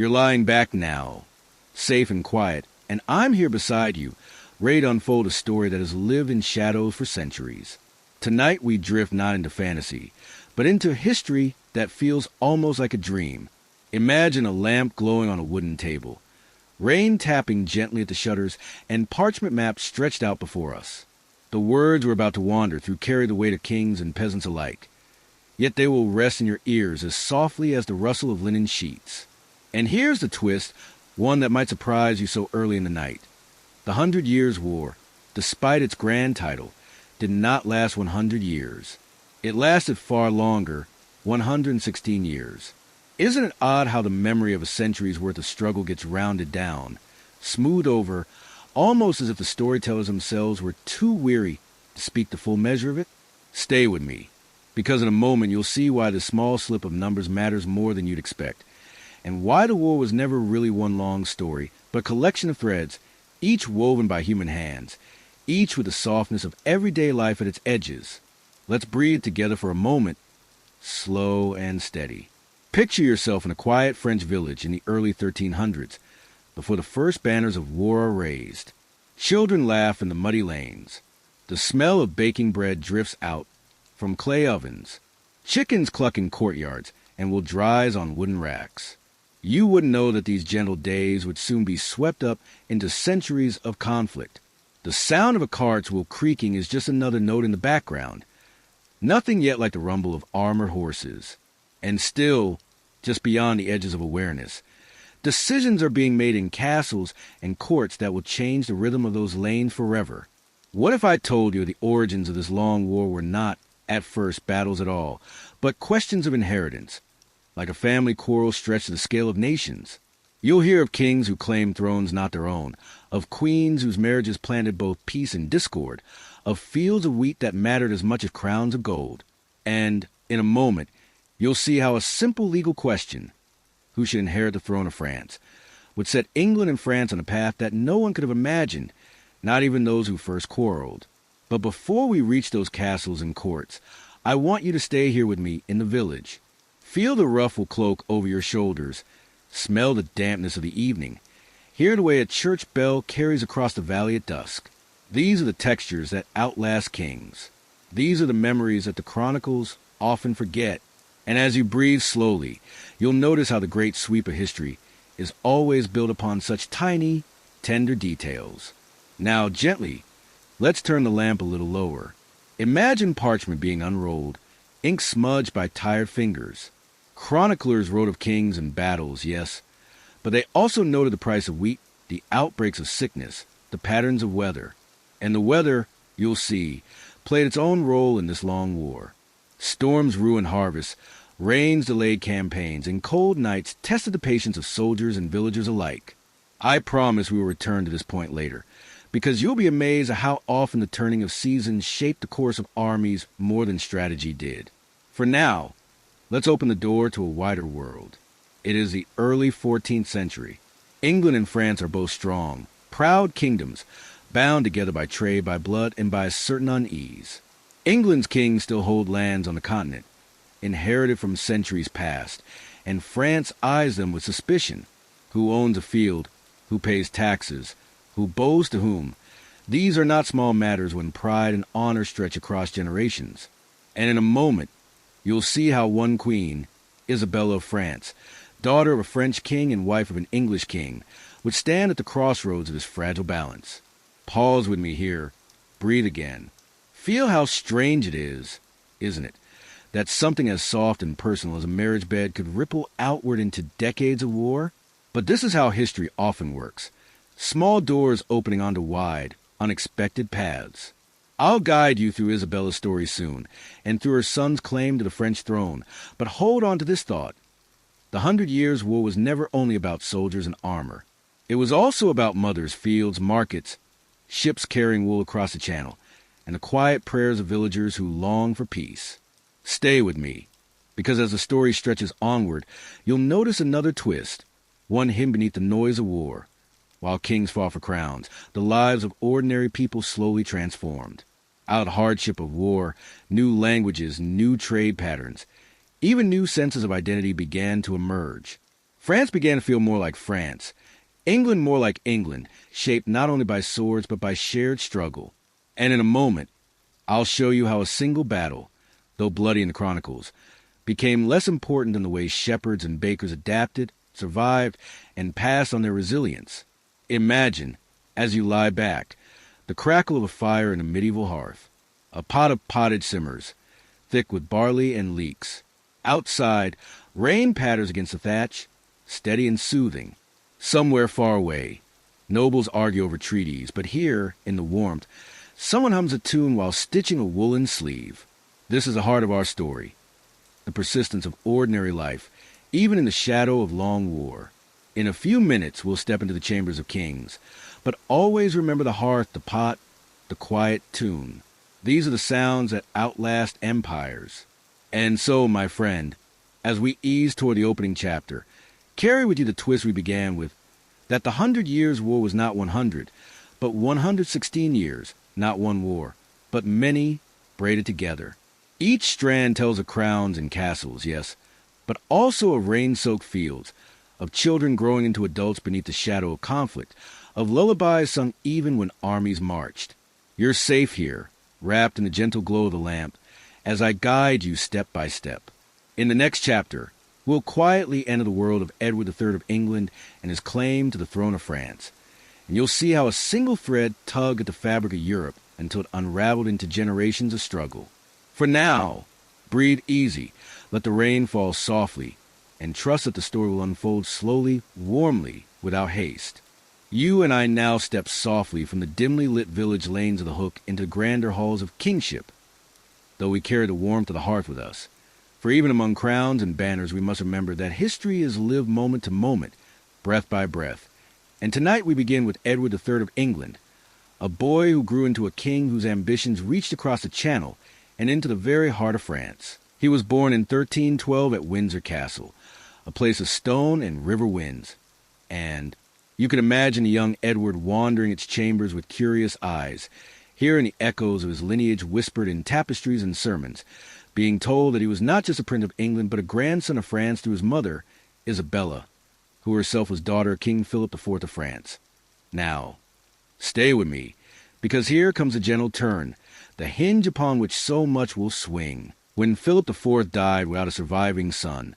You're lying back now, safe and quiet, and I'm here beside you, ready to unfold a story that has lived in shadows for centuries. Tonight we drift not into fantasy, but into history that feels almost like a dream. Imagine a lamp glowing on a wooden table, rain tapping gently at the shutters, and parchment maps stretched out before us. The words we're about to wander through carry the weight of kings and peasants alike, yet they will rest in your ears as softly as the rustle of linen sheets. And here's the twist, one that might surprise you so early in the night. The 100 Years' War, despite its grand title, did not last 100 years. It lasted far longer, 116 years. Isn't it odd how the memory of a century's worth of struggle gets rounded down, smoothed over, almost as if the storytellers themselves were too weary to speak the full measure of it? Stay with me, because in a moment you'll see why the small slip of numbers matters more than you'd expect, and why the war was never really one long story, but a collection of threads, each woven by human hands, each with the softness of everyday life at its edges. Let's breathe together for a moment, slow and steady. Picture yourself in a quiet French village in the early 1300s, before the first banners of war are raised. Children laugh in the muddy lanes. The smell of baking bread drifts out from clay ovens. Chickens cluck in courtyards and will dries on wooden racks. You wouldn't know that these gentle days would soon be swept up into centuries of conflict. The sound of a cart's wheel creaking is just another note in the background. Nothing yet like the rumble of armored horses. And still, just beyond the edges of awareness, decisions are being made in castles and courts that will change the rhythm of those lanes forever. What if I told you the origins of this long war were not, at first, battles at all, but questions of inheritance, like a family quarrel stretched to the scale of nations? You'll hear of kings who claimed thrones not their own, of queens whose marriages planted both peace and discord, of fields of wheat that mattered as much as crowns of gold. And, in a moment, you'll see how a simple legal question, who should inherit the throne of France, would set England and France on a path that no one could have imagined, not even those who first quarreled. But before we reach those castles and courts, I want you to stay here with me in the village. Feel the ruffled cloak over your shoulders. Smell the dampness of the evening. Hear the way a church bell carries across the valley at dusk. These are the textures that outlast kings. These are the memories that the chronicles often forget. And as you breathe slowly, you'll notice how the great sweep of history is always built upon such tiny, tender details. Now, gently, let's turn the lamp a little lower. Imagine parchment being unrolled, ink smudged by tired fingers. Chroniclers wrote of kings and battles, yes, but they also noted the price of wheat, the outbreaks of sickness, the patterns of weather. And the weather, you'll see, played its own role in this long war. Storms ruined harvests, rains delayed campaigns, and cold nights tested the patience of soldiers and villagers alike. I promise we will return to this point later, because you'll be amazed at how often the turning of seasons shaped the course of armies more than strategy did. For now, let's open the door to a wider world. It is the early 14th century. England and France are both strong, proud kingdoms, bound together by trade, by blood, and by a certain unease. England's kings still hold lands on the continent, inherited from centuries past, and France eyes them with suspicion. Who owns a field? Who pays taxes? Who bows to whom? These are not small matters when pride and honor stretch across generations. And in a moment, you'll see how one queen, Isabella of France, daughter of a French king and wife of an English king, would stand at the crossroads of this fragile balance. Pause with me here. Breathe again. Feel how strange it is, isn't it, that something as soft and personal as a marriage bed could ripple outward into decades of war? But this is how history often works. Small doors opening onto wide, unexpected paths. I'll guide you through Isabella's story soon, and through her son's claim to the French throne. But hold on to this thought. The 100 Years' War was never only about soldiers and armor. It was also about mothers, fields, markets, ships carrying wool across the channel, and the quiet prayers of villagers who long for peace. Stay with me, because as the story stretches onward, you'll notice another twist, one hidden beneath the noise of war. While kings fought for crowns, the lives of ordinary people slowly transformed. Out of the hardship of war, new languages, new trade patterns, even new senses of identity began to emerge. France began to feel more like France, England more like England, shaped not only by swords but by shared struggle. And in a moment, I'll show you how a single battle, though bloody in the chronicles, became less important than the way shepherds and bakers adapted, survived, and passed on their resilience. Imagine, as you lie back, the crackle of a fire in a medieval hearth. A pot of pottage simmers, thick with barley and leeks. Outside, rain patters against the thatch, steady and soothing. Somewhere far away, nobles argue over treaties, but here, in the warmth, someone hums a tune while stitching a woolen sleeve. This is the heart of our story, the persistence of ordinary life, even in the shadow of long war. In a few minutes, we'll step into the chambers of kings, but always remember the hearth, the pot, the quiet tune. These are the sounds that outlast empires. And so, my friend, as we ease toward the opening chapter, carry with you the twist we began with, that the 100 Years' War was not 100, but 116 years, not one war, but many braided together. Each strand tells of crowns and castles, yes, but also of rain-soaked fields, of children growing into adults beneath the shadow of conflict, of lullabies sung even when armies marched. You're safe here, wrapped in the gentle glow of the lamp, as I guide you step by step. In the next chapter, we'll quietly enter the world of Edward III of England and his claim to the throne of France. And you'll see how a single thread tugged at the fabric of Europe until it unraveled into generations of struggle. For now, breathe easy, let the rain fall softly, and trust that the story will unfold slowly, warmly, without haste. You and I now step softly from the dimly lit village lanes of the Hook into the grander halls of kingship, though we carry the warmth of the hearth with us. For even among crowns and banners, we must remember that history is lived moment to moment, breath by breath. And tonight we begin with Edward III of England, a boy who grew into a king whose ambitions reached across the Channel and into the very heart of France. He was born in 1312 at Windsor Castle, a place of stone and river winds. And you can imagine the young Edward wandering its chambers with curious eyes, hearing the echoes of his lineage whispered in tapestries and sermons, being told that he was not just a prince of England, but a grandson of France through his mother, Isabella, who herself was daughter of King Philip IV of France. Now, stay with me, because here comes a gentle turn, the hinge upon which so much will swing. When Philip IV died without a surviving son,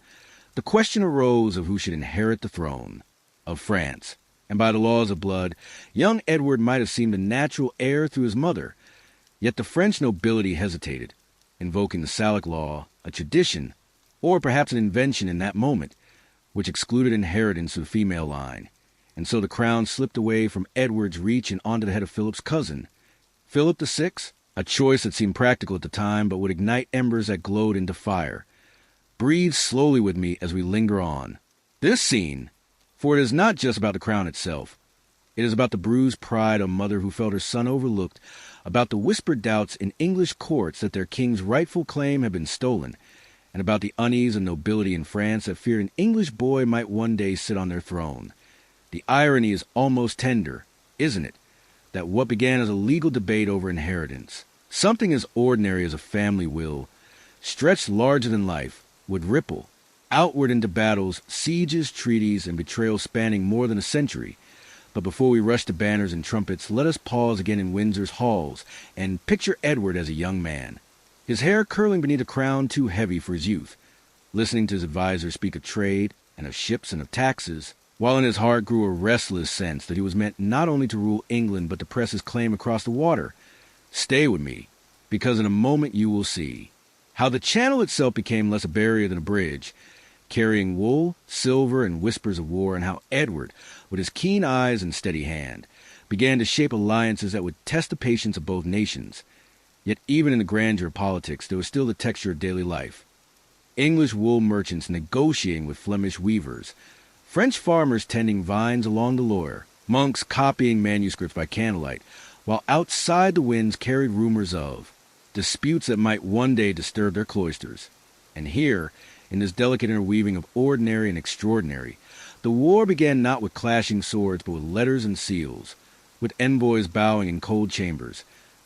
the question arose of who should inherit the throne of France. And by the laws of blood, young Edward might have seemed a natural heir through his mother. Yet the French nobility hesitated, invoking the Salic law, a tradition, or perhaps an invention in that moment, which excluded inheritance of the female line. And so the crown slipped away from Edward's reach and onto the head of Philip's cousin. Philip VI, a choice that seemed practical at the time but would ignite embers that glowed into fire. Breathe slowly with me as we linger on. This scene, for it is not just about the crown itself. It is about the bruised pride of a mother who felt her son overlooked, about the whispered doubts in English courts that their king's rightful claim had been stolen, and about the unease of nobility in France that feared an English boy might one day sit on their throne. The irony is almost tender, isn't it, that what began as a legal debate over inheritance, something as ordinary as a family will, stretched larger than life, would ripple outward into battles, sieges, treaties, and betrayals spanning more than a century. But before we rush to banners and trumpets, let us pause again in Windsor's halls and picture Edward as a young man, his hair curling beneath a crown too heavy for his youth, listening to his advisors speak of trade and of ships and of taxes, while in his heart grew a restless sense that he was meant not only to rule England but to press his claim across the water. Stay with me, because in a moment you will see how the Channel itself became less a barrier than a bridge, carrying wool, silver, and whispers of war, and how Edward, with his keen eyes and steady hand, began to shape alliances that would test the patience of both nations. Yet even in the grandeur of politics, there was still the texture of daily life. English wool merchants negotiating with Flemish weavers, French farmers tending vines along the Loire, monks copying manuscripts by candlelight, while outside the winds carried rumors of disputes that might one day disturb their cloisters. And here, in this delicate interweaving of ordinary and extraordinary, the war began not with clashing swords, but with letters and seals, with envoys bowing in cold chambers,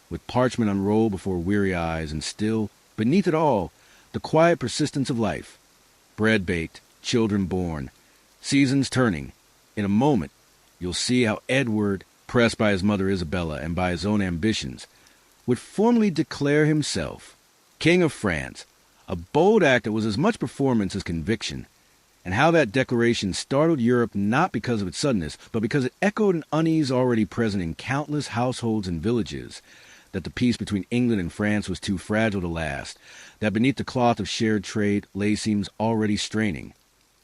with parchment unrolled before weary eyes, and still, beneath it all, the quiet persistence of life. Bread baked, children born, Seasons turning. In a moment, you'll see how Edward, pressed by his mother Isabella and by his own ambitions, would formally declare himself King of France, a bold act that was as much performance as conviction, and how that declaration startled Europe not because of its suddenness, but because it echoed an unease already present in countless households and villages, that the peace between England and France was too fragile to last, that beneath the cloth of shared trade lay seams already straining.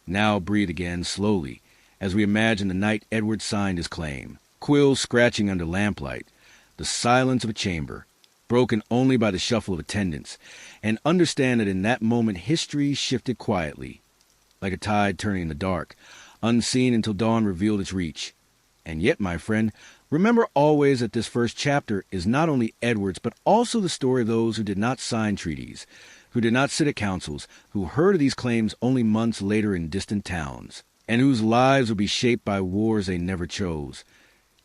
Now breathe again slowly, as we imagine the night Edward signed his claim, quills scratching under lamplight, the silence of a chamber, broken only by the shuffle of attendants, and understand that in that moment history shifted quietly, like a tide turning in the dark, unseen until dawn revealed its reach. And yet, my friend, remember always that this first chapter is not only Edward's, but also the story of those who did not sign treaties, who did not sit at councils, who heard of these claims only months later in distant towns, and whose lives would be shaped by wars they never chose.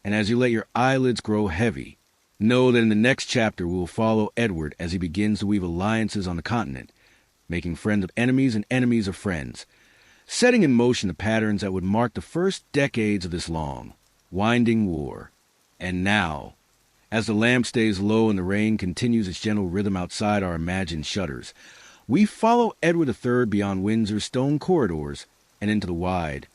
And as you let your eyelids grow heavy, know that in the next chapter we will follow Edward as he begins to weave alliances on the continent, making friends of enemies and enemies of friends, setting in motion the patterns that would mark the first decades of this long, winding war. And now, as the lamp stays low and the rain continues its gentle rhythm outside our imagined shutters, we follow Edward III beyond Windsor's stone corridors and into the wide,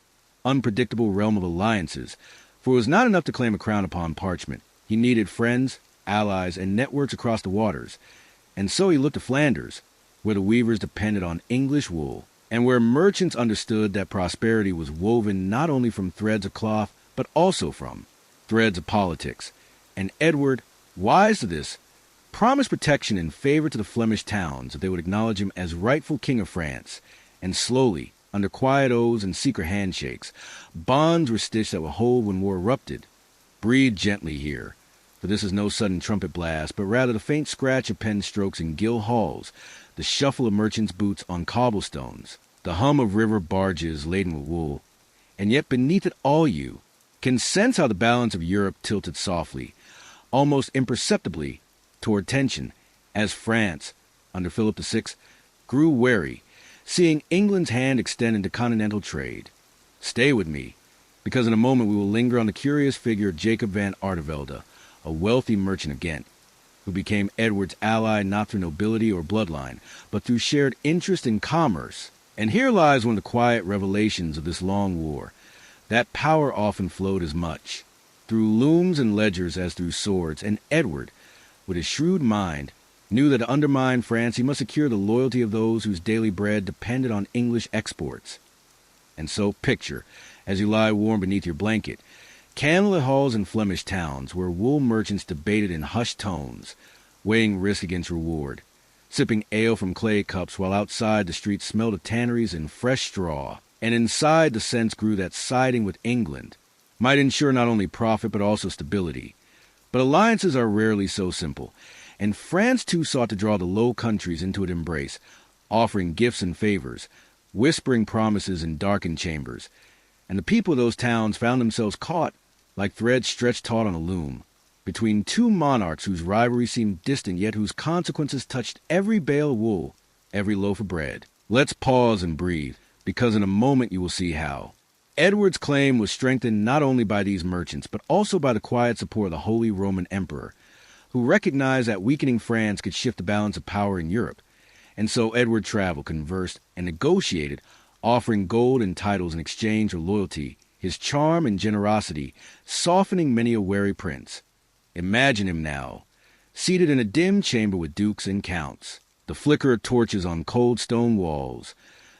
unpredictable realm of alliances, for it was not enough to claim a crown upon parchment. He needed friends, allies, and networks across the waters, and so he looked to Flanders, where the weavers depended on English wool, and where merchants understood that prosperity was woven not only from threads of cloth, but also from threads of politics. And Edward, wise to this, promised protection and favor to the Flemish towns if they would acknowledge him as rightful King of France. And slowly, under quiet oaths and secret handshakes, bonds were stitched that would hold when war erupted. Breathe gently here, for this is no sudden trumpet blast, but rather the faint scratch of pen strokes in gill halls, the shuffle of merchants' boots on cobblestones, the hum of river barges laden with wool. And yet beneath it all you can sense how the balance of Europe tilted softly, almost imperceptibly, toward tension, as France, under Philip VI, grew wary, seeing England's hand extend into continental trade. Stay with me, because in a moment we will linger on the curious figure of Jacob van Artevelde, a wealthy merchant of Ghent, who became Edward's ally not through nobility or bloodline, but through shared interest in commerce. And here lies one of the quiet revelations of this long war. That power often flowed as much through looms and ledgers as through swords, and Edward, with his shrewd mind, knew that to undermine France he must secure the loyalty of those whose daily bread depended on English exports. And so picture, as you lie warm beneath your blanket, candlelit halls in Flemish towns where wool merchants debated in hushed tones, weighing risk against reward, sipping ale from clay cups while outside the streets smelled of tanneries and fresh straw, and inside the sense grew that siding with England might ensure not only profit but also stability. But alliances are rarely so simple, and France too sought to draw the Low Countries into its embrace, offering gifts and favors, whispering promises in darkened chambers, and the people of those towns found themselves caught, like threads stretched taut on a loom, between two monarchs whose rivalry seemed distant yet whose consequences touched every bale of wool, every loaf of bread. Let's pause and breathe, because in a moment you will see how. Edward's claim was strengthened not only by these merchants, but also by the quiet support of the Holy Roman Emperor, who recognized that weakening France could shift the balance of power in Europe. And so Edward traveled, conversed, and negotiated, offering gold and titles in exchange for loyalty, his charm and generosity softening many a wary prince. Imagine him now, seated in a dim chamber with dukes and counts, the flicker of torches on cold stone walls,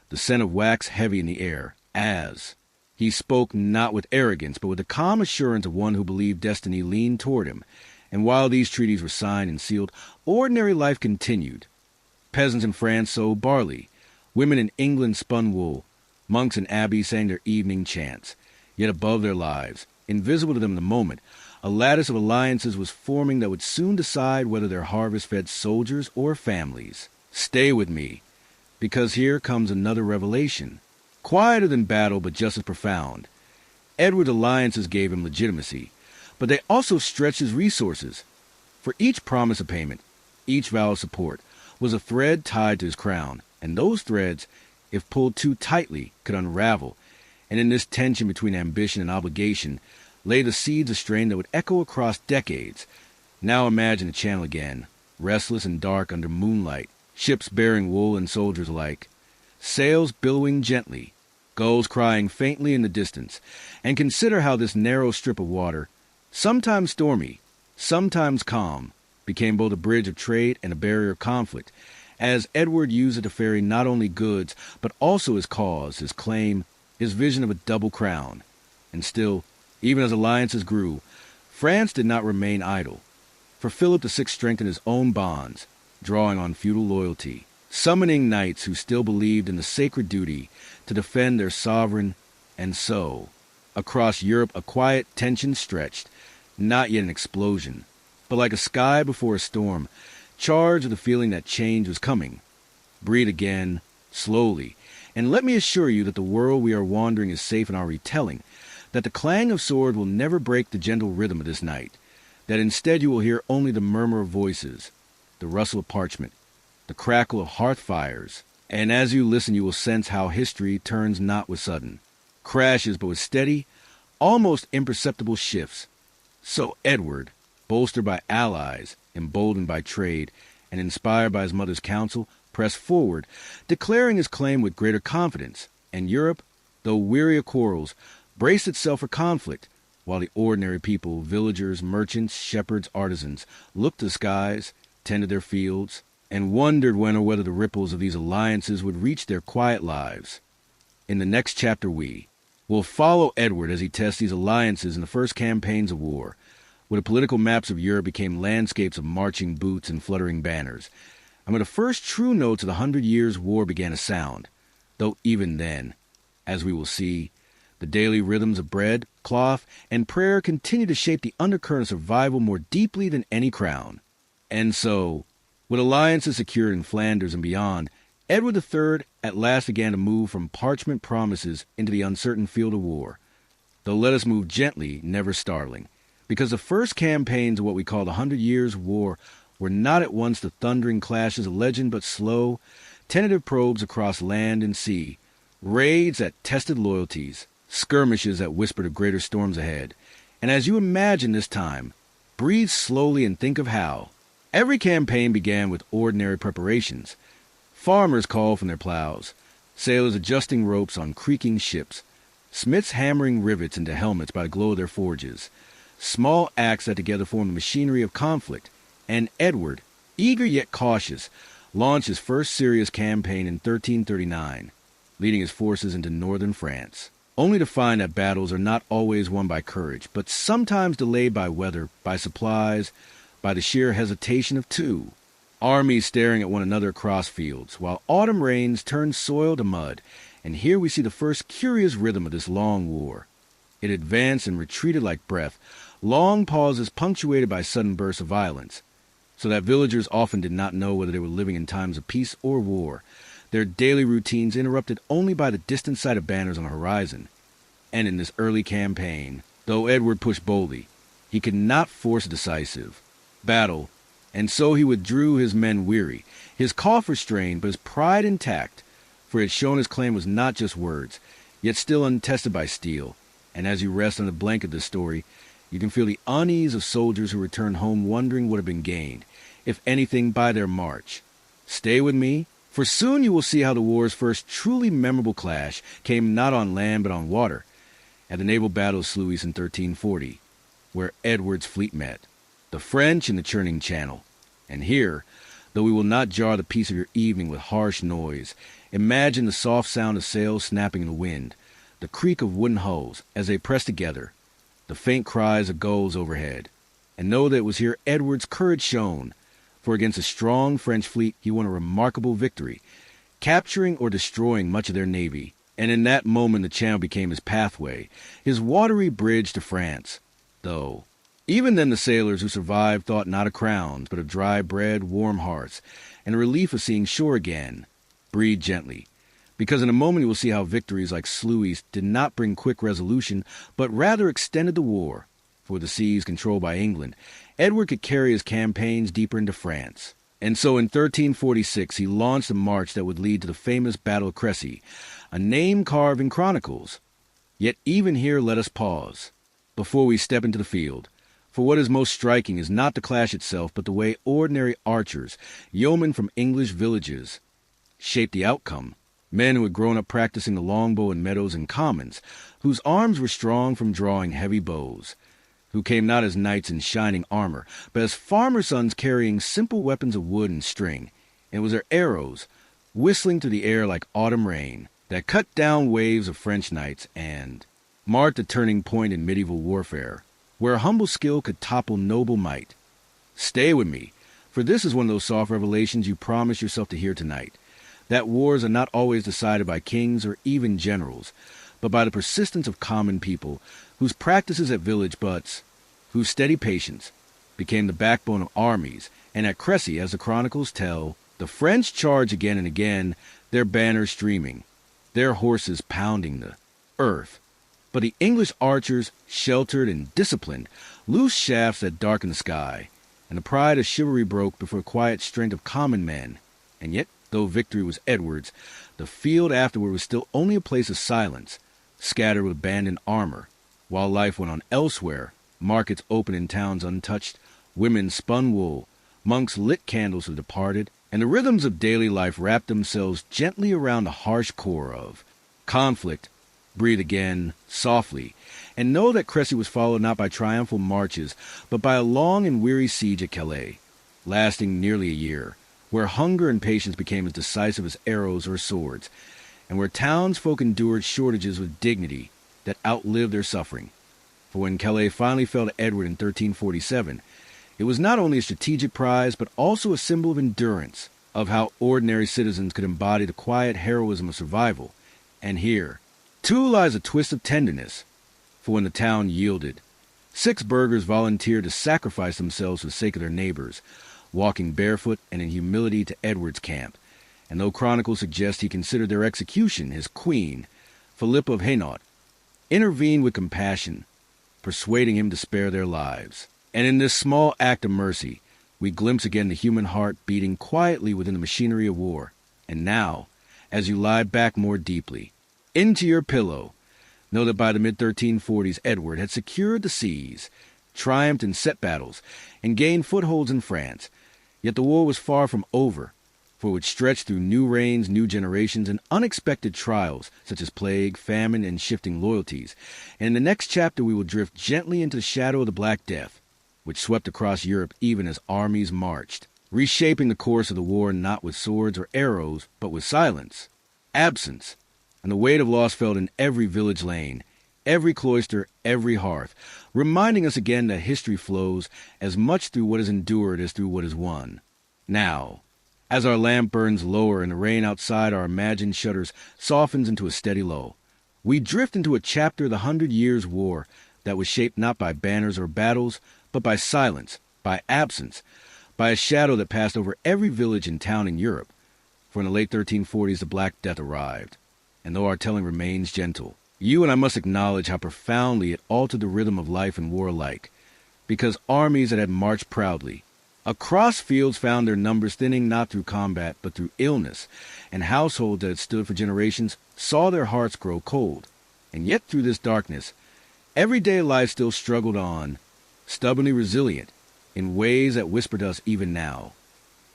the scent of wax heavy in the air, as he spoke not with arrogance, but with the calm assurance of one who believed destiny leaned toward him. And while these treaties were signed and sealed, ordinary life continued. Peasants in France sowed barley, women in England spun wool, monks in abbeys sang their evening chants. Yet above their lives, invisible to them in the moment, a lattice of alliances was forming that would soon decide whether their harvest fed soldiers or families. Stay with me, because here comes another revelation. Quieter than battle, but just as profound. Edward's alliances gave him legitimacy, but they also stretched his resources. For each promise of payment, each vow of support, was a thread tied to his crown, and those threads, if pulled too tightly, could unravel, And in this tension between ambition and obligation lay the seeds of strain that would echo across decades. Now imagine the Channel again, restless and dark under moonlight, ships bearing wool and soldiers alike, sails billowing gently, gulls crying faintly in the distance. And consider how this narrow strip of water, sometimes stormy, sometimes calm, became both a bridge of trade and a barrier of conflict, as Edward used it to ferry not only goods, but also his cause, his claim, his vision of a double crown. And still, even as alliances grew, France did not remain idle. For Philip VI strengthened his own bonds, drawing on feudal loyalty, summoning knights who still believed in the sacred duty to defend their sovereign. And so, across Europe a quiet tension stretched, not yet an explosion, but like a sky before a storm, charged with the feeling that change was coming. Breathe again, slowly, and let me assure you that the world we are wandering is safe in our retelling, that the clang of sword will never break the gentle rhythm of this night, that instead you will hear only the murmur of voices, the rustle of parchment, the crackle of hearth fires, and as you listen you will sense how history turns not with sudden crashes, but with steady, almost imperceptible shifts. So Edward, bolstered by allies, emboldened by trade, and inspired by his mother's counsel, pressed forward, declaring his claim with greater confidence, and Europe, though weary of quarrels, braced itself for conflict, while the ordinary people, villagers, merchants, shepherds, artisans, looked to the skies, tended their fields, and wondered when or whether the ripples of these alliances would reach their quiet lives. In the next chapter we will follow Edward as he tests these alliances in the first campaigns of war, where the political maps of Europe became landscapes of marching boots and fluttering banners, and where the first true notes of the 100 Years' War began to sound, though even then, as we will see, the daily rhythms of bread, cloth, and prayer continue to shape the undercurrent of survival more deeply than any crown. And so, with alliances secured in Flanders and beyond, Edward III at last began to move from parchment promises into the uncertain field of war. Though let us move gently, never startling, because the first campaigns of what we call the 100 Years' War were not at once the thundering clashes of legend, but slow, tentative probes across land and sea, raids that tested loyalties, skirmishes that whispered of greater storms ahead. And as you imagine this time, breathe slowly and think of how. Every campaign began with ordinary preparations. Farmers called from their plows, sailors adjusting ropes on creaking ships, smiths hammering rivets into helmets by the glow of their forges, small acts that together formed the machinery of conflict. And Edward, eager yet cautious, launched his first serious campaign in 1339, leading his forces into northern France, only to find that battles are not always won by courage, but sometimes delayed by weather, by supplies, by the sheer hesitation of two armies staring at one another across fields, while autumn rains turned soil to mud. And here we see the first curious rhythm of this long war. It advanced and retreated like breath, long pauses punctuated by sudden bursts of violence, so that villagers often did not know whether they were living in times of peace or war, their daily routines interrupted only by the distant sight of banners on the horizon. And in this early campaign, though Edward pushed boldly, he could not force a decisive battle, and so he withdrew his men weary, his coffers strained, but his pride intact, for he had shown his claim was not just words, yet still untested by steel. And as you rest on the blanket of this story, you can feel the unease of soldiers who return home wondering what had been gained, if anything, by their march. Stay with me, for soon you will see how the war's first truly memorable clash came not on land but on water, at the naval battle of Sluis in 1340, where Edward's fleet met, the French in the churning Channel. And here, though we will not jar the peace of your evening with harsh noise, imagine the soft sound of sails snapping in the wind, the creak of wooden hulls as they press together, the faint cries of gulls overhead. And know that it was here Edward's courage shone, for against a strong French fleet he won a remarkable victory, capturing or destroying much of their navy. And in that moment the Channel became his pathway, his watery bridge to France. Though even then the sailors who survived thought not of crowns, but of dry bread, warm hearts, and the relief of seeing shore again. Breathe gently, because in a moment you will see how victories like Sluis did not bring quick resolution, but rather extended the war. For the seas controlled by England, Edward could carry his campaigns deeper into France. And so in 1346 he launched a march that would lead to the famous Battle of Crécy, a name carved in chronicles. Yet even here let us pause, before we step into the field. For what is most striking is not the clash itself, but the way ordinary archers, yeomen from English villages, shaped the outcome. Men who had grown up practicing the longbow in meadows and commons, whose arms were strong from drawing heavy bows, who came not as knights in shining armor, but as farmer sons carrying simple weapons of wood and string. And it was their arrows, whistling through the air like autumn rain, that cut down waves of French knights and marked a turning point in medieval warfare, where humble skill could topple noble might. Stay with me, for this is one of those soft revelations you promise yourself to hear tonight, that wars are not always decided by kings or even generals, but by the persistence of common people, whose practices at village butts, whose steady patience, became the backbone of armies. And at Crécy, as the chronicles tell, the French charged again and again, their banners streaming, their horses pounding the earth. But the English archers, sheltered and disciplined, loosed shafts that darkened the sky, and the pride of chivalry broke before the quiet strength of common men. And yet, though victory was Edward's, the field afterward was still only a place of silence, scattered with abandoned armor, while life went on elsewhere. Markets open in towns untouched, women spun wool, monks lit candles for the departed, and the rhythms of daily life wrapped themselves gently around the harsh core of conflict. Breathe again, softly, and know that Crécy was followed not by triumphal marches, but by a long and weary siege at Calais, lasting nearly a year, where hunger and patience became as decisive as arrows or swords, and where townsfolk endured shortages with dignity that outlived their suffering. For when Calais finally fell to Edward in 1347, it was not only a strategic prize, but also a symbol of endurance, of how ordinary citizens could embody the quiet heroism of survival. And here, too, lies a twist of tenderness, for when the town yielded, 6 burghers volunteered to sacrifice themselves for the sake of their neighbors, walking barefoot and in humility to Edward's camp. And though chronicles suggest he considered their execution, his queen, Philippa of Hainaut, intervened with compassion, persuading him to spare their lives. And in this small act of mercy, we glimpse again the human heart beating quietly within the machinery of war. And now, as you lie back more deeply into your pillow, know that by the mid-1340s Edward had secured the seas, triumphed in set battles, and gained footholds in France. Yet the war was far from over, for it would stretch through new reigns, new generations, and unexpected trials, such as plague, famine, and shifting loyalties. And in the next chapter we will drift gently into the shadow of the Black Death, which swept across Europe even as armies marched, reshaping the course of the war not with swords or arrows, but with silence, absence, and the weight of loss felt in every village lane, every cloister, every hearth, reminding us again that history flows as much through what is endured as through what is won. Now, as our lamp burns lower and the rain outside our imagined shutters softens into a steady lull, we drift into a chapter of the 100 Years' War that was shaped not by banners or battles, but by silence, by absence, by a shadow that passed over every village and town in Europe. For in the late 1340s the Black Death arrived, and though our telling remains gentle, you and I must acknowledge how profoundly it altered the rhythm of life and war alike, because armies that had marched proudly across fields found their numbers thinning not through combat but through illness, and households that had stood for generations saw their hearts grow cold. And yet through this darkness, everyday life still struggled on, stubbornly resilient, in ways that whisper to us even now.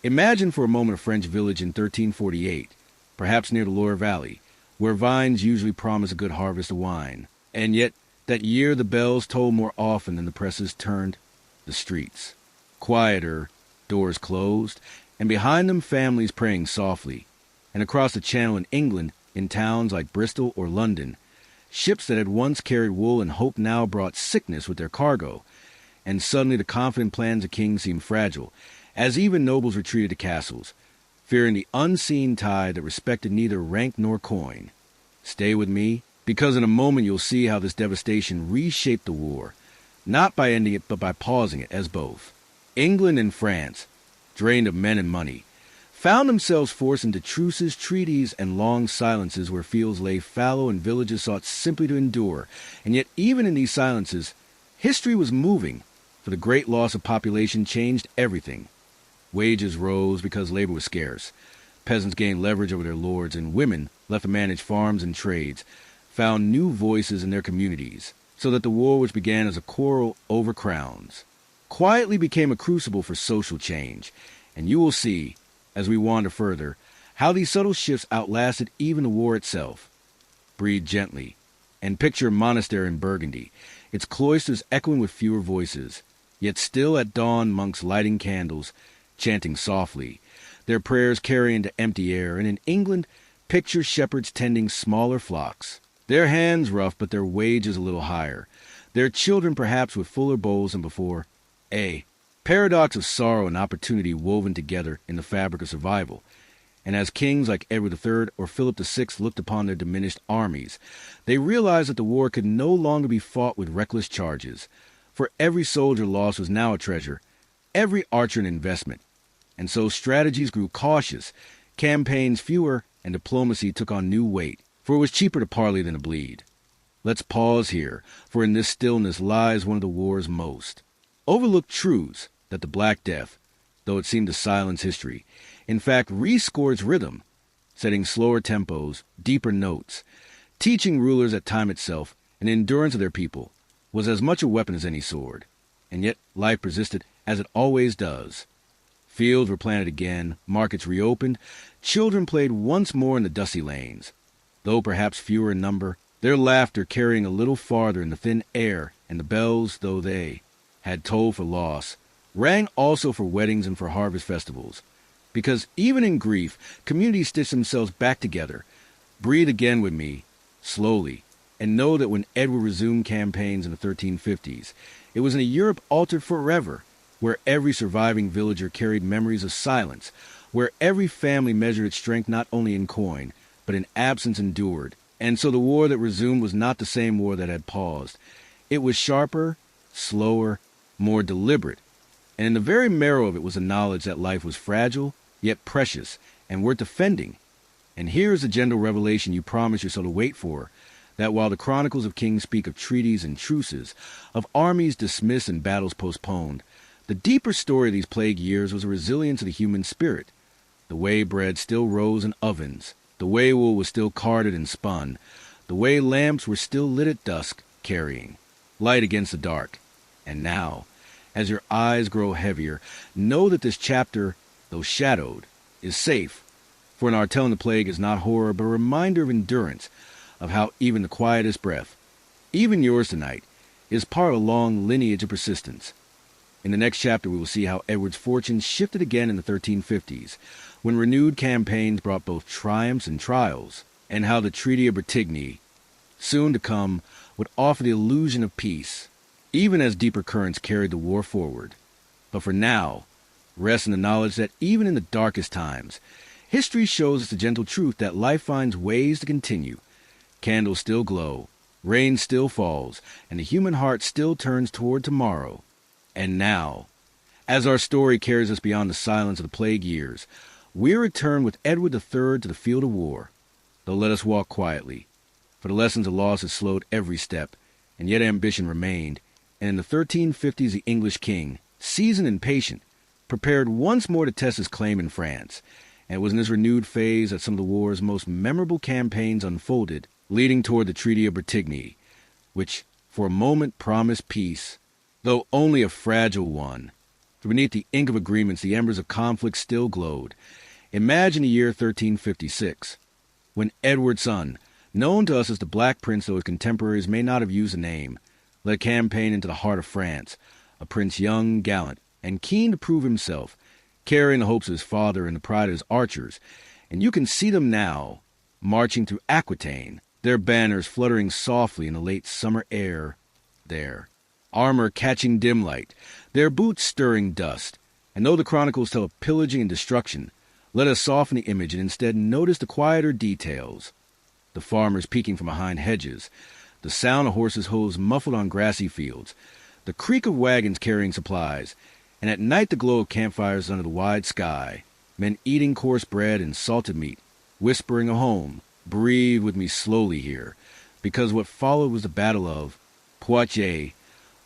Imagine for a moment a French village in 1348, perhaps near the Loire Valley, where vines usually promise a good harvest of wine. And yet, that year the bells tolled more often than the presses turned the streets. Quieter, doors closed, and behind them families praying softly. And across the Channel in England, in towns like Bristol or London, ships that had once carried wool and hope now brought sickness with their cargo. And suddenly the confident plans of kings seemed fragile, as even nobles retreated to castles, fearing the unseen tide that respected neither rank nor coin. Stay with me, because in a moment you'll see how this devastation reshaped the war, not by ending it but by pausing it as both. England and France, drained of men and money, found themselves forced into truces, treaties, and long silences where fields lay fallow and villages sought simply to endure. And yet even in these silences, history was moving, for the great loss of population changed everything. Wages rose because labor was scarce. Peasants gained leverage over their lords, and women, left to manage farms and trades, found new voices in their communities, so that the war which began as a quarrel over crowns quietly became a crucible for social change. And you will see, as we wander further, how these subtle shifts outlasted even the war itself. Breathe gently, and picture a monastery in Burgundy, its cloisters echoing with fewer voices, yet still at dawn monks lighting candles, chanting softly, their prayers carrying into empty air. And in England, picture shepherds tending smaller flocks, their hands rough but their wages a little higher, their children perhaps with fuller bowls than before. A paradox of sorrow and opportunity woven together in the fabric of survival. And as kings like Edward III or Philip VI looked upon their diminished armies, they realized that the war could no longer be fought with reckless charges. For every soldier lost was now a treasure, every archer an investment. And so strategies grew cautious, campaigns fewer, and diplomacy took on new weight, for it was cheaper to parley than to bleed. Let's pause here, for in this stillness lies one of the war's most overlooked truths, that the Black Death, though it seemed to silence history, in fact rescored its rhythm, setting slower tempos, deeper notes, teaching rulers that time itself and endurance of their people was as much a weapon as any sword. And yet life persisted as it always does. Fields were planted again, markets reopened, children played once more in the dusty lanes. Though perhaps fewer in number, their laughter carrying a little farther in the thin air, and the bells, though they had tolled for loss, rang also for weddings and for harvest festivals. Because even in grief, communities stitch themselves back together. Breathe again with me, slowly, and know that when Edward resumed campaigns in the 1350s, it was in a Europe altered forever, where every surviving villager carried memories of silence, where every family measured its strength not only in coin, but in absence endured. And so the war that resumed was not the same war that had paused. It was sharper, slower, more deliberate, and in the very marrow of it was a knowledge that life was fragile, yet precious, and worth defending. And here is the gentle revelation you promised yourself to wait for, that while the chronicles of kings speak of treaties and truces, of armies dismissed and battles postponed, the deeper story of these plague years was a resilience of the human spirit. The way bread still rose in ovens, the way wool was still carded and spun, the way lamps were still lit at dusk, carrying light against the dark. And now, as your eyes grow heavier, know that this chapter, though shadowed, is safe. For in our telling the plague is not horror, but a reminder of endurance, of how even the quietest breath, even yours tonight, is part of a long lineage of persistence. In the next chapter, we will see how Edward's fortunes shifted again in the 1350s, when renewed campaigns brought both triumphs and trials, and how the Treaty of Bretigny, soon to come, would offer the illusion of peace, even as deeper currents carried the war forward. But for now, rest in the knowledge that even in the darkest times, history shows us the gentle truth that life finds ways to continue. Candles still glow, rain still falls, and the human heart still turns toward tomorrow. And now, as our story carries us beyond the silence of the plague years, we return with Edward III to the field of war. Though let us walk quietly, for the lessons of loss had slowed every step, and yet ambition remained. And in the 1350s, the English king, seasoned and patient, prepared once more to test his claim in France. And it was in this renewed phase that some of the war's most memorable campaigns unfolded, leading toward the Treaty of Bretigny, which for a moment promised peace, though only a fragile one. For beneath the ink of agreements, the embers of conflict still glowed. Imagine the year 1356, when Edward's son, known to us as the Black Prince though his contemporaries may not have used the name, led a campaign into the heart of France, a prince young, gallant, and keen to prove himself, carrying the hopes of his father and the pride of his archers. And you can see them now, marching through Aquitaine, their banners fluttering softly in the late summer air there, armor catching dim light, their boots stirring dust. And though the chronicles tell of pillaging and destruction, let us soften the image and instead notice the quieter details. The farmers peeking from behind hedges, the sound of horses' hooves muffled on grassy fields, the creak of wagons carrying supplies, and at night the glow of campfires under the wide sky, men eating coarse bread and salted meat, whispering of home. Breathe with me slowly here, because what followed was the Battle of Poitiers,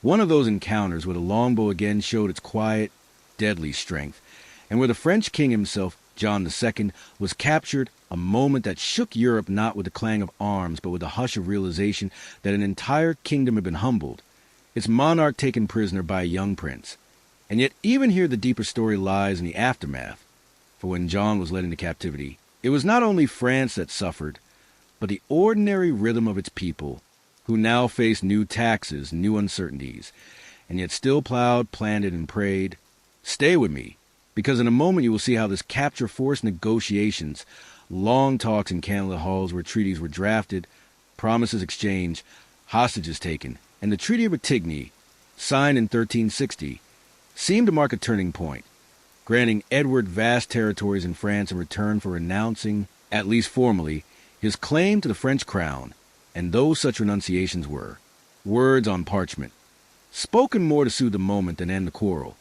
one of those encounters where the longbow again showed its quiet, deadly strength, and where the French king himself John II, was captured, a moment that shook Europe not with the clang of arms, but with the hush of realization that an entire kingdom had been humbled, its monarch taken prisoner by a young prince. And yet even here the deeper story lies in the aftermath. For when John was led into captivity, it was not only France that suffered, but the ordinary rhythm of its people, who now faced new taxes, new uncertainties, and yet still plowed, planted, and prayed. Stay with me, because in a moment you will see how this capture forced negotiations, long talks in candlelit halls where treaties were drafted, promises exchanged, hostages taken, and the Treaty of Attigny, signed in 1360, seemed to mark a turning point, granting Edward vast territories in France in return for renouncing, at least formally, his claim to the French crown. And those such renunciations were words on parchment, spoken more to soothe the moment than end the quarrel.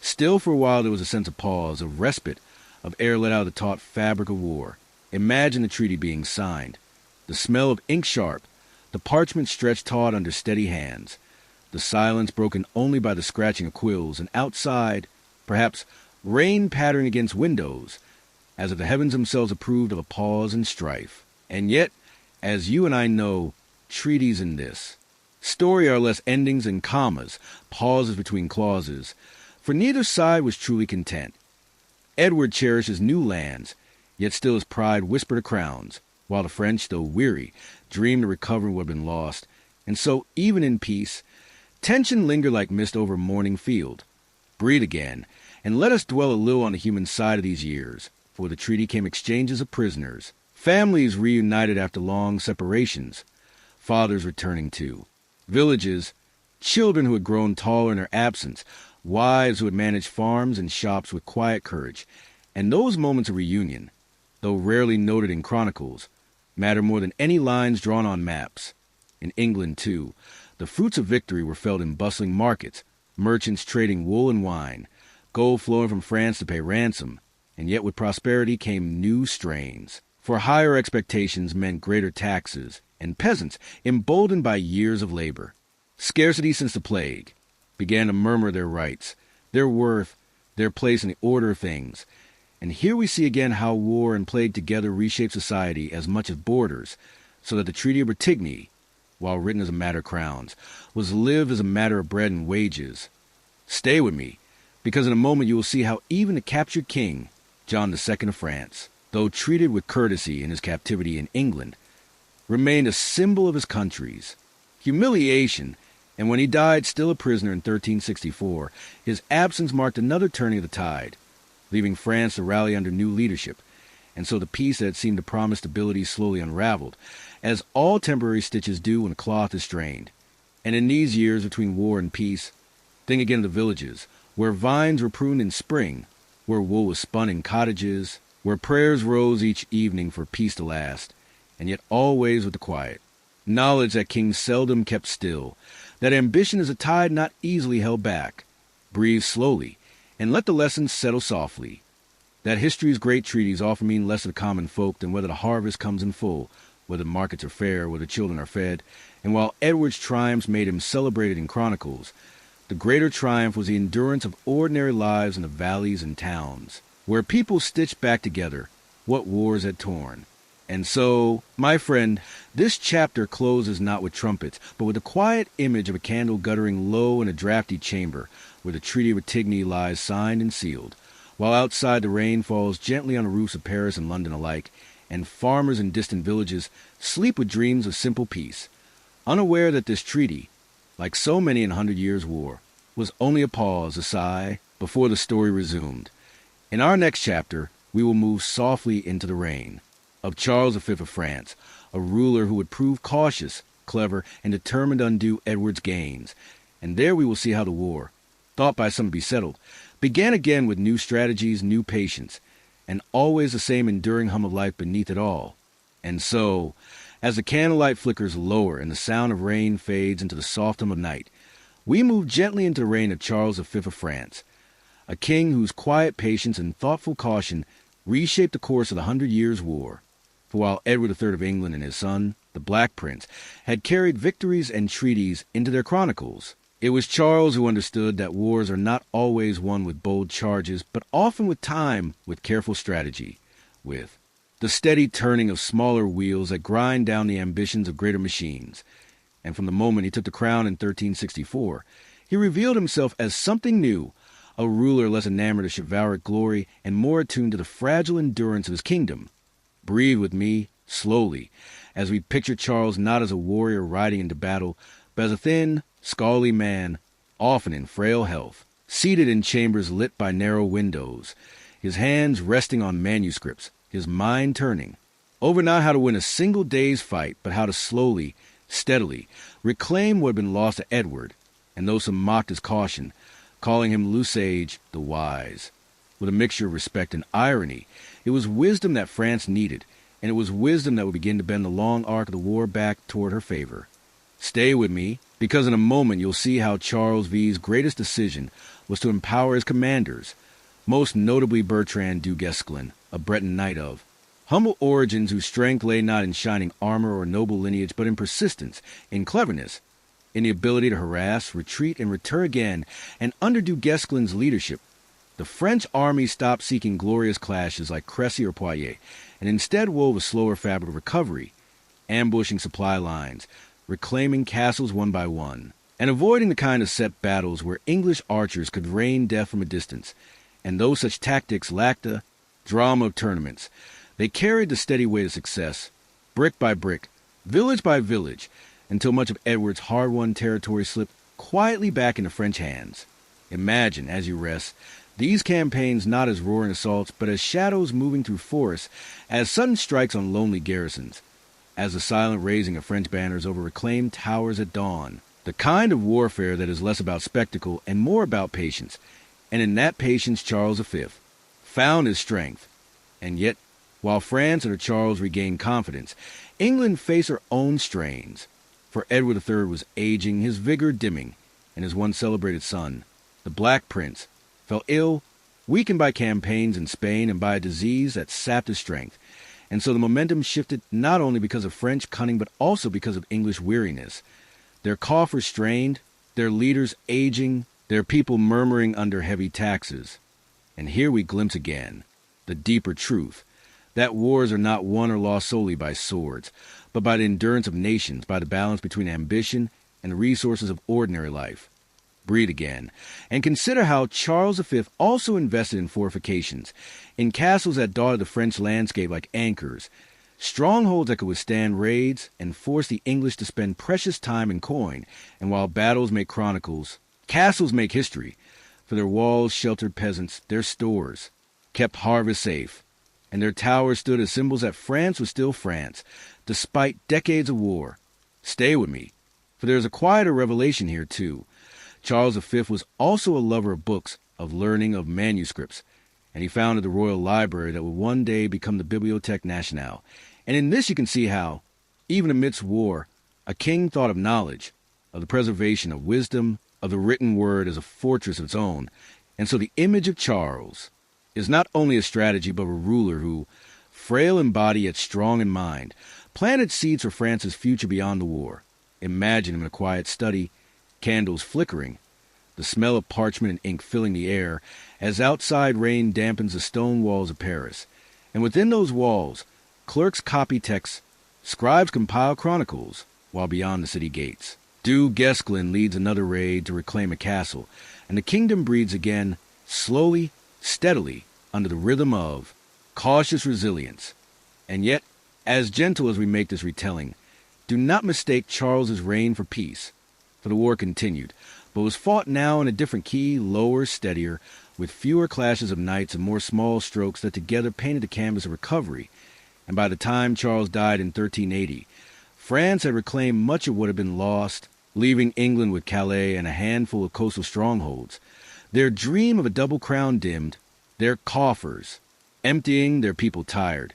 Still for a while there was a sense of pause, of respite, of air let out of the taut fabric of war. Imagine the treaty being signed, the smell of ink sharp, the parchment stretched taut under steady hands, the silence broken only by the scratching of quills, and outside, perhaps, rain pattering against windows, as if the heavens themselves approved of a pause and strife. And yet, as you and I know, treaties in this story are less endings and commas, pauses between clauses, for neither side was truly content. Edward cherishes new lands, yet still his pride whispered of crowns, while the French, though weary, dreamed of recovering what had been lost. And so, even in peace, tension lingered like mist over a morning field. Breathe again, and let us dwell a little on the human side of these years, for with the treaty came exchanges of prisoners, families reunited after long separations, fathers returning too, villages, children who had grown taller in their absence, wives who had managed farms and shops with quiet courage. And those moments of reunion, though rarely noted in chronicles, matter more than any lines drawn on maps. In England, too, the fruits of victory were felt in bustling markets, merchants trading wool and wine, gold flowing from France to pay ransom, and yet with prosperity came new strains. For higher expectations meant greater taxes, and peasants, emboldened by years of labor, scarcity since the plague, began to murmur their rights, their worth, their place in the order of things. And here we see again how war and plague together reshape society as much as borders, so that the Treaty of Attigny, while written as a matter of crowns, was lived as a matter of bread and wages. Stay with me, because in a moment you will see how even the captured king, John II of France, though treated with courtesy in his captivity in England, remained a symbol of his country's humiliation, and when he died still a prisoner in 1364, his absence marked another turning of the tide, leaving France to rally under new leadership. And so the peace that had seemed to promise stability slowly unraveled, as all temporary stitches do when a cloth is strained. And in these years between war and peace, think again of the villages, where vines were pruned in spring, where wool was spun in cottages, where prayers rose each evening for peace to last, and yet always with the quiet knowledge that kings seldom kept still, that ambition is a tide not easily held back. Breathe slowly, and let the lessons settle softly. That history's great treaties often mean less to the common folk than whether the harvest comes in full, whether markets are fair, whether children are fed. And while Edward's triumphs made him celebrated in chronicles, the greater triumph was the endurance of ordinary lives in the valleys and towns, where people stitched back together what wars had torn. And so, my friend, this chapter closes not with trumpets, but with the quiet image of a candle guttering low in a drafty chamber, where the Treaty of Attigny lies signed and sealed, while outside the rain falls gently on the roofs of Paris and London alike, and farmers in distant villages sleep with dreams of simple peace, unaware that this treaty, like so many in 100 Years' War, was only a pause, a sigh, before the story resumed. In our next chapter, we will move softly into the reign of Charles V of France, a ruler who would prove cautious, clever, and determined to undo Edward's gains. And there we will see how the war, thought by some to be settled, began again with new strategies, new patience, and always the same enduring hum of life beneath it all. And so, as the candlelight flickers lower and the sound of rain fades into the soft hum of night, we move gently into the reign of Charles V of France, a king whose quiet patience and thoughtful caution reshaped the course of the 100 Years' War. For while Edward III of England and his son, the Black Prince, had carried victories and treaties into their chronicles, It was Charles who understood that wars are not always won with bold charges, but often with time, with careful strategy, with the steady turning of smaller wheels that grind down the ambitions of greater machines. And from the moment he took the crown in 1364, he revealed himself as something new, a ruler less enamored of chivalric glory and more attuned to the fragile endurance of his kingdom. Breathe with me, slowly, as we picture Charles not as a warrior riding into battle, but as a thin, scholarly man, often in frail health, seated in chambers lit by narrow windows, his hands resting on manuscripts, his mind turning, over not how to win a single day's fight, but how to slowly, steadily, reclaim what had been lost to Edward, and though some mocked his caution, calling him Lusage the Wise. With a mixture of respect and irony, it was wisdom that France needed, and it was wisdom that would begin to bend the long arc of the war back toward her favor. Stay with me, because in a moment you'll see how Charles V's greatest decision was to empower his commanders, most notably Bertrand du Guesclin, a Breton knight of humble origins whose strength lay not in shining armor or noble lineage, but in persistence, in cleverness, in the ability to harass, retreat, and return again, and under du Guesclin's leadership, the French army stopped seeking glorious clashes like Crécy or Poitiers, and instead wove a slower fabric of recovery, ambushing supply lines, reclaiming castles one by one, and avoiding the kind of set battles where English archers could rain death from a distance. And though such tactics lacked the drama of tournaments, they carried the steady weight of success, brick by brick, village by village, until much of Edward's hard-won territory slipped quietly back into French hands. Imagine, as you rest, these campaigns not as roaring assaults, but as shadows moving through forests, as sudden strikes on lonely garrisons, as the silent raising of French banners over reclaimed towers at dawn. The kind of warfare that is less about spectacle and more about patience. And in that patience Charles V found his strength. And yet, while France under Charles regained confidence, England faced her own strains. For Edward III was aging, his vigor dimming, and his once celebrated son, the Black Prince, fell ill, weakened by campaigns in Spain and by a disease that sapped his strength. And so the momentum shifted not only because of French cunning, but also because of English weariness. Their coffers strained, their leaders aging, their people murmuring under heavy taxes. And here we glimpse again the deeper truth, that wars are not won or lost solely by swords, but by the endurance of nations, by the balance between ambition and the resources of ordinary life. Breathe again, and consider how Charles V also invested in fortifications, in castles that dotted the French landscape like anchors, strongholds that could withstand raids and force the English to spend precious time and coin. And while battles make chronicles, castles make history, for their walls sheltered peasants, their stores kept harvest safe, and their towers stood as symbols that France was still France, despite decades of war. Stay with me, for there is a quieter revelation here too. Charles V was also a lover of books, of learning, of manuscripts, and he founded the Royal Library that would one day become the Bibliothèque Nationale. And in this you can see how, even amidst war, a king thought of knowledge, of the preservation of wisdom, of the written word as a fortress of its own. And so the image of Charles is not only a strategy, but a ruler who, frail in body yet strong in mind, planted seeds for France's future beyond the war. Imagine him in a quiet study, candles flickering, the smell of parchment and ink filling the air, as outside rain dampens the stone walls of Paris. And within those walls, clerks copy texts, scribes compile chronicles, while beyond the city gates, Du Guesclin leads another raid to reclaim a castle, and the kingdom breathes again, slowly, steadily, under the rhythm of cautious resilience. And yet, as gentle as we make this retelling, do not mistake Charles's reign for peace, for the war continued, but was fought now in a different key, lower, steadier, with fewer clashes of knights and more small strokes that together painted the canvas of recovery. And by the time Charles died in 1380, France had reclaimed much of what had been lost, leaving England with Calais and a handful of coastal strongholds. Their dream of a double crown dimmed, their coffers emptying, their people tired.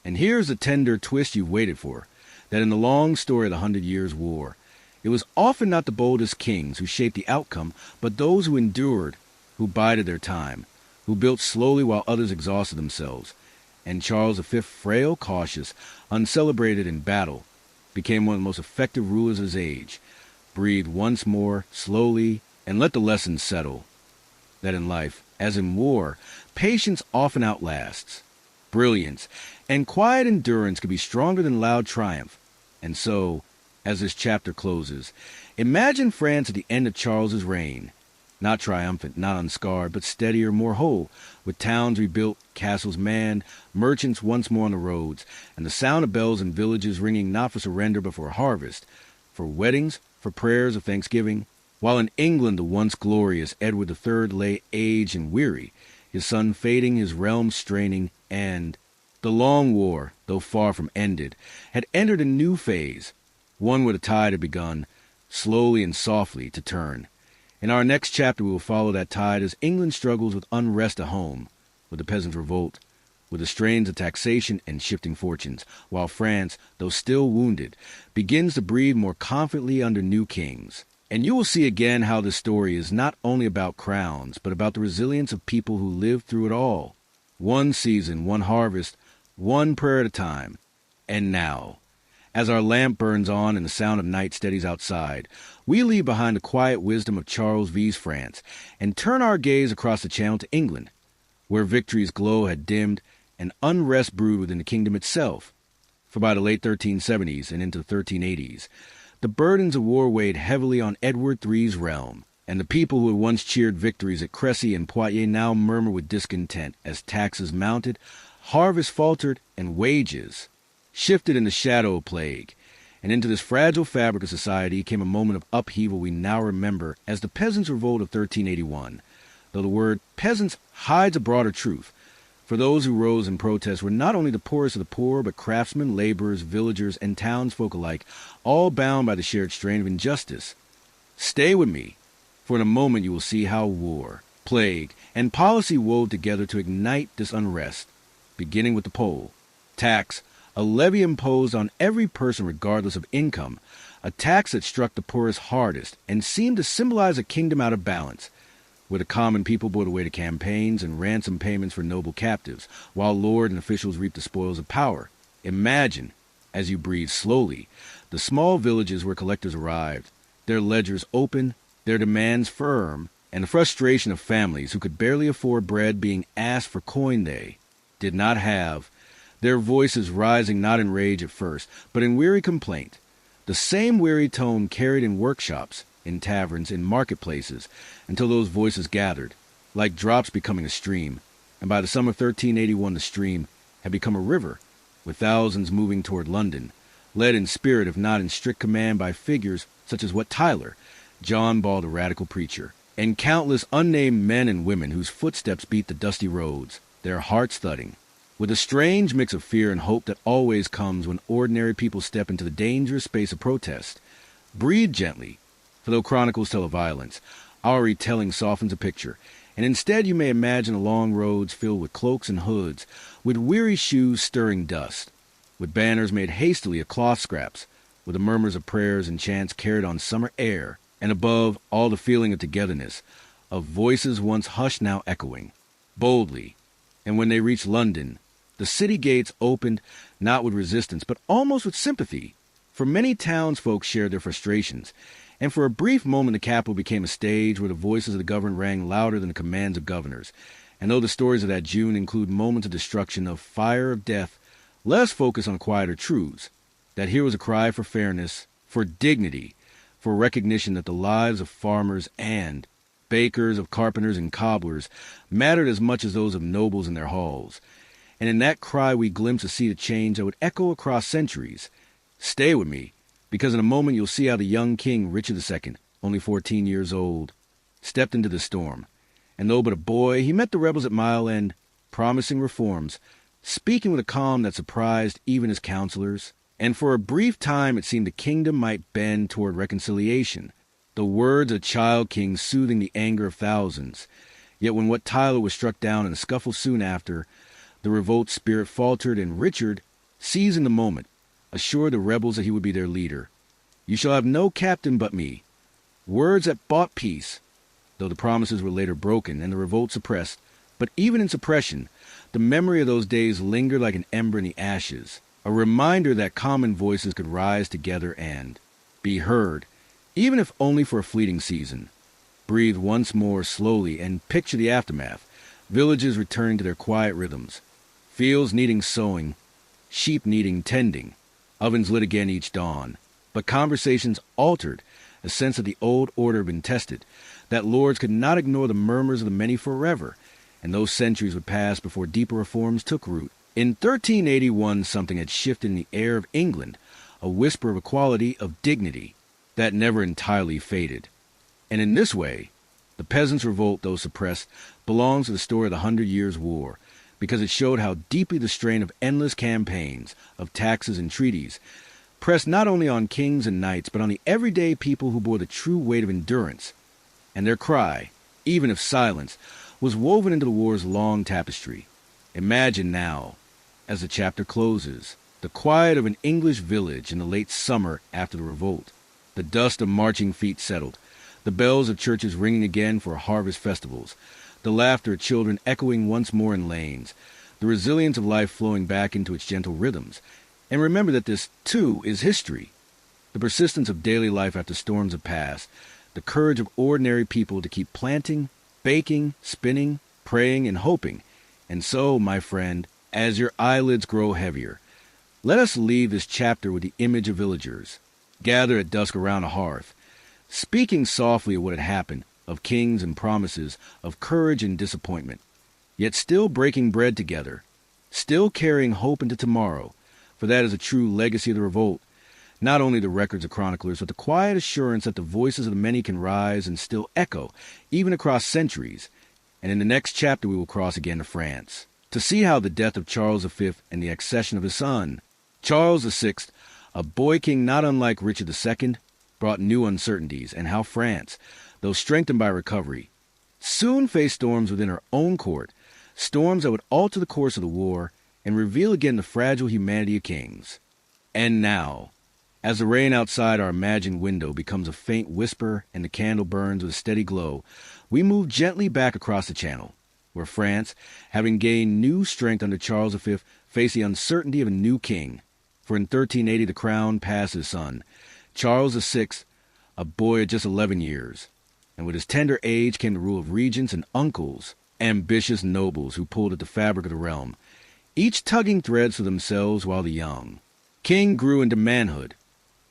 And here's the tender twist you've waited for, that in the long story of the 100 Years' War, it was often not the boldest kings who shaped the outcome, but those who endured, who bided their time, who built slowly while others exhausted themselves. And Charles V, frail, cautious, uncelebrated in battle, became one of the most effective rulers of his age, Breathe once more, slowly, and let the lessons settle. That in life, as in war, patience often outlasts. Brilliance and quiet endurance can be stronger than loud triumph. And so, as this chapter closes, imagine France at the end of Charles's reign. Not triumphant, not unscarred, but steadier, more whole, with towns rebuilt, castles manned, merchants once more on the roads, and the sound of bells in villages ringing not for surrender but for harvest, for weddings, for prayers of thanksgiving. While in England the once glorious Edward III lay aged and weary, his son fading, his realm straining, and the long war, though far from ended, had entered a new phase, one where the tide had begun, slowly and softly, to turn. In our next chapter we will follow that tide as England struggles with unrest at home, with the peasants' revolt, with the strains of taxation and shifting fortunes, while France, though still wounded, begins to breathe more confidently under new kings. And you will see again how this story is not only about crowns, but about the resilience of people who lived through it all. One season, one harvest, one prayer at a time. And now, as our lamp burns on and the sound of night steadies outside, we leave behind the quiet wisdom of Charles V's France and turn our gaze across the channel to England, where victory's glow had dimmed and unrest brewed within the kingdom itself. For by the late 1370s and into the 1380s, the burdens of war weighed heavily on Edward III's realm, and the people who had once cheered victories at Crécy and Poitiers now murmured with discontent as taxes mounted, harvest faltered, and wages shifted in the shadow of plague. And into this fragile fabric of society came a moment of upheaval we now remember as the Peasants' Revolt of 1381, though the word peasants hides a broader truth. For those who rose in protest were not only the poorest of the poor, but craftsmen, laborers, villagers, and townsfolk alike, all bound by the shared strain of injustice. Stay with me, for in a moment you will see how war, plague, and policy wove together to ignite this unrest, beginning with the poll, tax, a levy imposed on every person regardless of income, a tax that struck the poorest hardest and seemed to symbolize a kingdom out of balance, where the common people bore the weight of campaigns and ransom payments for noble captives, while lord and officials reaped the spoils of power. Imagine, as you breathe slowly, the small villages where collectors arrived, their ledgers open, their demands firm, and the frustration of families who could barely afford bread being asked for coin they did not have, their voices rising not in rage at first, but in weary complaint, the same weary tone carried in workshops, in taverns, in marketplaces, until those voices gathered, like drops becoming a stream, and by the summer of 1381 the stream had become a river, with thousands moving toward London, led in spirit if not in strict command by figures such as Wat Tyler, John Ball the radical preacher, and countless unnamed men and women whose footsteps beat the dusty roads, their hearts thudding, with a strange mix of fear and hope that always comes when ordinary people step into the dangerous space of protest. Breathe gently, for though chronicles tell of violence, our retelling softens a picture, and instead you may imagine the long roads filled with cloaks and hoods, with weary shoes stirring dust, with banners made hastily of cloth scraps, with the murmurs of prayers and chants carried on summer air, and above all the feeling of togetherness, of voices once hushed now echoing, boldly. And when they reached London, the city gates opened not with resistance, but almost with sympathy, for many townsfolk shared their frustrations, and for a brief moment the capital became a stage where the voices of the governed rang louder than the commands of governors. And though the stories of that June include moments of destruction, of fire, of death, less focus on quieter truths, that here was a cry for fairness, for dignity, for recognition that the lives of farmers and bakers, of carpenters and cobblers mattered as much as those of nobles in their halls. And in that cry we glimpse a seed of change that would echo across centuries. Stay with me, because in a moment you'll see how the young king, Richard II, only 14 years old, stepped into the storm. And though but a boy, he met the rebels at Mile End, promising reforms, speaking with a calm that surprised even his counselors. And for a brief time it seemed the kingdom might bend toward reconciliation, the words of a child king soothing the anger of thousands. Yet when Wat Tyler was struck down in a scuffle soon after, the revolt spirit faltered, and Richard, seizing the moment, assured the rebels that he would be their leader. "You shall have no captain but me." Words that bought peace, though the promises were later broken and the revolt suppressed. But even in suppression, the memory of those days lingered like an ember in the ashes, a reminder that common voices could rise together and be heard, even if only for a fleeting season. Breathe once more slowly and picture the aftermath. Villages returning to their quiet rhythms. Fields needing sowing, sheep needing tending, ovens lit again each dawn. But conversations altered, a sense of the old order had been tested, that lords could not ignore the murmurs of the many forever, and those centuries would pass before deeper reforms took root. In 1381 something had shifted in the air of England, a whisper of equality, of dignity, that never entirely faded. And in this way, the peasants' revolt, though suppressed, belongs to the story of the 100 Years' War, because it showed how deeply the strain of endless campaigns, of taxes and treaties, pressed not only on kings and knights, but on the everyday people who bore the true weight of endurance. And their cry, even if silenced, was woven into the war's long tapestry. Imagine now, as the chapter closes, the quiet of an English village in the late summer after the revolt. The dust of marching feet settled, the bells of churches ringing again for harvest festivals, the laughter of children echoing once more in lanes, the resilience of life flowing back into its gentle rhythms. And remember that this, too, is history. The persistence of daily life after storms have passed, the courage of ordinary people to keep planting, baking, spinning, praying, and hoping. And so, my friend, as your eyelids grow heavier, let us leave this chapter with the image of villagers, gathered at dusk around a hearth, speaking softly of what had happened, of kings and promises, of courage and disappointment, yet still breaking bread together, still carrying hope into tomorrow, for that is a true legacy of the revolt, not only the records of chroniclers, but the quiet assurance that the voices of the many can rise and still echo, even across centuries. And in the next chapter we will cross again to France, to see how the death of Charles V and the accession of his son, Charles VI, a boy king not unlike Richard II, brought new uncertainties, and how France, though strengthened by recovery, soon faced storms within her own court, storms that would alter the course of the war and reveal again the fragile humanity of kings. And now, as the rain outside our imagined window becomes a faint whisper and the candle burns with a steady glow, we move gently back across the channel, where France, having gained new strength under Charles V, faced the uncertainty of a new king. For in 1380 the crown passed his son, Charles VI, a boy of just 11 years. And with his tender age came the rule of regents and uncles, ambitious nobles who pulled at the fabric of the realm, each tugging threads for themselves while the young king grew into manhood.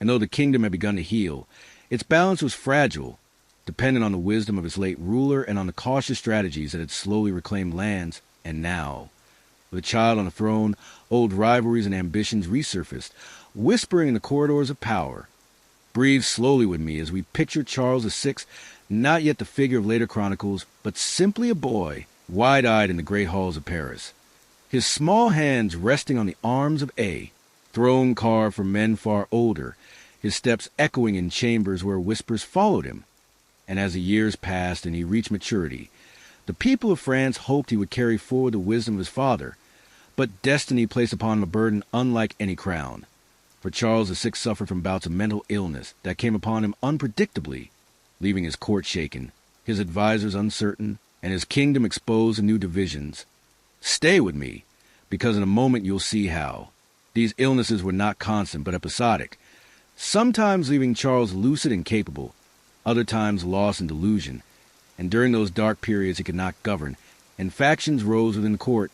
And though the kingdom had begun to heal, its balance was fragile, dependent on the wisdom of its late ruler and on the cautious strategies that had slowly reclaimed lands. And now, with a child on the throne, old rivalries and ambitions resurfaced, whispering in the corridors of power. Breathe slowly with me as we picture Charles VI, not yet the figure of later chronicles, but simply a boy, wide-eyed in the great halls of Paris, his small hands resting on the arms of A, throne carved for men far older, his steps echoing in chambers where whispers followed him. And as the years passed and he reached maturity, the people of France hoped he would carry forward the wisdom of his father, but destiny placed upon him a burden unlike any crown. For Charles VI suffered from bouts of mental illness that came upon him unpredictably, leaving his court shaken, his advisors uncertain, and his kingdom exposed to new divisions. Stay with me, because in a moment you'll see how. These illnesses were not constant but episodic, sometimes leaving Charles lucid and capable, other times lost in delusion, and during those dark periods he could not govern, and factions rose within the court,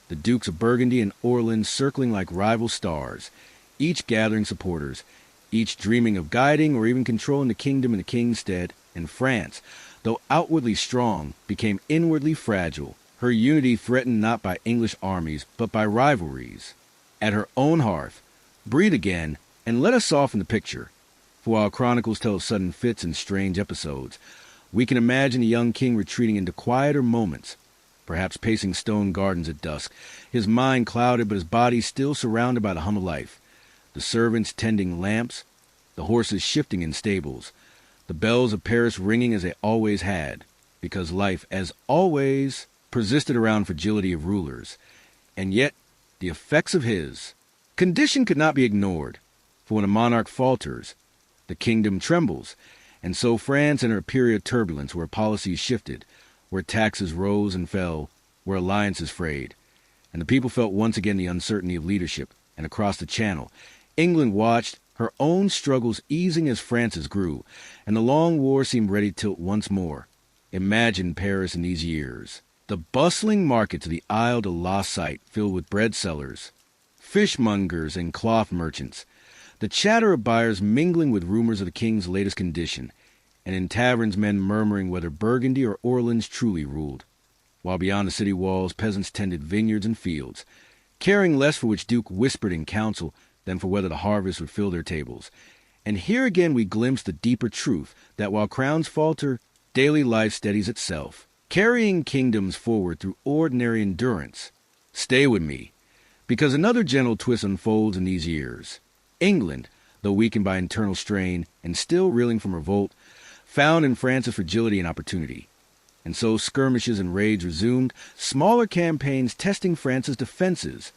the Dukes of Burgundy and Orleans circling like rival stars, each gathering supporters, each dreaming of guiding or even controlling the kingdom in the king's stead. And France, though outwardly strong, became inwardly fragile, her unity threatened not by English armies, but by rivalries. At her own hearth, breathe again, and let us soften the picture. For while chronicles tell of sudden fits and strange episodes, we can imagine the young king retreating into quieter moments, perhaps pacing stone gardens at dusk, his mind clouded but his body still surrounded by the hum of life, the servants tending lamps, the horses shifting in stables, the bells of Paris ringing as they always had, because life, as always, persisted around fragility of rulers. And yet, the effects of his condition could not be ignored, for when a monarch falters, the kingdom trembles, and so France entered a period of turbulence where policies shifted, where taxes rose and fell, where alliances frayed, and the people felt once again the uncertainty of leadership. And across the channel, England watched her own struggles easing as France's grew, and the long war seemed ready to tilt once more. Imagine Paris in these years. The bustling markets of the Isle de la Cite filled with bread sellers, fishmongers, and cloth merchants, the chatter of buyers mingling with rumors of the king's latest condition, and in taverns men murmuring whether Burgundy or Orleans truly ruled, while beyond the city walls peasants tended vineyards and fields, caring less for which duke whispered in council than for whether the harvest would fill their tables. And here again we glimpse the deeper truth that while crowns falter, daily life steadies itself, carrying kingdoms forward through ordinary endurance. Stay with me, because another gentle twist unfolds in these years. England, though weakened by internal strain and still reeling from revolt, found in France's fragility and opportunity. And so skirmishes and raids resumed, smaller campaigns testing France's defenses,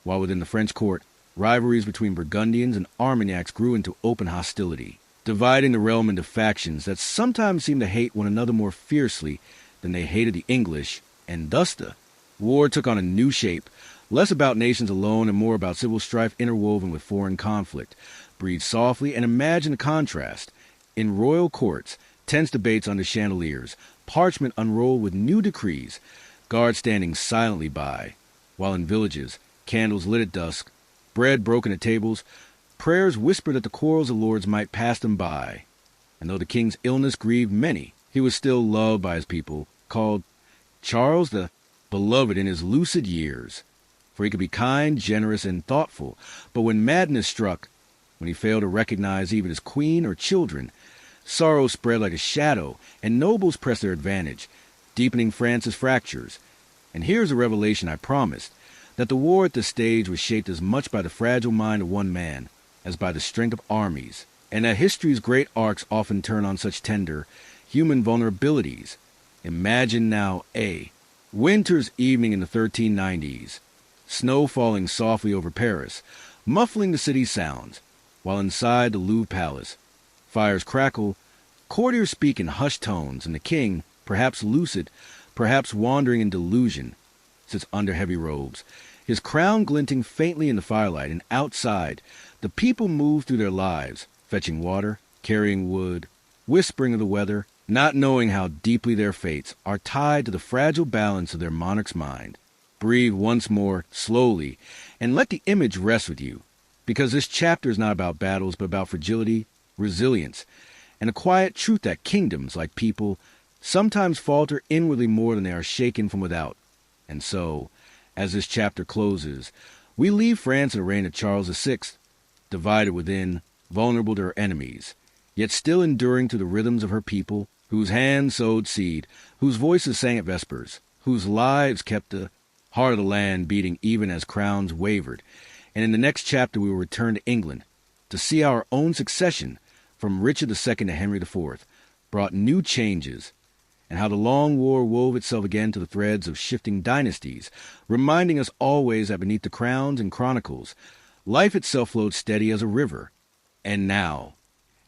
while within the French court, rivalries between Burgundians and Armagnacs grew into open hostility, dividing the realm into factions that sometimes seemed to hate one another more fiercely than they hated the English, and thus the war took on a new shape, less about nations alone and more about civil strife interwoven with foreign conflict. Breathe softly and imagine the contrast. In royal courts, tense debates under chandeliers, parchment unrolled with new decrees, guards standing silently by, while in villages, candles lit at dusk, bread broken at tables, prayers whispered that the quarrels of lords might pass them by. And though the king's illness grieved many, he was still loved by his people, called Charles the Beloved in his lucid years. For he could be kind, generous, and thoughtful, but when madness struck, when he failed to recognize even his queen or children, sorrow spread like a shadow, and nobles pressed their advantage, deepening France's fractures. And here's a revelation I promised, that the war at this stage was shaped as much by the fragile mind of one man as by the strength of armies, and that history's great arcs often turn on such tender, human vulnerabilities. Imagine now a winter's evening in the 1390s, snow falling softly over Paris, muffling the city's sounds, while inside the Louvre Palace, fires crackle, courtiers speak in hushed tones, and the king, perhaps lucid, perhaps wandering in delusion, sits under heavy robes, his crown glinting faintly in the firelight, and outside, the people move through their lives, fetching water, carrying wood, whispering of the weather, not knowing how deeply their fates are tied to the fragile balance of their monarch's mind. Breathe once more, slowly, and let the image rest with you, because this chapter is not about battles, but about fragility, resilience, and a quiet truth that kingdoms, like people, sometimes falter inwardly more than they are shaken from without. And so, as this chapter closes, we leave France in the reign of Charles VI, divided within, vulnerable to her enemies, yet still enduring to the rhythms of her people, whose hands sowed seed, whose voices sang at vespers, whose lives kept the heart of the land beating even as crowns wavered. And in the next chapter we will return to England, to see how our own succession, from Richard II to Henry IV, brought new changes, and how the long war wove itself again to the threads of shifting dynasties, reminding us always that beneath the crowns and chronicles, life itself flowed steady as a river. And now,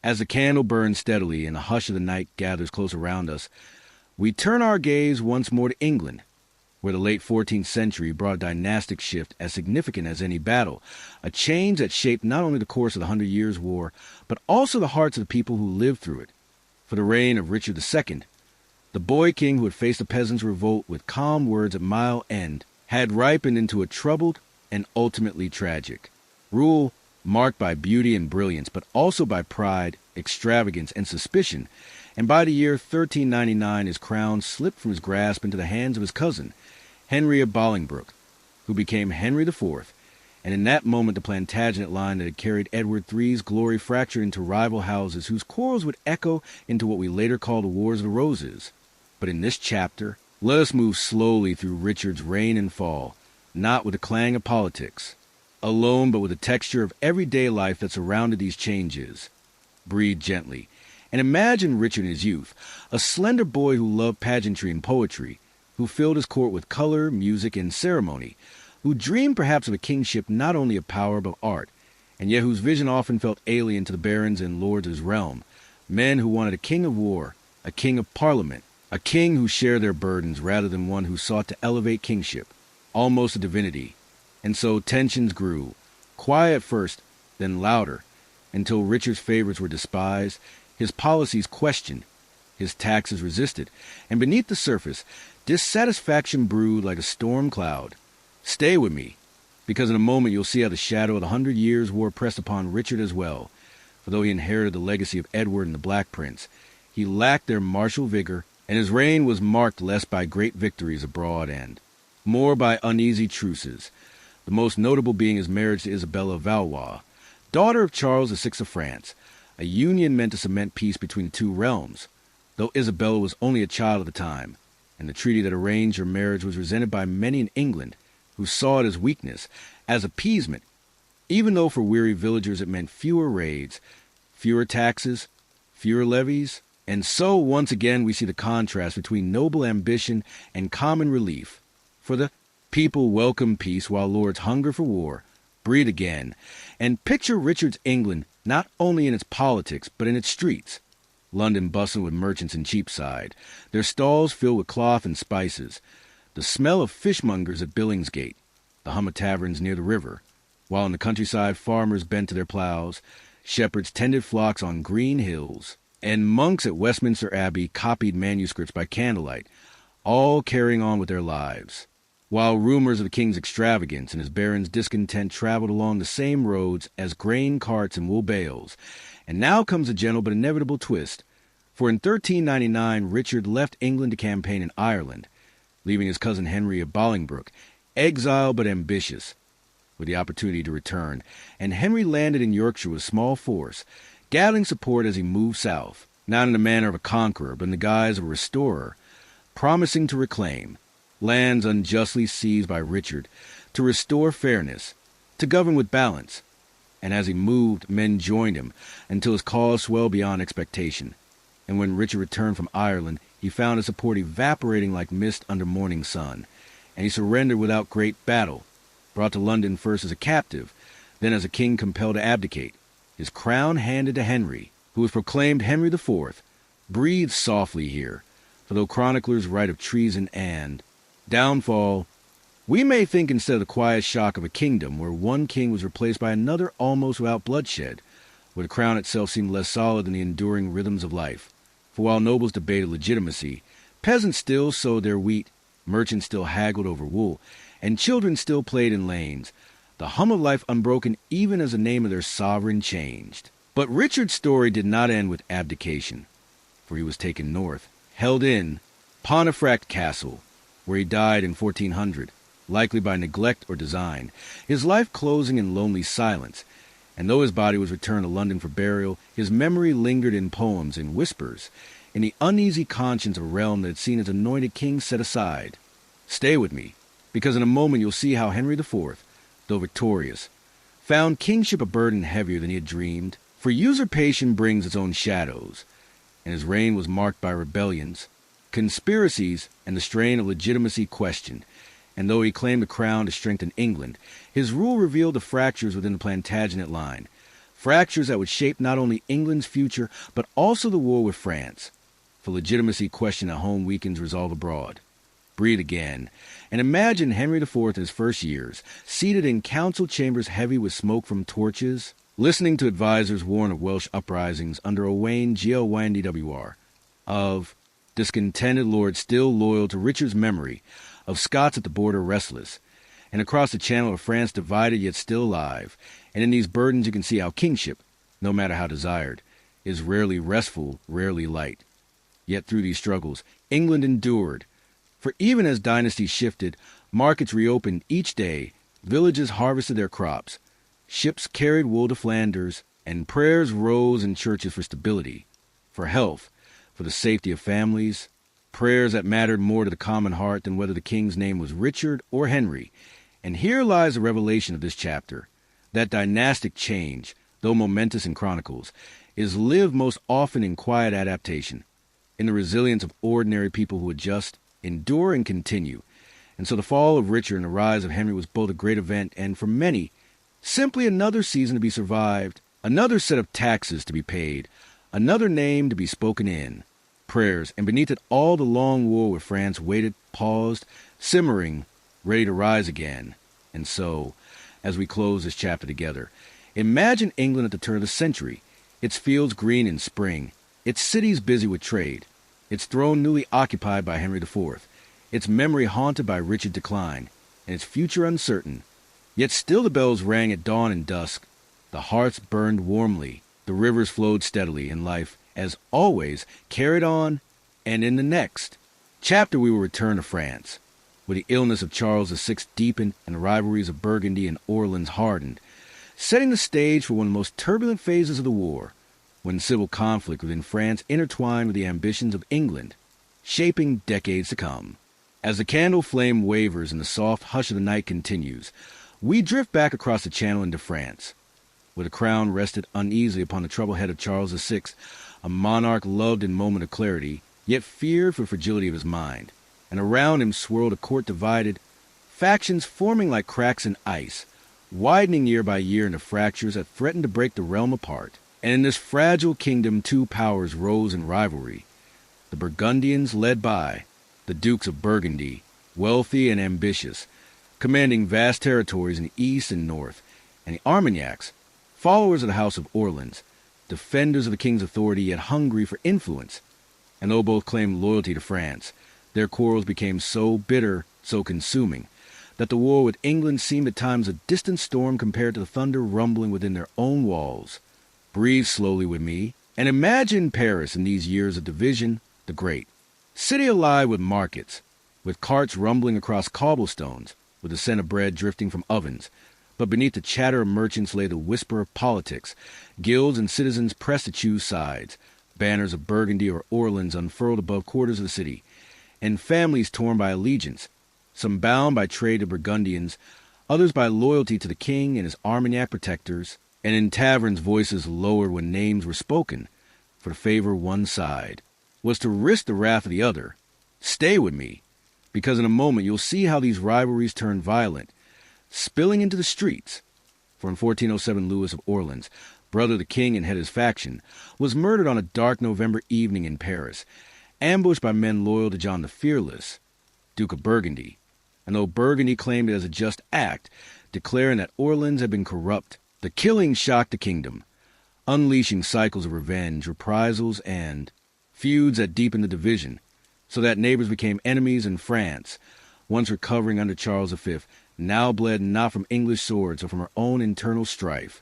as the candle burns steadily and the hush of the night gathers close around us, we turn our gaze once more to England, where the late 14th century brought a dynastic shift as significant as any battle, a change that shaped not only the course of the 100 Years' War, but also the hearts of the people who lived through it. For the reign of Richard II, the boy king who had faced the peasants' revolt with calm words at Mile End, had ripened into a troubled and ultimately tragic rule marked by beauty and brilliance, but also by pride, extravagance, and suspicion. And by the year 1399, his crown slipped from his grasp into the hands of his cousin, Henry of Bolingbroke, who became Henry IV, and in that moment the Plantagenet line that had carried Edward III's glory fractured into rival houses whose quarrels would echo into what we later call the Wars of the Roses. But in this chapter, let us move slowly through Richard's reign and fall, not with the clang of politics, alone but with the texture of everyday life that surrounded these changes. Breathe gently, and imagine Richard in his youth, a slender boy who loved pageantry and poetry, who filled his court with color, music, and ceremony, who dreamed perhaps of a kingship not only of power but of art, and yet whose vision often felt alien to the barons and lords of his realm, men who wanted a king of war, a king of parliament, a king who shared their burdens rather than one who sought to elevate kingship, almost a divinity. And so tensions grew, quiet at first, then louder, until Richard's favorites were despised, his policies questioned, his taxes resisted, and beneath the surface, dissatisfaction brewed like a storm cloud. Stay with me, because in a moment you'll see how the shadow of the 100 Years' War pressed upon Richard as well. For though he inherited the legacy of Edward and the Black Prince, he lacked their martial vigor, and his reign was marked less by great victories abroad and more by uneasy truces, the most notable being his marriage to Isabella of Valois, daughter of Charles VI of France, a union meant to cement peace between the two realms, though Isabella was only a child at the time, and the treaty that arranged her marriage was resented by many in England, who saw it as weakness, as appeasement, even though for weary villagers it meant fewer raids, fewer taxes, fewer levies, and so once again we see the contrast between noble ambition and common relief. For the people welcome peace while lords hunger for war. Breathe again, and picture Richard's England not only in its politics but in its streets. London bustling with merchants in Cheapside, their stalls filled with cloth and spices, the smell of fishmongers at Billingsgate, the hum of taverns near the river, while in the countryside farmers bent to their plows, shepherds tended flocks on green hills, and monks at Westminster Abbey copied manuscripts by candlelight, all carrying on with their lives, while rumors of the king's extravagance and his barons' discontent traveled along the same roads as grain carts and wool bales. And now comes a gentle but inevitable twist, for in 1399 Richard left England to campaign in Ireland, leaving his cousin Henry of Bolingbroke, exiled but ambitious, with the opportunity to return, and Henry landed in Yorkshire with a small force, gathering support as he moved south, not in the manner of a conqueror, but in the guise of a restorer, promising to reclaim lands unjustly seized by Richard, to restore fairness, to govern with balance. And as he moved, men joined him, until his cause swelled beyond expectation. And when Richard returned from Ireland, he found his support evaporating like mist under morning sun, and he surrendered without great battle, brought to London first as a captive, then as a king compelled to abdicate, his crown handed to Henry, who was proclaimed Henry IV. Breathe softly here, for though chroniclers write of treason and downfall, we may think instead of the quiet shock of a kingdom where one king was replaced by another almost without bloodshed, where the crown itself seemed less solid than the enduring rhythms of life. For while nobles debated legitimacy, peasants still sowed their wheat, merchants still haggled over wool, and children still played in lanes, the hum of life unbroken even as the name of their sovereign changed. But Richard's story did not end with abdication, for he was taken north, held in Pontefract Castle, where he died in 1400, likely by neglect or design, his life closing in lonely silence. And though his body was returned to London for burial, his memory lingered in poems and whispers, in the uneasy conscience of a realm that had seen its anointed king set aside. Stay with me, because in a moment you'll see how Henry IV, though victorious, found kingship a burden heavier than he had dreamed. For usurpation brings its own shadows, and his reign was marked by rebellions, conspiracies, and the strain of legitimacy questioned. And though he claimed the crown to strengthen England, his rule revealed the fractures within the Plantagenet line, fractures that would shape not only England's future, but also the war with France. For legitimacy questioned at home weakens resolve abroad. Breathe again, and imagine Henry IV in his first years, seated in council chambers heavy with smoke from torches, listening to advisers warn of Welsh uprisings under Owain Glynwr, of discontented lords still loyal to Richard's memory, of Scots at the border restless, and across the channel of France divided yet still alive. And in these burdens you can see how kingship, no matter how desired, is rarely restful, rarely light. Yet through these struggles, England endured. For even as dynasties shifted, markets reopened each day, villages harvested their crops, ships carried wool to Flanders, and prayers rose in churches for stability, for health, for the safety of families, prayers that mattered more to the common heart than whether the king's name was Richard or Henry. And here lies the revelation of this chapter. That dynastic change, though momentous in chronicles, is lived most often in quiet adaptation, in the resilience of ordinary people who adjust, endure, and continue. And so the fall of Richard and the rise of Henry was both a great event and, for many, simply another season to be survived, another set of taxes to be paid, another name to be spoken in. Prayers, and beneath it all the long war where France waited, paused, simmering, ready to rise again. And so, as we close this chapter together, Imagine England at the turn of the century, its fields green in spring, its cities busy with trade, its throne newly occupied by Henry IV, its memory haunted by Richard's decline, and its future uncertain. Yet still the bells rang at dawn and dusk, the hearts burned warmly, the rivers flowed steadily, and life, as always, carried on, and in the next chapter we will return to France, where the illness of Charles VI deepened and the rivalries of Burgundy and Orleans hardened, setting the stage for one of the most turbulent phases of the war, when civil conflict within France intertwined with the ambitions of England, shaping decades to come. As the candle flame wavers and the soft hush of the night continues, we drift back across the Channel into France, where the crown rested uneasily upon the troubled head of Charles VI, a monarch loved in moment of clarity, yet feared for the fragility of his mind, and around him swirled a court divided, factions forming like cracks in ice, widening year by year into fractures that threatened to break the realm apart. And in this fragile kingdom 2 powers rose in rivalry. The Burgundians led by the Dukes of Burgundy, wealthy and ambitious, commanding vast territories in the east and north, and the Armagnacs, followers of the House of Orleans, defenders of the king's authority yet hungry for influence. And though both claimed loyalty to France, their quarrels became so bitter, so consuming, that the war with England seemed at times a distant storm compared to the thunder rumbling within their own walls. Breathe slowly with me, and imagine Paris in these years of division, the great city alive with markets, with carts rumbling across cobblestones, with the scent of bread drifting from ovens. But beneath the chatter of merchants lay the whisper of politics. Guilds and citizens pressed to choose sides. Banners of Burgundy or Orleans unfurled above quarters of the city, and families torn by allegiance, some bound by trade to Burgundians, others by loyalty to the king and his Armagnac protectors, and in taverns voices lowered when names were spoken, for to favor one side was to risk the wrath of the other. Stay with me, because in a moment you'll see how these rivalries turn violent, spilling into the streets. For in 1407 Louis of Orleans, brother of the king and head of his faction, was murdered on a dark November evening in Paris, ambushed by men loyal to John the Fearless, Duke of Burgundy. And though Burgundy claimed it as a just act, declaring that Orleans had been corrupt, the killing shocked the kingdom, unleashing cycles of revenge, reprisals, and feuds that deepened the division, so that neighbors became enemies in France, once recovering under Charles V, now bled not from English swords but from her own internal strife.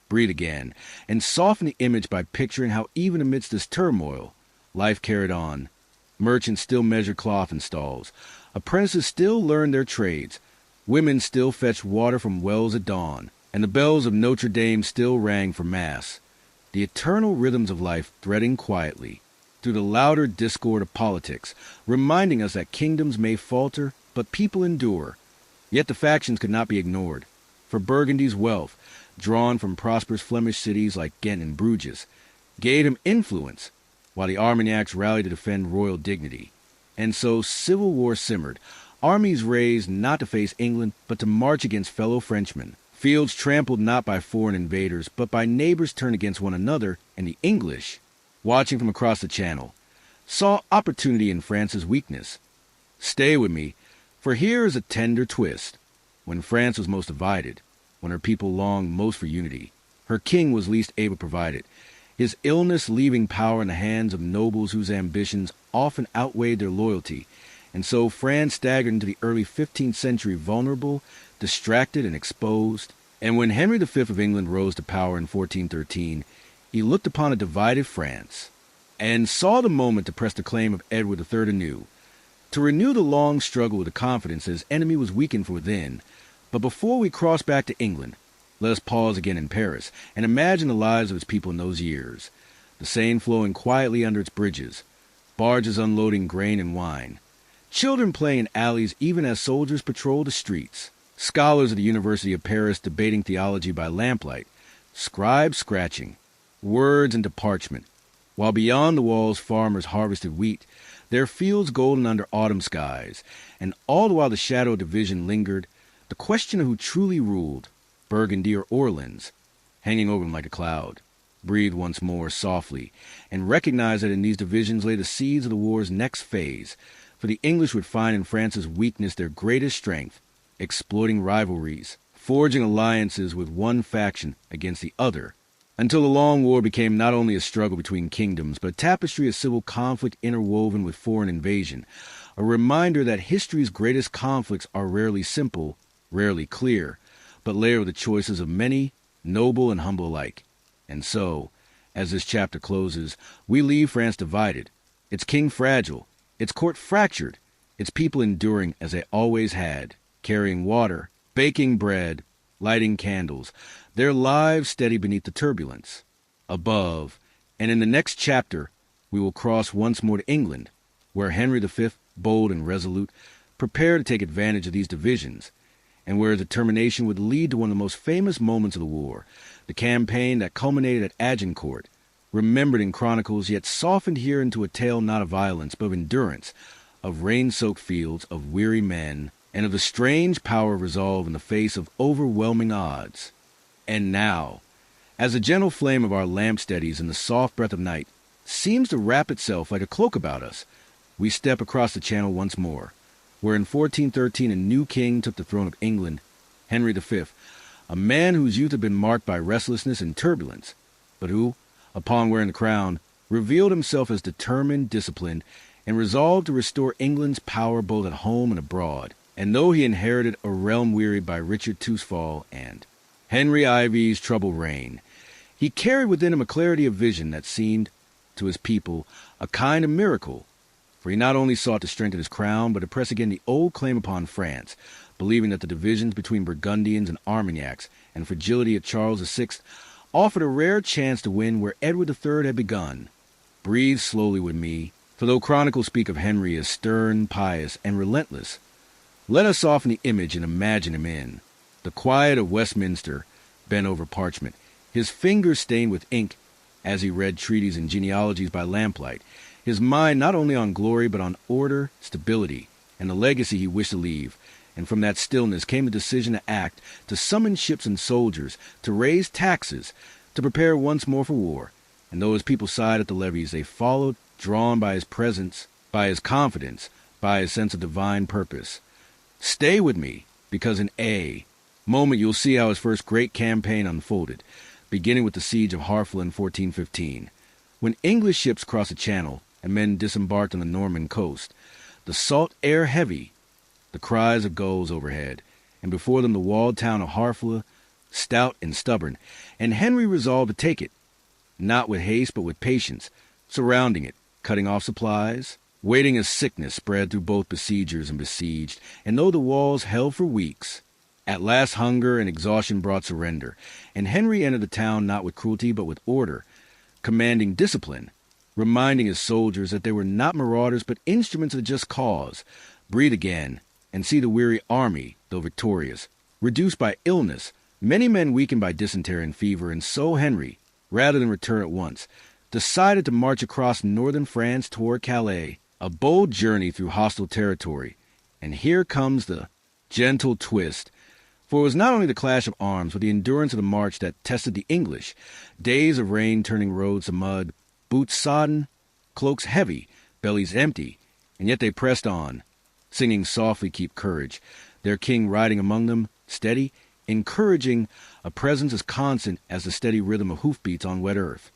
Breathe again, and soften the image by picturing how even amidst this turmoil, life carried on. Merchants still measured cloth in stalls. Apprentices still learned their trades. Women still fetched water from wells at dawn. And the bells of Notre Dame still rang for Mass. The eternal rhythms of life threading quietly through the louder discord of politics, reminding us that kingdoms may falter, but people endure. Yet the factions could not be ignored. For Burgundy's wealth, drawn from prosperous Flemish cities like Ghent and Bruges, gave him influence, while the Armagnacs rallied to defend royal dignity. And so civil war simmered, armies raised not to face England, but to march against fellow Frenchmen. Fields trampled not by foreign invaders, but by neighbors turned against one another, and the English, watching from across the Channel, saw opportunity in France's weakness. Stay with me, for here is a tender twist. When France was most divided, when her people longed most for unity, her king was least able to provide it, his illness leaving power in the hands of nobles whose ambitions often outweighed their loyalty, and so France staggered into the early 15th century vulnerable, distracted, and exposed. And when Henry V of England rose to power in 1413, he looked upon a divided France, and saw the moment to press the claim of Edward III anew, to renew the long struggle with the confidence that his enemy was weakened from within. But before we cross back to England, let us pause again in Paris, and imagine the lives of its people in those years. The Seine flowing quietly under its bridges, barges unloading grain and wine, children playing in alleys even as soldiers patrolled the streets, scholars of the University of Paris debating theology by lamplight, scribes scratching words into parchment, while beyond the walls farmers harvested wheat, their fields golden under autumn skies, and all the while the shadow of division lingered, the question of who truly ruled, Burgundy or Orleans, hanging over him like a cloud. Breathe once more softly, and recognize that in these divisions lay the seeds of the war's next phase, for the English would find in France's weakness their greatest strength, exploiting rivalries, forging alliances with one faction against the other, until the Long War became not only a struggle between kingdoms, but a tapestry of civil conflict interwoven with foreign invasion, a reminder that history's greatest conflicts are rarely simple, rarely clear, but layered with the choices of many, noble and humble alike. And so, as this chapter closes, we leave France divided, its king fragile, its court fractured, its people enduring as they always had, carrying water, baking bread, lighting candles, their lives steady beneath the turbulence. Above, and in the next chapter, we will cross once more to England, where Henry V, bold and resolute, prepared to take advantage of these divisions, and where his determination would lead to one of the most famous moments of the war, the campaign that culminated at Agincourt, remembered in chronicles yet softened here into a tale not of violence but of endurance, of rain-soaked fields, of weary men, and of the strange power of resolve in the face of overwhelming odds. And now, as the gentle flame of our lamp steadies in the soft breath of night seems to wrap itself like a cloak about us, we step across the channel once more, where in 1413 a new king took the throne of England, Henry V, a man whose youth had been marked by restlessness and turbulence, but who, upon wearing the crown, revealed himself as determined, disciplined, and resolved to restore England's power both at home and abroad. And though he inherited a realm wearied by Richard II's fall and Henry IV's troubled reign, he carried within him a clarity of vision that seemed, to his people, a kind of miracle. For he not only sought to strengthen his crown, but to press again the old claim upon France, believing that the divisions between Burgundians and Armagnacs and fragility of Charles VI offered a rare chance to win where Edward III had begun. Breathe slowly with me, for though chronicles speak of Henry as stern, pious, and relentless, let us soften the image and imagine him in the quiet of Westminster, bent over parchment, his fingers stained with ink as he read treaties and genealogies by lamplight, his mind not only on glory but on order, stability, and the legacy he wished to leave. And from that stillness came the decision to act, to summon ships and soldiers, to raise taxes, to prepare once more for war. And though his people sighed at the levies, they followed, drawn by his presence, by his confidence, by his sense of divine purpose. Stay with me, because in a moment you'll see how his first great campaign unfolded, beginning with the siege of Harfleur in 1415. When English ships crossed the Channel and men disembarked on the Norman coast, the salt air heavy, the cries of gulls overhead, and before them the walled town of Harfleur, stout and stubborn, and Henry resolved to take it, not with haste but with patience, surrounding it, cutting off supplies, waiting as sickness spread through both besiegers and besieged, and though the walls held for weeks, at last hunger and exhaustion brought surrender, and Henry entered the town not with cruelty but with order, commanding discipline, reminding his soldiers that they were not marauders but instruments of the just cause. Breathe again, and see the weary army, though victorious, reduced by illness, many men weakened by dysentery and fever, and so Henry, rather than return at once, decided to march across northern France toward Calais, a bold journey through hostile territory. And here comes the gentle twist, for it was not only the clash of arms, but the endurance of the march that tested the English. Days of rain turning roads to mud, boots sodden, cloaks heavy, bellies empty, and yet they pressed on, singing softly Keep Courage, their king riding among them, steady, encouraging, a presence as constant as the steady rhythm of hoofbeats on wet earth.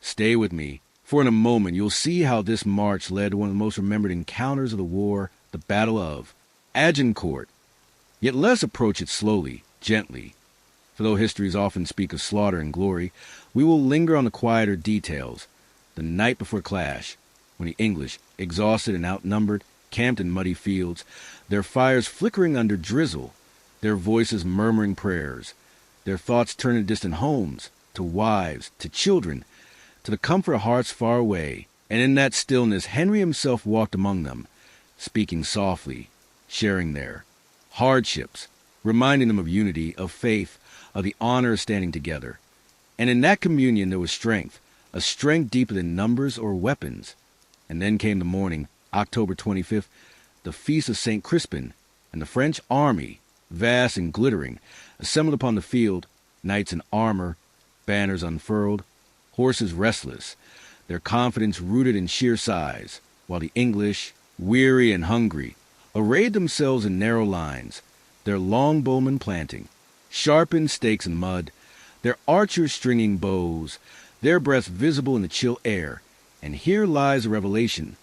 Stay with me, for in a moment you'll see how this march led to one of the most remembered encounters of the war, the Battle of Agincourt. Yet let us approach it slowly, gently, for though histories often speak of slaughter and glory, we will linger on the quieter details. The night before clash, when the English, exhausted and outnumbered, camped in muddy fields, their fires flickering under drizzle, their voices murmuring prayers, their thoughts turned to distant homes, to wives, to children, to the comfort of hearts far away. And in that stillness Henry himself walked among them, speaking softly, sharing their hardships, reminding them of unity, of faith, of the honor of standing together. And in that communion there was strength, a strength deeper than numbers or weapons. And then came the morning, October 25th, the feast of St. Crispin, and the French army, vast and glittering, assembled upon the field, knights in armor, banners unfurled, horses restless, their confidence rooted in sheer size, while the English, weary and hungry, arrayed themselves in narrow lines, their longbowmen planting, sharpened stakes in mud, their archers stringing bows, their breaths visible in the chill air. And here lies a revelation,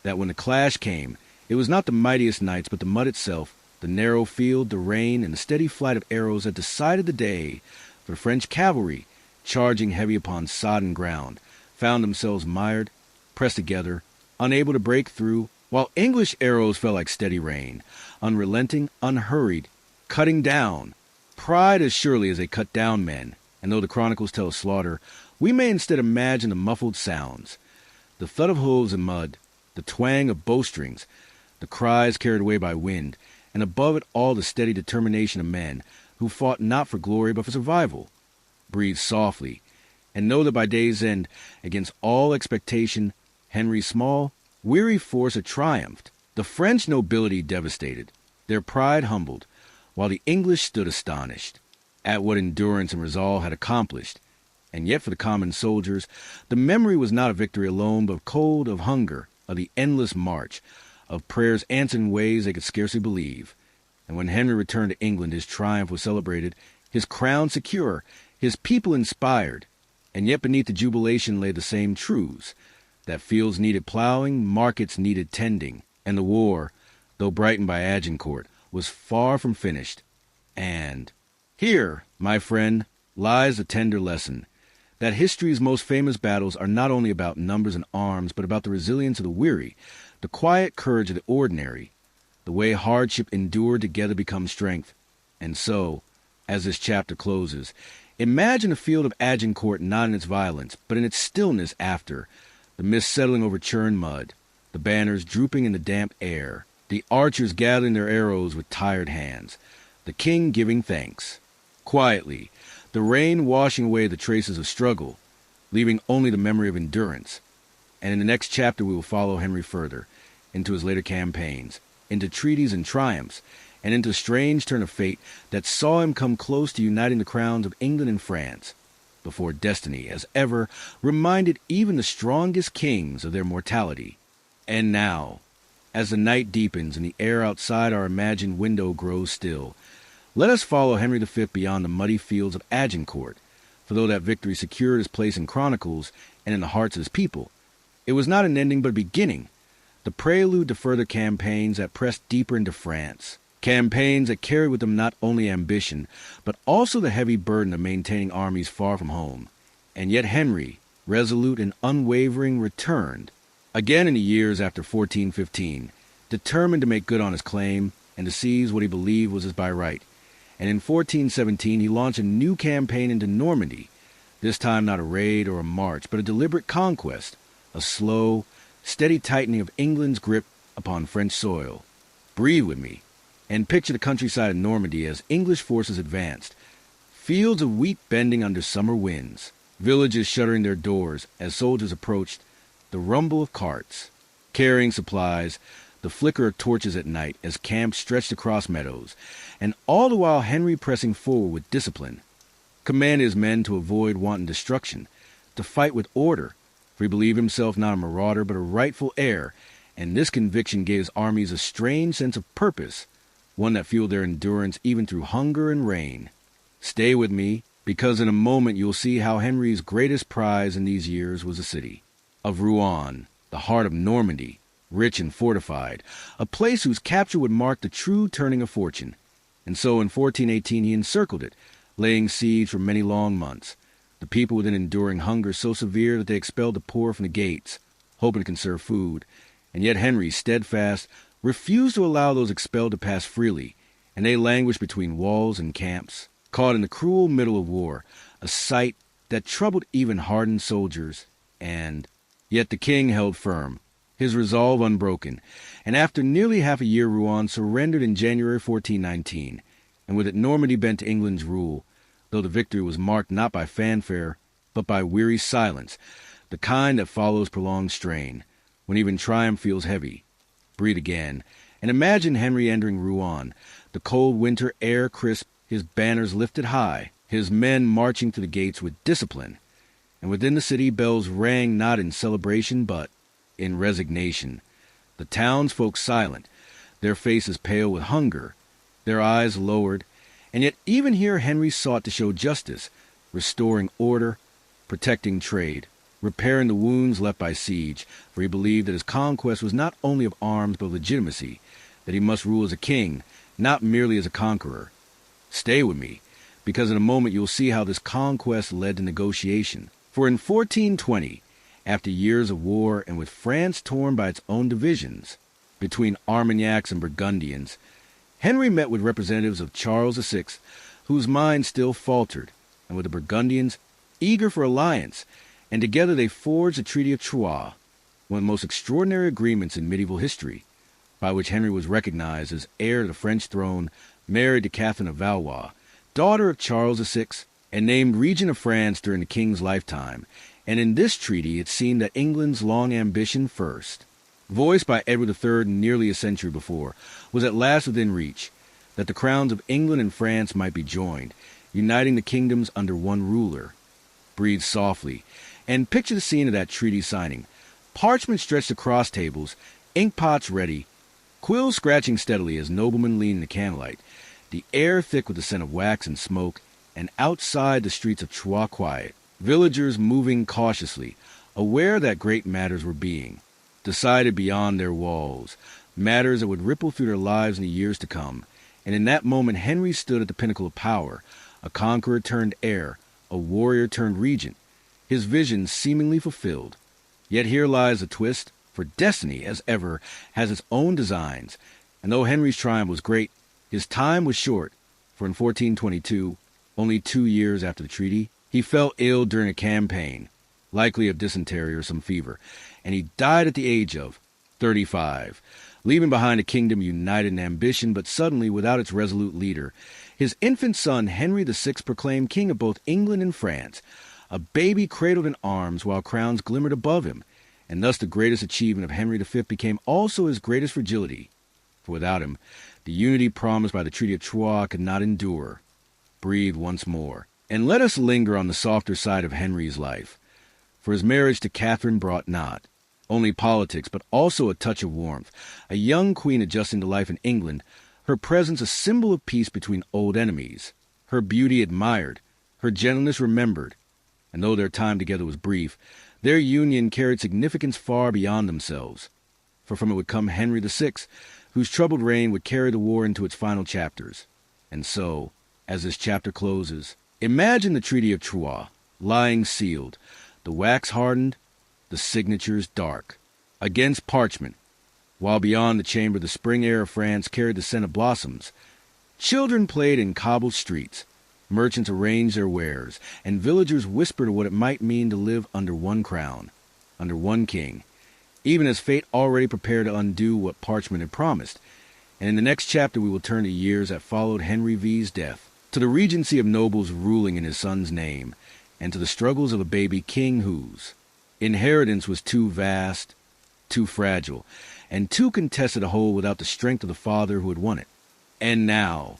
that when the clash came, it was not the mightiest knights, but the mud itself, the narrow field, the rain, and the steady flight of arrows that decided the day. For the French cavalry, charging heavy upon sodden ground, found themselves mired, pressed together, unable to break through, while English arrows fell like steady rain, unrelenting, unhurried, cutting down, pride as surely as they cut down men. And though the chronicles tell of slaughter, we may instead imagine the muffled sounds, the thud of hooves in mud, the twang of bowstrings, the cries carried away by wind, and above it all the steady determination of men who fought not for glory but for survival. Breathe softly, and know that by day's end, against all expectation, Henry's small, weary force had triumphed. The French nobility devastated, their pride humbled, while the English stood astonished at what endurance and resolve had accomplished. And yet for the common soldiers, the memory was not of victory alone, but of cold, of hunger, of the endless march, of prayers answered in ways they could scarcely believe. And when Henry returned to England, his triumph was celebrated, his crown secure, his people inspired. And yet beneath the jubilation lay the same truths, that fields needed plowing, markets needed tending, and the war, though brightened by Agincourt, was far from finished. And here, my friend, lies a tender lesson, that history's most famous battles are not only about numbers and arms, but about the resilience of the weary, the quiet courage of the ordinary, the way hardship endured together becomes strength. And so, as this chapter closes, imagine a field of Agincourt not in its violence, but in its stillness after, the mist settling over churned mud, the banners drooping in the damp air, the archers gathering their arrows with tired hands, the king giving thanks. Quietly, the rain washing away the traces of struggle, leaving only the memory of endurance. And in the next chapter we will follow Henry further, into his later campaigns, into treaties and triumphs, and into a strange turn of fate that saw him come close to uniting the crowns of England and France, before destiny, as ever, reminded even the strongest kings of their mortality. And now, as the night deepens and the air outside our imagined window grows still, let us follow Henry V beyond the muddy fields of Agincourt, for though that victory secured his place in chronicles and in the hearts of his people, it was not an ending but a beginning, the prelude to further campaigns that pressed deeper into France, campaigns that carried with them not only ambition, but also the heavy burden of maintaining armies far from home. And yet Henry, resolute and unwavering, returned, again in the years after 1415, determined to make good on his claim and to seize what he believed was his by right. And in 1417 he launched a new campaign into Normandy, this time not a raid or a march, but a deliberate conquest, a slow, steady tightening of England's grip upon French soil. Breathe with me, and picture the countryside of Normandy as English forces advanced, fields of wheat bending under summer winds, villages shuttering their doors as soldiers approached, the rumble of carts, carrying supplies, the flicker of torches at night as camps stretched across meadows, and all the while Henry pressing forward with discipline, commanded his men to avoid wanton destruction, to fight with order, for he believed himself not a marauder but a rightful heir, and this conviction gave his armies a strange sense of purpose, one that fueled their endurance even through hunger and rain. Stay with me, because in a moment you'll see how Henry's greatest prize in these years was the city of Rouen, the heart of Normandy, rich and fortified, a place whose capture would mark the true turning of fortune. And so in 1418 he encircled it, laying siege for many long months, the people within enduring hunger so severe that they expelled the poor from the gates, hoping to conserve food. And yet Henry, steadfast, refused to allow those expelled to pass freely, and they languished between walls and camps, caught in the cruel middle of war, a sight that troubled even hardened soldiers. And yet the king held firm, his resolve unbroken, and after nearly half a year Rouen surrendered in January 1419, and with it Normandy bent to England's rule, though the victory was marked not by fanfare, but by weary silence, the kind that follows prolonged strain, when even triumph feels heavy. Breathe again, and imagine Henry entering Rouen, the cold winter air crisp, his banners lifted high, his men marching to the gates with discipline, and within the city bells rang not in celebration but in resignation, the townsfolk silent, their faces pale with hunger, their eyes lowered, And yet even here Henry sought to show justice, restoring order, protecting trade, repairing the wounds left by siege, for he believed that his conquest was not only of arms but of legitimacy, that he must rule as a king, not merely as a conqueror. Stay with me, because in a moment you'll see how this conquest led to negotiation. For in 1420, after years of war and with France torn by its own divisions between Armagnacs and Burgundians, Henry met with representatives of Charles VI, whose mind still faltered, and with the Burgundians, eager for alliance, and together they forged the Treaty of Troyes, one of the most extraordinary agreements in medieval history, by which Henry was recognized as heir to the French throne, married to Catherine of Valois, daughter of Charles VI, and named regent of France during the king's lifetime. And in this treaty it seemed that England's long ambition first, voiced by Edward III nearly a century before, was at last within reach, that the crowns of England and France might be joined, uniting the kingdoms under one ruler. Breathe softly, and picture the scene of that treaty signing. Parchment stretched across tables, ink pots ready, quills scratching steadily as noblemen lean in the candlelight, the air thick with the scent of wax and smoke, and outside the streets of Troyes quiet, villagers moving cautiously, aware that great matters were being decided beyond their walls, matters that would ripple through their lives in the years to come. And in that moment Henry stood at the pinnacle of power, a conqueror turned heir, a warrior turned regent, his vision seemingly fulfilled. Yet here lies a twist, for destiny, as ever, has its own designs, and though Henry's triumph was great, his time was short, for in 1422, only 2 years after the treaty, he fell ill during a campaign, likely of dysentery or some fever, and he died at the age of 35, leaving behind a kingdom united in ambition but suddenly without its resolute leader. His infant son Henry VI proclaimed king of both England and France, a baby cradled in arms while crowns glimmered above him, and thus the greatest achievement of Henry V became also his greatest fragility, for without him, the unity promised by the Treaty of Troyes could not endure. Breathe once more, and let us linger on the softer side of Henry's life, for his marriage to Catherine brought not only politics, but also a touch of warmth. A young queen adjusting to life in England, her presence a symbol of peace between old enemies, her beauty admired, her gentleness remembered, and though their time together was brief, their union carried significance far beyond themselves, for from it would come Henry VI, whose troubled reign would carry the war into its final chapters. And so, as this chapter closes, imagine the Treaty of Troyes, lying sealed, the wax hardened, the signatures dark, against parchment, while beyond the chamber the spring air of France carried the scent of blossoms. Children played in cobbled streets, merchants arranged their wares, and villagers whispered of what it might mean to live under one crown, under one king, even as fate already prepared to undo what parchment had promised. And in the next chapter we will turn to years that followed Henry V's death, to the regency of nobles ruling in his son's name, and to the struggles of a baby king whose inheritance was too vast, too fragile, and too contested to hold without the strength of the father who had won it. And now,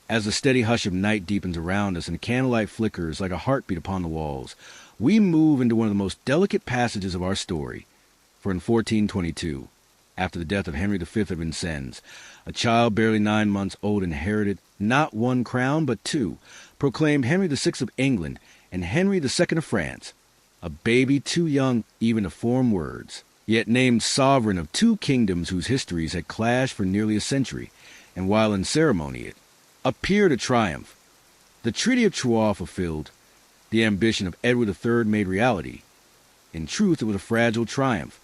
as the steady hush of night deepens around us and candlelight flickers like a heartbeat upon the walls, we move into one of the most delicate passages of our story. For in 1422, after the death of Henry V of Vincennes, a child barely 9 months old inherited not one crown but two, proclaimed Henry VI of England and Henry II of France, a baby too young even to form words, yet named sovereign of two kingdoms whose histories had clashed for nearly a century, and while in ceremony it appeared a triumph. The Treaty of Troyes fulfilled, the ambition of Edward III made reality. In truth, it was a fragile triumph,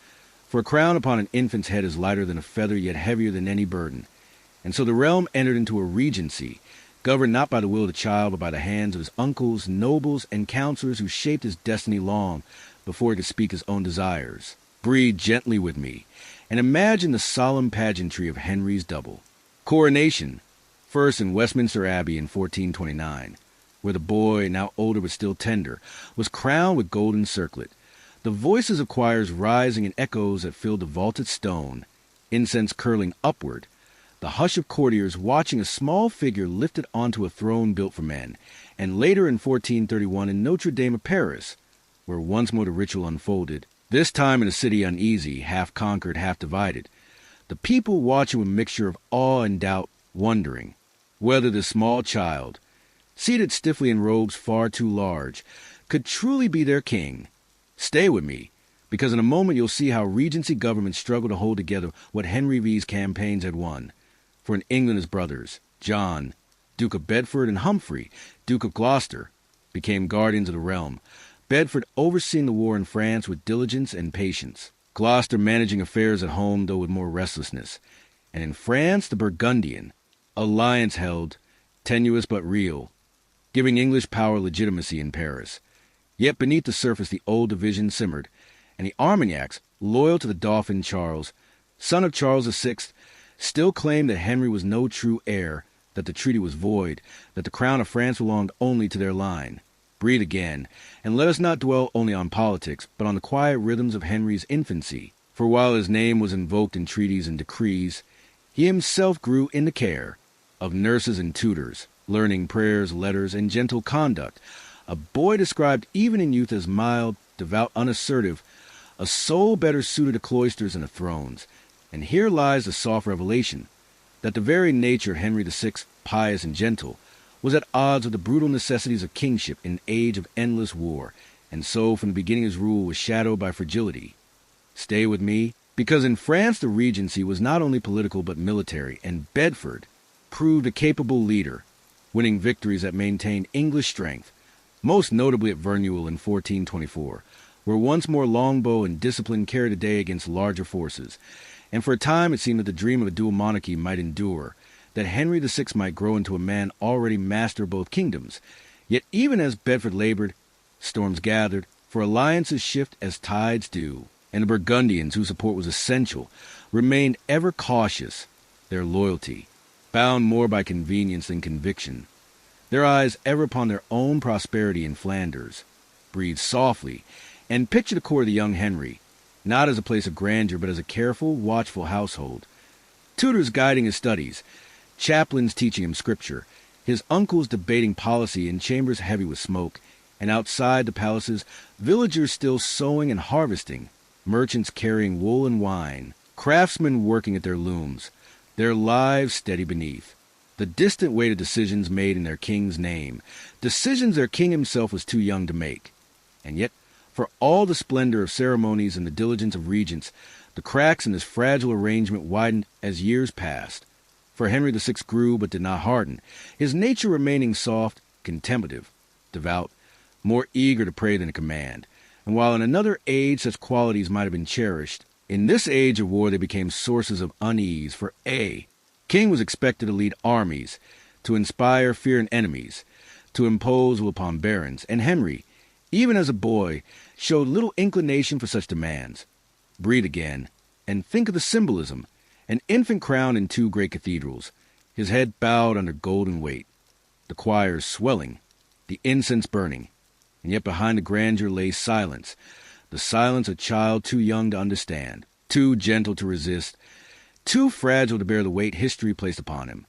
for a crown upon an infant's head is lighter than a feather, yet heavier than any burden. And so the realm entered into a regency, governed not by the will of the child, but by the hands of his uncles, nobles, and counselors who shaped his destiny long before he could speak his own desires. Breathe gently with me, and imagine the solemn pageantry of Henry's double coronation, first in Westminster Abbey in 1429, where the boy, now older but still tender, was crowned with golden circlet, the voices of choirs rising in echoes that filled the vaulted stone, incense curling upward, the hush of courtiers watching a small figure lifted onto a throne built for men, and later in 1431 in Notre Dame of Paris, where once more the ritual unfolded, this time in a city uneasy, half conquered, half divided, the people watching with a mixture of awe and doubt, wondering, whether this small child, seated stiffly in robes far too large, could truly be their king. Stay with me, because in a moment you'll see how Regency governments struggled to hold together what Henry V's campaigns had won. For in England his brothers, John, Duke of Bedford, and Humphrey, Duke of Gloucester, became guardians of the realm, Bedford overseeing the war in France with diligence and patience, Gloucester managing affairs at home though with more restlessness, and in France the Burgundian alliance held, tenuous but real, giving English power legitimacy in Paris. Yet beneath the surface the old division simmered, and the Armagnacs, loyal to the Dauphin Charles, son of Charles VI, still claimed that Henry was no true heir, that the treaty was void, that the crown of France belonged only to their line. Breathe again, and let us not dwell only on politics, but on the quiet rhythms of Henry's infancy. For while his name was invoked in treaties and decrees, he himself grew in the care of nurses and tutors, learning prayers, letters, and gentle conduct, a boy described even in youth as mild, devout, unassertive, a soul better suited to cloisters and to thrones. And here lies the soft revelation, that the very nature of Henry VI, pious and gentle, was at odds with the brutal necessities of kingship in an age of endless war, and so from the beginning his rule was shadowed by fragility. Stay with me, because in France the Regency was not only political but military, and Bedford proved a capable leader, winning victories that maintained English strength, most notably at Verneuil in 1424, where once more longbow and discipline carried the day against larger forces, and for a time it seemed that the dream of a dual monarchy might endure, that Henry VI might grow into a man already master of both kingdoms. Yet even as Bedford labored, storms gathered, for alliances shift as tides do, and the Burgundians, whose support was essential, remained ever cautious, their loyalty, bound more by convenience than conviction, their eyes ever upon their own prosperity in Flanders. Breathe softly, and picture the court of the young Henry, not as a place of grandeur, but as a careful, watchful household. Tutors guiding his studies, chaplains teaching him scripture, his uncles debating policy in chambers heavy with smoke, and outside the palaces, villagers still sowing and harvesting, merchants carrying wool and wine, craftsmen working at their looms, their lives steady beneath. The distant weight of decisions made in their king's name, decisions their king himself was too young to make. And yet, for all the splendor of ceremonies and the diligence of regents, the cracks in this fragile arrangement widened as years passed. For Henry VI grew but did not harden, his nature remaining soft, contemplative, devout, more eager to pray than to command. And while in another age such qualities might have been cherished, in this age of war they became sources of unease. For king was expected to lead armies, to inspire fear in enemies, to impose will upon barons, and Henry, even as a boy, showed little inclination for such demands. Breathe again, and think of the symbolism. An infant crowned in two great cathedrals, his head bowed under golden weight, the choirs swelling, the incense burning, and yet behind the grandeur lay silence, the silence of a child too young to understand, too gentle to resist, too fragile to bear the weight history placed upon him.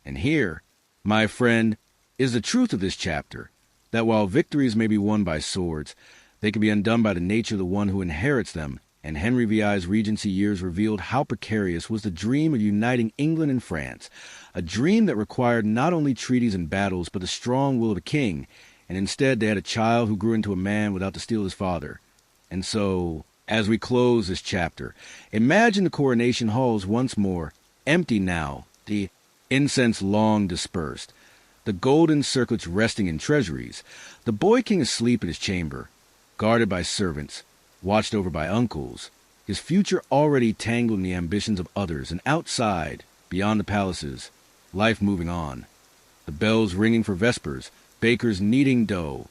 And here, my friend, is the truth of this chapter, that while victories may be won by swords, they can be undone by the nature of the one who inherits them, and Henry VI's regency years revealed how precarious was the dream of uniting England and France, a dream that required not only treaties and battles, but the strong will of a king, and instead they had a child who grew into a man without to steal his father. And so, as we close this chapter, imagine the coronation halls once more, empty now, the incense long dispersed, the golden circlets resting in treasuries, the boy king asleep in his chamber, guarded by servants, watched over by uncles, his future already tangled in the ambitions of others, and outside, beyond the palaces, life moving on. The bells ringing for vespers, bakers kneading dough,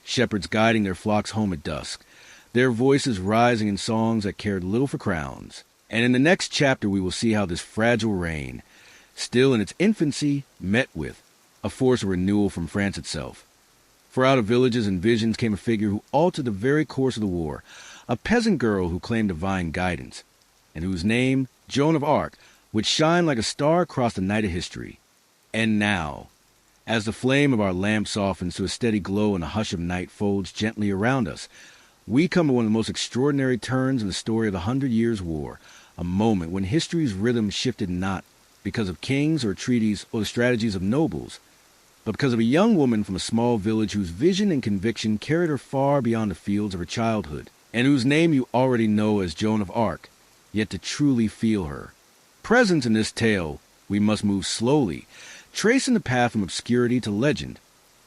shepherds guiding their flocks home at dusk, their voices rising in songs that cared little for crowns. And in the next chapter we will see how this fragile reign, still in its infancy, met with a force of renewal from France itself. For out of villages and visions came a figure who altered the very course of the war, a peasant girl who claimed divine guidance, and whose name, Joan of Arc, would shine like a star across the night of history. And now, as the flame of our lamp softens to a steady glow and the hush of night folds gently around us, we come to one of the most extraordinary turns in the story of the 100 Years' War, a moment when history's rhythm shifted not, because of kings or treaties or the strategies of nobles, but because of a young woman from a small village whose vision and conviction carried her far beyond the fields of her childhood, and whose name you already know as Joan of Arc, yet to truly feel her. Present in this tale, we must move slowly, tracing the path from obscurity to legend,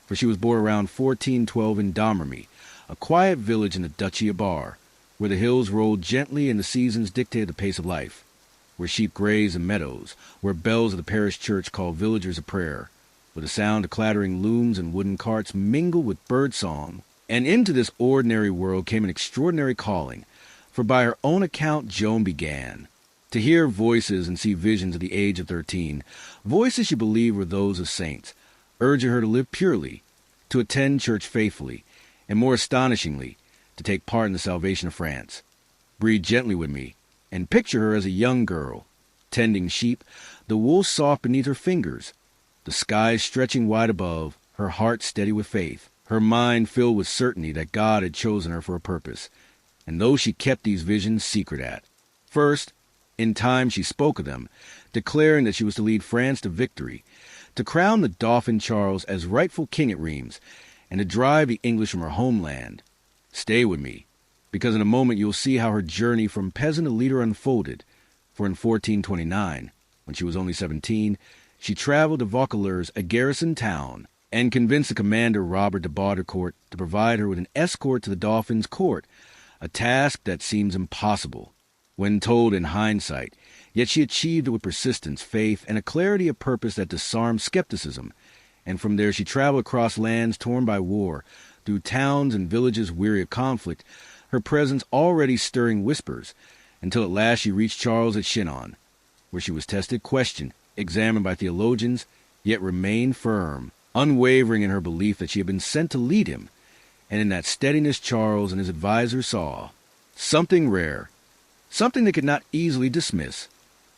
for she was born around 1412 in Domremy, a quiet village in the Duchy of Bar, where the hills rolled gently and the seasons dictated the pace of life, where sheep grazed in meadows, where bells of the parish church called villagers a prayer, where the sound of clattering looms and wooden carts mingled with bird song. And into this ordinary world came an extraordinary calling, for by her own account Joan began to hear voices and see visions at the age of 13, voices she believed were those of saints, urging her to live purely, to attend church faithfully, and more astonishingly, to take part in the salvation of France. Breathe gently with me, and picture her as a young girl, tending sheep, the wool soft beneath her fingers, the skies stretching wide above, her heart steady with faith, her mind filled with certainty that God had chosen her for a purpose, and though she kept these visions secret at. First, in time she spoke of them, declaring that she was to lead France to victory, to crown the Dauphin Charles as rightful king at Reims, and to drive the English from her homeland. Stay with me, because in a moment you'll see how her journey from peasant to leader unfolded, for in 1429, when she was only 17, she traveled to Vaucouleurs, a garrison town, and convinced the commander Robert de Baudricourt to provide her with an escort to the Dauphin's court, a task that seems impossible when told in hindsight, yet she achieved it with persistence, faith, and a clarity of purpose that disarmed skepticism, and from there she traveled across lands torn by war, through towns and villages weary of conflict, her presence already stirring whispers, until at last she reached Charles at Chinon, where she was tested, questioned, examined by theologians, yet remained firm, unwavering in her belief that she had been sent to lead him, and in that steadiness Charles and his advisers saw something rare, something they could not easily dismiss,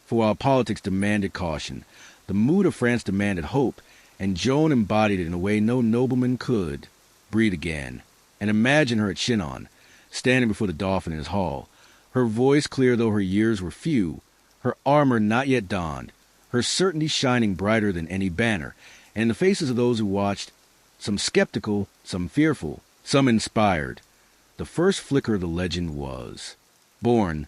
for while politics demanded caution, the mood of France demanded hope, and Joan embodied it in a way no nobleman could. Breathe again, and imagine her at Chinon, standing before the Dauphin in his hall, her voice clear though her years were few, her armor not yet donned, her certainty shining brighter than any banner, and in the faces of those who watched, some skeptical, some fearful, some inspired, the first flicker of the legend was born.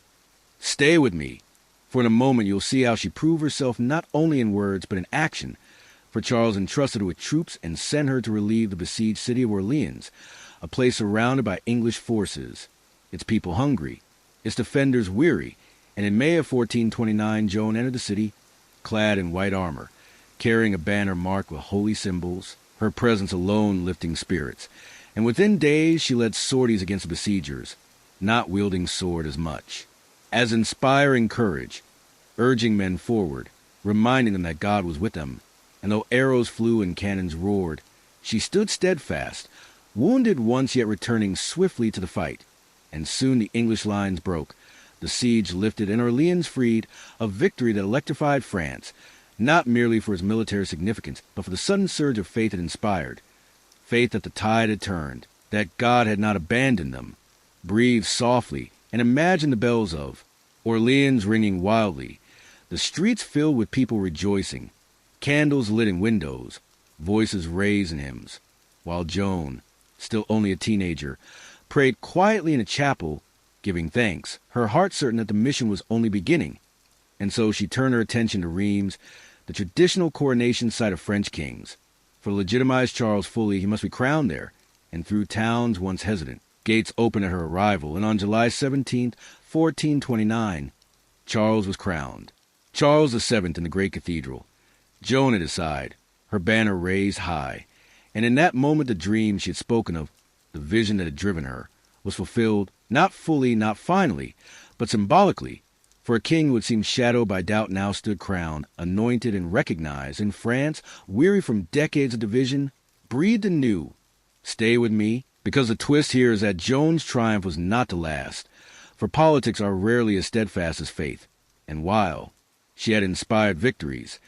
Stay with me, for in a moment you'll see how she proved herself not only in words but in action, for Charles entrusted her with troops and sent her to relieve the besieged city of Orleans, a place surrounded by English forces, its people hungry, its defenders weary, and in May of 1429 Joan entered the city, clad in white armor, carrying a banner marked with holy symbols, her presence alone lifting spirits, and within days she led sorties against the besiegers, not wielding sword as much as inspiring courage, urging men forward, reminding them that God was with them, and though arrows flew and cannons roared, she stood steadfast, wounded once yet returning swiftly to the fight, and soon the English lines broke, the siege lifted, and Orleans freed, a victory that electrified France, not merely for its military significance, but for the sudden surge of faith it inspired, faith that the tide had turned, that God had not abandoned them. Breathe softly, and imagine the bells of Orleans ringing wildly, the streets filled with people rejoicing, candles lit in windows, voices raised in hymns, while Joan, still only a teenager, prayed quietly in a chapel, giving thanks, her heart certain that the mission was only beginning. And so she turned her attention to Reims, the traditional coronation site of French kings. For to legitimize Charles fully, he must be crowned there, and through towns once hesitant, gates opened at her arrival, and on July 17th, 1429, Charles was crowned. Charles VII in the great cathedral, Joan at his side, her banner raised high, and in that moment the dream she had spoken of, the vision that had driven her, was fulfilled, not fully, not finally, but symbolically, for a king who had seemed shadowed by doubt now stood crowned, anointed and recognized, and France, weary from decades of division, breathed anew. Stay with me, because the twist here is that Joan's triumph was not to last, for politics are rarely as steadfast as faith, and while she had inspired victories,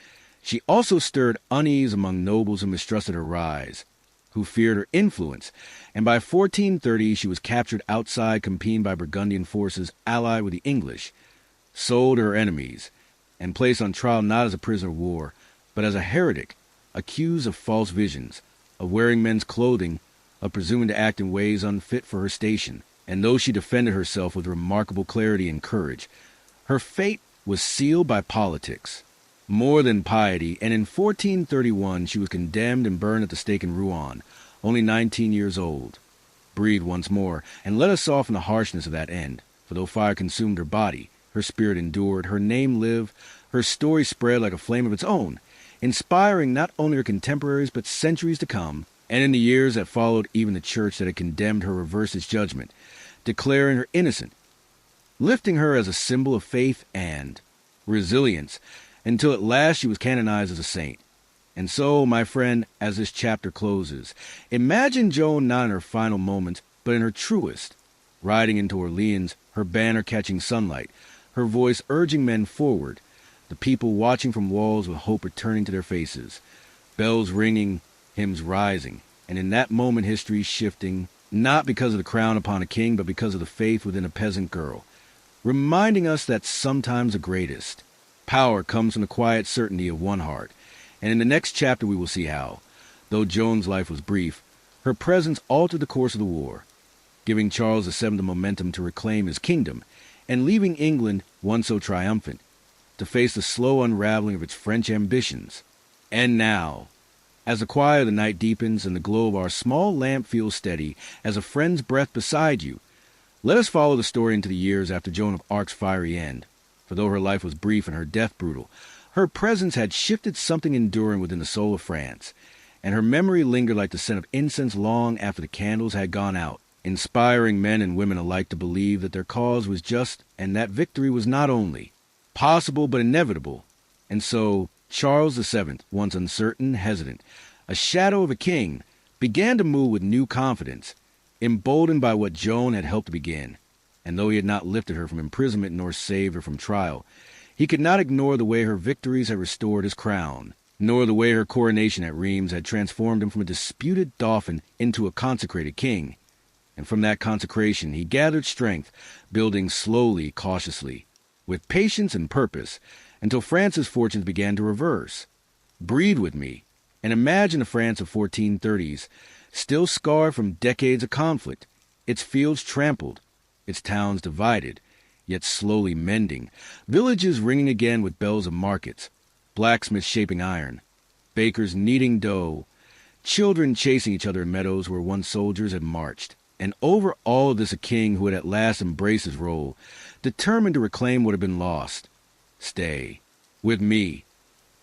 she also stirred unease among nobles who mistrusted her rise, who feared her influence, and by 1430 she was captured outside Compiègne by Burgundian forces allied with the English, sold to her enemies, and placed on trial not as a prisoner of war, but as a heretic, accused of false visions, of wearing men's clothing, of presuming to act in ways unfit for her station. And though she defended herself with remarkable clarity and courage, her fate was sealed by politics, more than piety, and in 1431 she was condemned and burned at the stake in Rouen, only 19 years old. Breathe once more, and let us soften the harshness of that end, for though fire consumed her body, her spirit endured, her name lived, her story spread like a flame of its own, inspiring not only her contemporaries but centuries to come, and in the years that followed even the church that had condemned her reversed its judgment, declaring her innocent, lifting her as a symbol of faith and resilience, until at last she was canonized as a saint. And so, my friend, as this chapter closes, imagine Joan not in her final moments, but in her truest, riding into Orleans, her banner catching sunlight, her voice urging men forward, the people watching from walls with hope returning to their faces, bells ringing, hymns rising, and in that moment history shifting, not because of the crown upon a king, but because of the faith within a peasant girl, reminding us that sometimes the greatest power comes from the quiet certainty of one heart. And in the next chapter we will see how, though Joan's life was brief, her presence altered the course of the war, giving Charles VII the momentum to reclaim his kingdom, and leaving England, once so triumphant, to face the slow unraveling of its French ambitions. And now, as the quiet of the night deepens and the glow of our small lamp feels steady as a friend's breath beside you, let us follow the story into the years after Joan of Arc's fiery end. For though her life was brief and her death brutal, her presence had shifted something enduring within the soul of France, and her memory lingered like the scent of incense long after the candles had gone out, inspiring men and women alike to believe that their cause was just and that victory was not only possible but inevitable. And so Charles VII, once uncertain, hesitant, a shadow of a king, began to move with new confidence, emboldened by what Joan had helped to begin. And though he had not lifted her from imprisonment nor saved her from trial, he could not ignore the way her victories had restored his crown, nor the way her coronation at Reims had transformed him from a disputed dauphin into a consecrated king. And from that consecration he gathered strength, building slowly, cautiously, with patience and purpose, until France's fortunes began to reverse. Breathe with me, and imagine the France of 1430s, still scarred from decades of conflict, its fields trampled, its towns divided, yet slowly mending, villages ringing again with bells of markets, blacksmiths shaping iron, bakers kneading dough, children chasing each other in meadows where once soldiers had marched. And over all of this a king who had at last embraced his role, determined to reclaim what had been lost. Stay with me.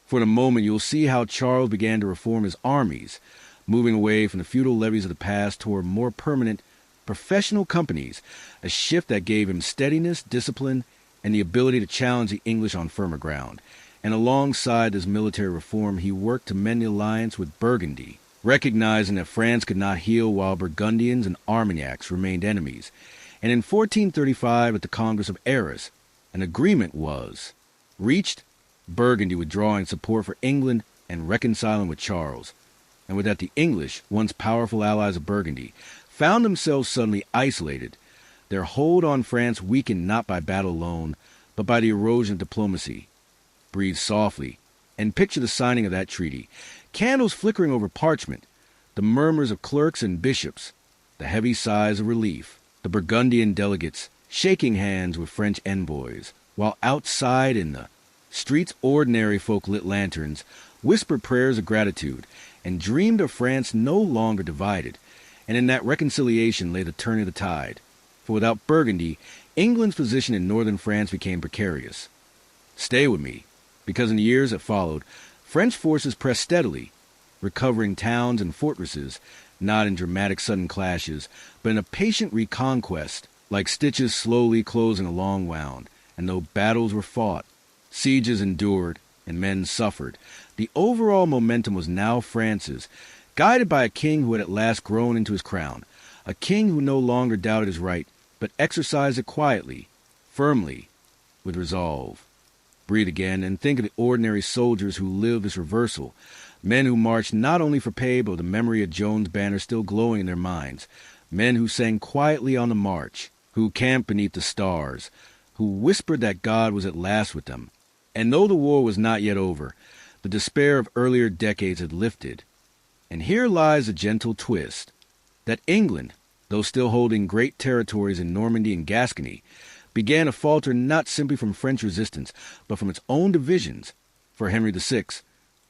For in a moment you'll see how Charles began to reform his armies, moving away from the feudal levies of the past toward more permanent, professional companies, a shift that gave him steadiness, discipline, and the ability to challenge the English on firmer ground. And alongside this military reform, he worked to mend the alliance with Burgundy, recognizing that France could not heal while Burgundians and Armagnacs remained enemies. And in 1435, at the Congress of Arras, an agreement was reached, Burgundy withdrawing support for England and reconciling with Charles, and with that the English, once powerful allies of Burgundy, found themselves suddenly isolated, their hold on France weakened not by battle alone, but by the erosion of diplomacy. Breathe softly, and picture the signing of that treaty, candles flickering over parchment, the murmurs of clerks and bishops, the heavy sighs of relief, the Burgundian delegates shaking hands with French envoys, while outside in the streets ordinary folk lit lanterns, whispered prayers of gratitude, and dreamed of France no longer divided. And in that reconciliation lay the turning of the tide. For without Burgundy, England's position in northern France became precarious. Stay with me, because in the years that followed, French forces pressed steadily, recovering towns and fortresses, not in dramatic sudden clashes, but in a patient reconquest, like stitches slowly closing a long wound. And though battles were fought, sieges endured, and men suffered, the overall momentum was now France's, guided by a king who had at last grown into his crown, a king who no longer doubted his right, but exercised it quietly, firmly, with resolve. Breathe again and think of the ordinary soldiers who lived this reversal, men who marched not only for pay but with the memory of Joan's banner still glowing in their minds, men who sang quietly on the march, who camped beneath the stars, who whispered that God was at last with them, And though the war was not yet over, the despair of earlier decades had lifted. And here lies a gentle twist, that England, though still holding great territories in Normandy and Gascony, began to falter not simply from French resistance, but from its own divisions. For Henry VI,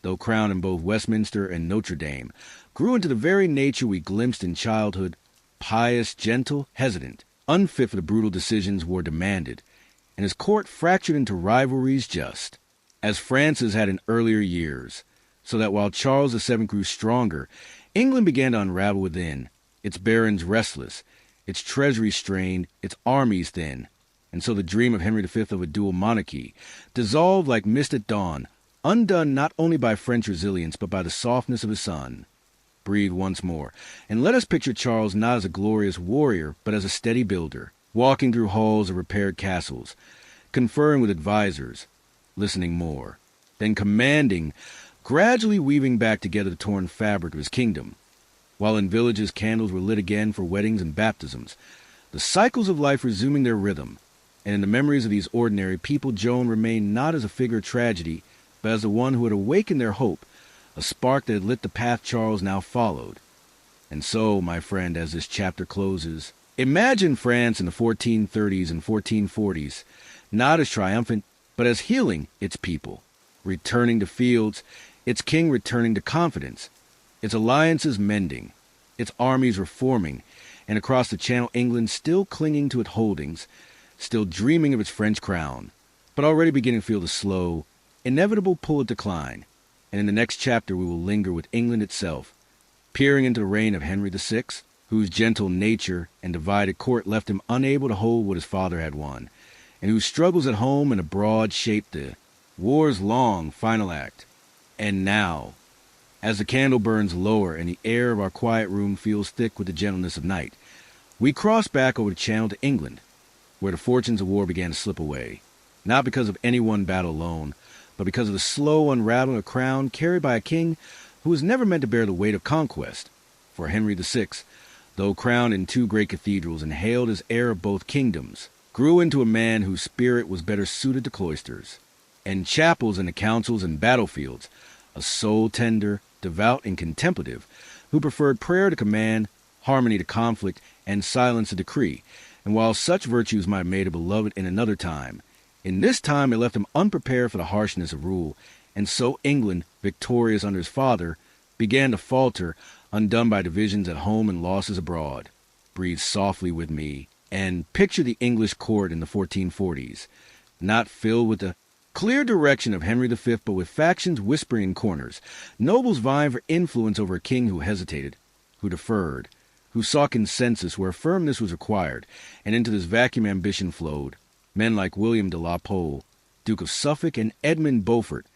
though crowned in both Westminster and Notre Dame, grew into the very nature we glimpsed in childhood, pious, gentle, hesitant, unfit for the brutal decisions war demanded, and his court fractured into rivalries just, as France's had in earlier years, so that while Charles VII grew stronger, England began to unravel within, its barons restless, its treasury strained, its armies thin, and so the dream of Henry V of a dual monarchy dissolved like mist at dawn, undone not only by French resilience but by the softness of his son. Breathe once more, and let us picture Charles not as a glorious warrior, but as a steady builder, walking through halls of repaired castles, conferring with advisors, listening more, then commanding, gradually weaving back together the torn fabric of his kingdom. While in villages candles were lit again for weddings and baptisms, the cycles of life resuming their rhythm, and in the memories of these ordinary people Joan remained not as a figure of tragedy, but as the one who had awakened their hope, a spark that had lit the path Charles now followed. And so, my friend, as this chapter closes, imagine France in the 1430s and 1440s, not as triumphant, but as healing its people, returning to fields, its king returning to confidence, its alliances mending, its armies reforming, and across the Channel England still clinging to its holdings, still dreaming of its French crown, but already beginning to feel the slow, inevitable pull of decline. And in the next chapter we will linger with England itself, peering into the reign of Henry VI, whose gentle nature and divided court left him unable to hold what his father had won, and whose struggles at home and abroad shaped the war's long final act. And now, as the candle burns lower and the air of our quiet room feels thick with the gentleness of night, we cross back over the Channel to England, where the fortunes of war began to slip away, not because of any one battle alone, but because of the slow unraveling of a crown carried by a king who was never meant to bear the weight of conquest. For Henry VI, though crowned in two great cathedrals and hailed as heir of both kingdoms, grew into a man whose spirit was better suited to cloisters and chapels and the councils and battlefields, a soul tender, devout, and contemplative, who preferred prayer to command, harmony to conflict, and silence to decree. And while such virtues might have made a beloved in another time, in this time it left him unprepared for the harshness of rule, and so England, victorious under his father, began to falter, undone by divisions at home and losses abroad. Breathe softly with me, and picture the English court in the 1440s, not filled with the clear direction of Henry V, but with factions whispering in corners, nobles vying for influence over a king who hesitated, who deferred, who sought consensus where firmness was required, and into this vacuum ambition flowed men like William de la Pole, Duke of Suffolk, and Edmund Beaufort,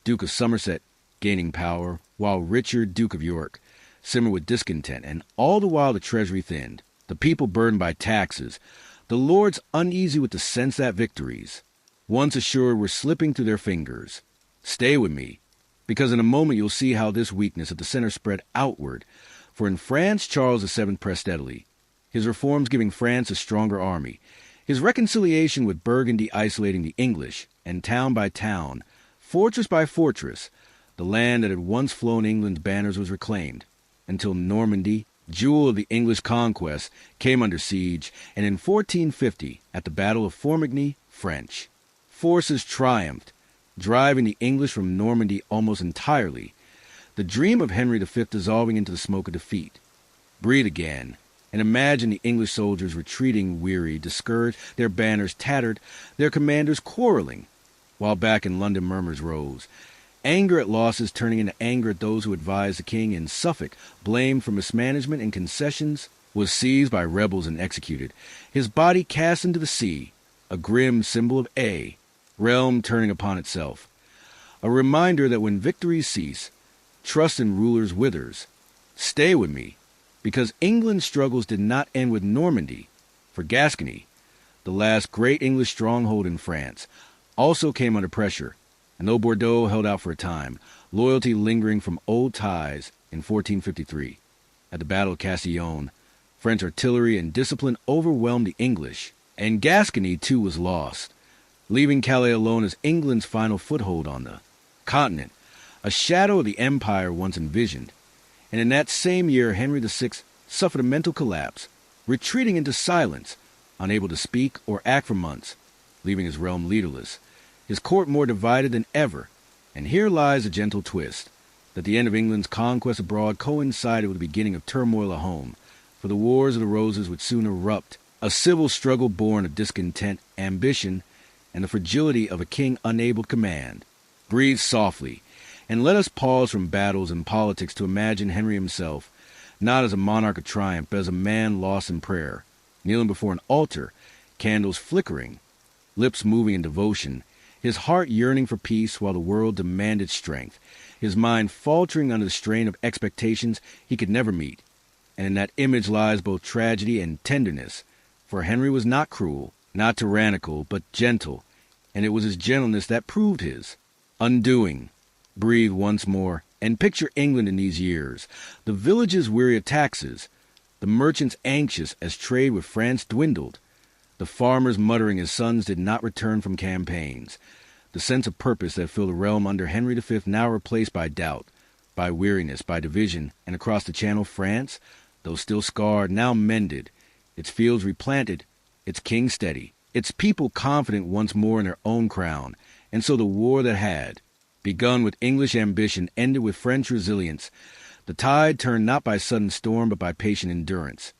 Duke of Somerset, gaining power, while Richard, Duke of York, simmered with discontent, and all the while the treasury thinned, the people burdened by taxes, the lords uneasy with the sense that victories, once assured, were slipping through their fingers. Stay with me, because in a moment you'll see how this weakness at the center spread outward, for in France Charles VII pressed steadily, his reforms giving France a stronger army, his reconciliation with Burgundy isolating the English, and town by town, fortress by fortress, the land that had once flown England's banners was reclaimed, until Normandy, jewel of the English conquest, came under siege, and in 1450, at the Battle of Formigny, French forces triumphed, driving the English from Normandy almost entirely, the dream of Henry V dissolving into the smoke of defeat. Breathe again, and imagine the English soldiers retreating weary, discouraged, their banners tattered, their commanders quarreling, while back in London murmurs rose, anger at losses turning into anger at those who advised the king, and Suffolk, blamed for mismanagement and concessions, was seized by rebels and executed, his body cast into the sea, a grim symbol of realm turning upon itself. A reminder that when victories cease, trust in rulers withers. Stay with me, because England's struggles did not end with Normandy, for Gascony, the last great English stronghold in France, also came under pressure, and though Bordeaux held out for a time, loyalty lingering from old ties in 1453. At the Battle of Castillon, French artillery and discipline overwhelmed the English, and Gascony too was lost. leaving Calais alone as England's final foothold on the continent, a shadow of the empire once envisioned. And in that same year, Henry VI suffered a mental collapse, retreating into silence, unable to speak or act for months, leaving his realm leaderless, his court more divided than ever. And here lies a gentle twist, that the end of England's conquest abroad coincided with the beginning of turmoil at home, for the Wars of the Roses would soon erupt, a civil struggle born of discontent, ambition, and the fragility of a king unable to command. Breathe softly, and let us pause from battles and politics to imagine Henry himself, not as a monarch of triumph, but as a man lost in prayer, kneeling before an altar, candles flickering, lips moving in devotion, his heart yearning for peace while the world demanded strength, his mind faltering under the strain of expectations he could never meet. And in that image lies both tragedy and tenderness, for Henry was not cruel, not tyrannical, but gentle, and it was his gentleness that proved his undoing. Breathe once more, and picture England in these years, the villages weary of taxes, the merchants anxious as trade with France dwindled, the farmers muttering as sons did not return from campaigns, the sense of purpose that filled the realm under Henry V now replaced by doubt, by weariness, by division, and across the Channel France, though still scarred, now mended, its fields replanted, its king steady, its people confident once more in their own crown. And so the war that had begun with English ambition ended with French resilience. The tide turned not by sudden storm, but by patient endurance.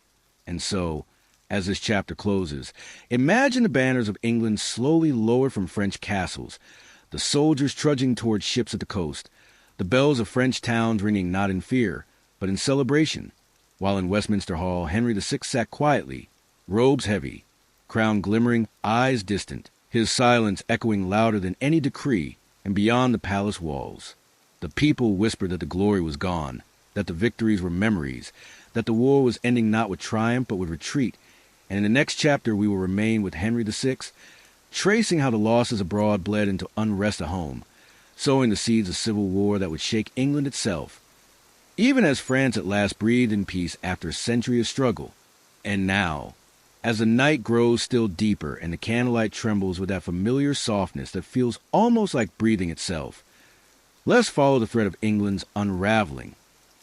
And so, as this chapter closes, imagine the banners of England slowly lowered from French castles, the soldiers trudging toward ships at the coast, the bells of French towns ringing not in fear, but in celebration, while in Westminster Hall Henry VI sat quietly, robes heavy, crown glimmering, eyes distant, his silence echoing louder than any decree, and beyond the palace walls. The people whispered that the glory was gone, that the victories were memories, that the war was ending not with triumph but with retreat. And in the next chapter we will remain with Henry VI, tracing how the losses abroad bled into unrest at home, sowing the seeds of civil war that would shake England itself, even as France at last breathed in peace after a century of struggle. And now, as the night grows still deeper and the candlelight trembles with that familiar softness that feels almost like breathing itself, let us follow the thread of England's unraveling.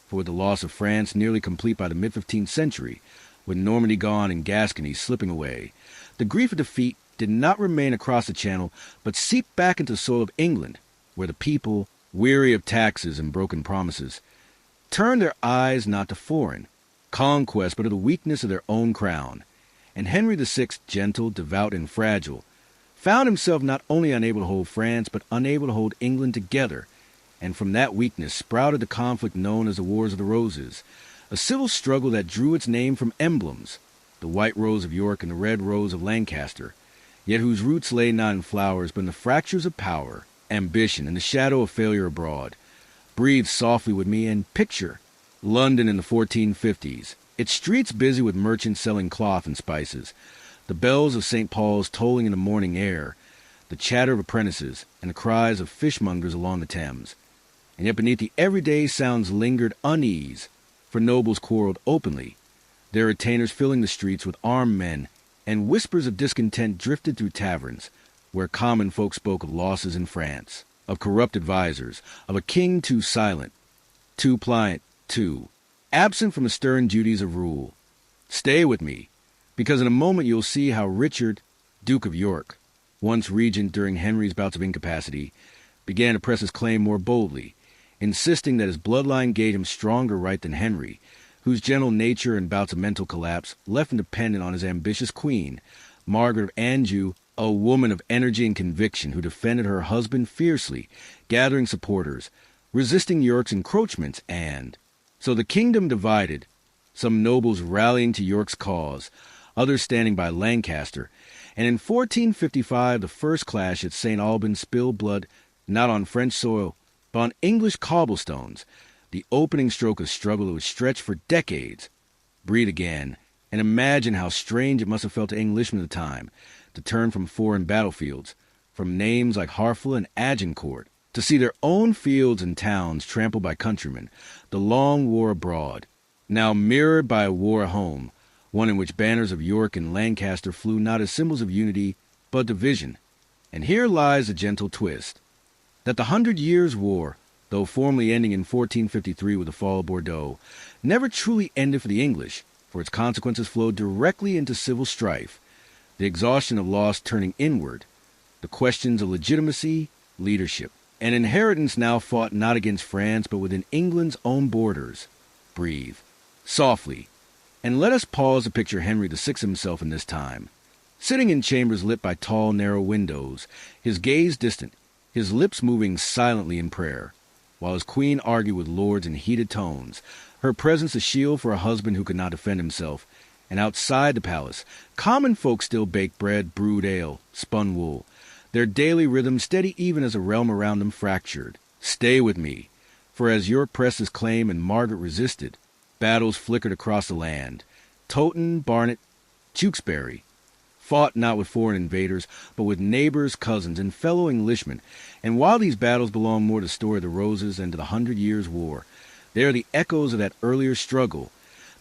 For with the loss of France nearly complete by the mid-15th century, with Normandy gone and Gascony slipping away, the grief of defeat did not remain across the Channel, but seeped back into the soil of England, where the people, weary of taxes and broken promises, turned their eyes not to foreign conquest, but to the weakness of their own crown. And Henry VI, gentle, devout, and fragile, found himself not only unable to hold France, but unable to hold England together. And from that weakness sprouted the conflict known as the Wars of the Roses, a civil struggle that drew its name from emblems, the white rose of York and the red rose of Lancaster, yet whose roots lay not in flowers, but in the fractures of power, ambition, and the shadow of failure abroad. Breathe softly with me and picture London in the 1450s, its streets busy with merchants selling cloth and spices, the bells of St. Paul's tolling in the morning air, the chatter of apprentices, and the cries of fishmongers along the Thames. And yet beneath the everyday sounds lingered unease, for nobles quarreled openly, their retainers filling the streets with armed men, and whispers of discontent drifted through taverns, where common folk spoke of losses in France, of corrupt advisers, of a king too silent, too pliant, too absent from the stern duties of rule. Stay with me, because in a moment you'll see how Richard, Duke of York, once regent during Henry's bouts of incapacity, began to press his claim more boldly, insisting that his bloodline gave him stronger right than Henry, whose gentle nature and bouts of mental collapse left him dependent on his ambitious queen, Margaret of Anjou, a woman of energy and conviction who defended her husband fiercely, gathering supporters, resisting York's encroachments, and so the kingdom divided, some nobles rallying to York's cause, others standing by Lancaster, and in 1455 the first clash at St. Albans spilled blood not on French soil, but on English cobblestones, the opening stroke of struggle that would stretch for decades. Breathe again, and imagine how strange it must have felt to Englishmen at the time to turn from foreign battlefields, from names like Harfleur and Agincourt, to see their own fields and towns trampled by countrymen, the long war abroad, now mirrored by a war at home, one in which banners of York and Lancaster flew not as symbols of unity, but division. And here lies a gentle twist. That the 100 Years' War, though formally ending in 1453 with the fall of Bordeaux, never truly ended for the English, for its consequences flowed directly into civil strife, the exhaustion of loss turning inward, the questions of legitimacy, leadership, and inheritance now fought not against France but within England's own borders. Breathe, softly, and let us pause to picture Henry VI himself in this time. Sitting in chambers lit by tall, narrow windows, his gaze distant, his lips moving silently in prayer, while his queen argued with lords in heated tones, her presence a shield for a husband who could not defend himself, and outside the palace, common folk still baked bread, brewed ale, spun wool, their daily rhythm steady even as the realm around them fractured. Stay with me, for as your presses claim and Margaret resisted, battles flickered across the land. Towton, Barnet, Tewkesbury, fought not with foreign invaders, but with neighbors, cousins, and fellow Englishmen, and while these battles belong more to the story of the Roses and to the 100 Years' War, they are the echoes of that earlier struggle,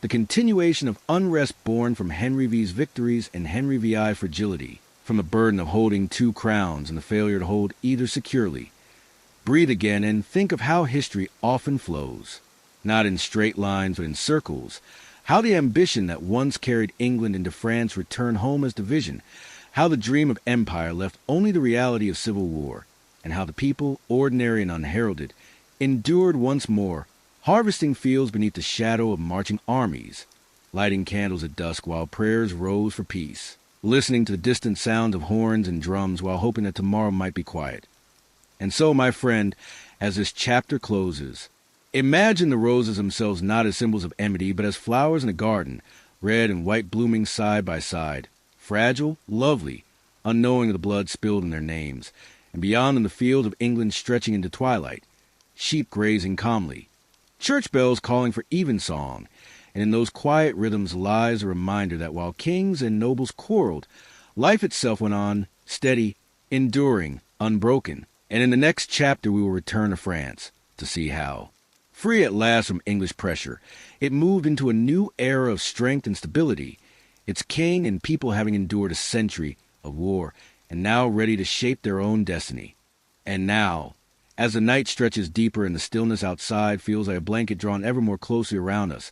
the continuation of unrest born from Henry V's victories and Henry VI's fragility, from the burden of holding two crowns and the failure to hold either securely. Breathe again and think of how history often flows, not in straight lines but in circles, how the ambition that once carried England into France returned home as division, how the dream of empire left only the reality of civil war, and how the people, ordinary and unheralded, endured once more, harvesting fields beneath the shadow of marching armies, lighting candles at dusk while prayers rose for peace, listening to the distant sounds of horns and drums while hoping that tomorrow might be quiet. And so, my friend, as this chapter closes, imagine the roses themselves not as symbols of enmity, but as flowers in a garden, red and white blooming side by side, fragile, lovely, unknowing of the blood spilled in their names, and beyond them the fields of England stretching into twilight, sheep grazing calmly, church bells calling for evensong, and in those quiet rhythms lies a reminder that while kings and nobles quarreled, life itself went on, steady, enduring, unbroken. And in the next chapter we will return to France to see how. Free at last from English pressure, it moved into a new era of strength and stability, its king and people having endured a century of war and now ready to shape their own destiny. And now, as the night stretches deeper and the stillness outside feels like a blanket drawn ever more closely around us,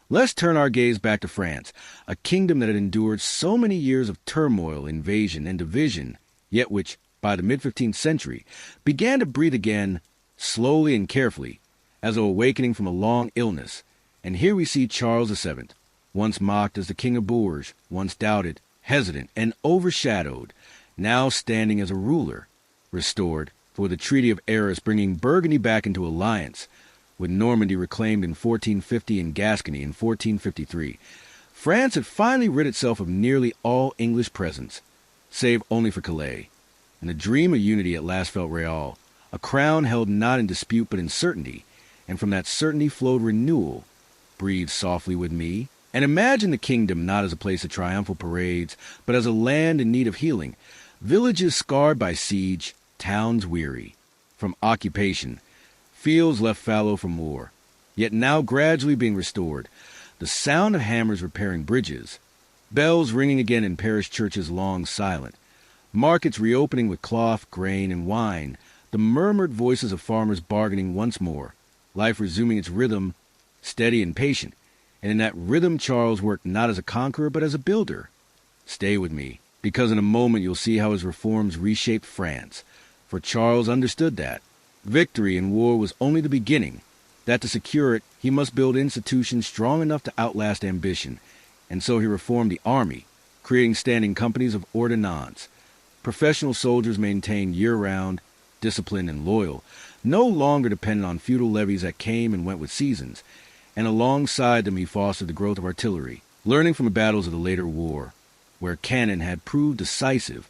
let's turn our gaze back to France, a kingdom that had endured so many years of turmoil, invasion, and division, yet which, by the mid-15th century, began to breathe again, slowly and carefully, as though awakening from a long illness. And here we see Charles VII, once mocked as the King of Bourges, once doubted, hesitant, and overshadowed, now standing as a ruler, restored, for the Treaty of Arras bringing Burgundy back into alliance, with Normandy reclaimed in 1450 and Gascony in 1453. France had finally rid itself of nearly all English presence, save only for Calais, and the dream of unity at last felt real, a crown held not in dispute but in certainty, and from that certainty flowed renewal. Breathe softly with me, and imagine the kingdom not as a place of triumphal parades, but as a land in need of healing, villages scarred by siege, towns weary from occupation, fields left fallow from war, yet now gradually being restored, the sound of hammers repairing bridges, bells ringing again in parish churches long silent, markets reopening with cloth, grain, and wine, the murmured voices of farmers bargaining once more, life resuming its rhythm, steady and patient, and in that rhythm Charles worked not as a conqueror but as a builder. Stay with me, because in a moment you'll see how his reforms reshaped France, for Charles understood that victory in war was only the beginning, that to secure it he must build institutions strong enough to outlast ambition, and so he reformed the army, creating standing companies of ordonnance. Professional soldiers maintained year-round, disciplined and loyal, no longer dependent on feudal levies that came and went with seasons, and alongside them he fostered the growth of artillery, learning from the battles of the later war, where cannon had proved decisive,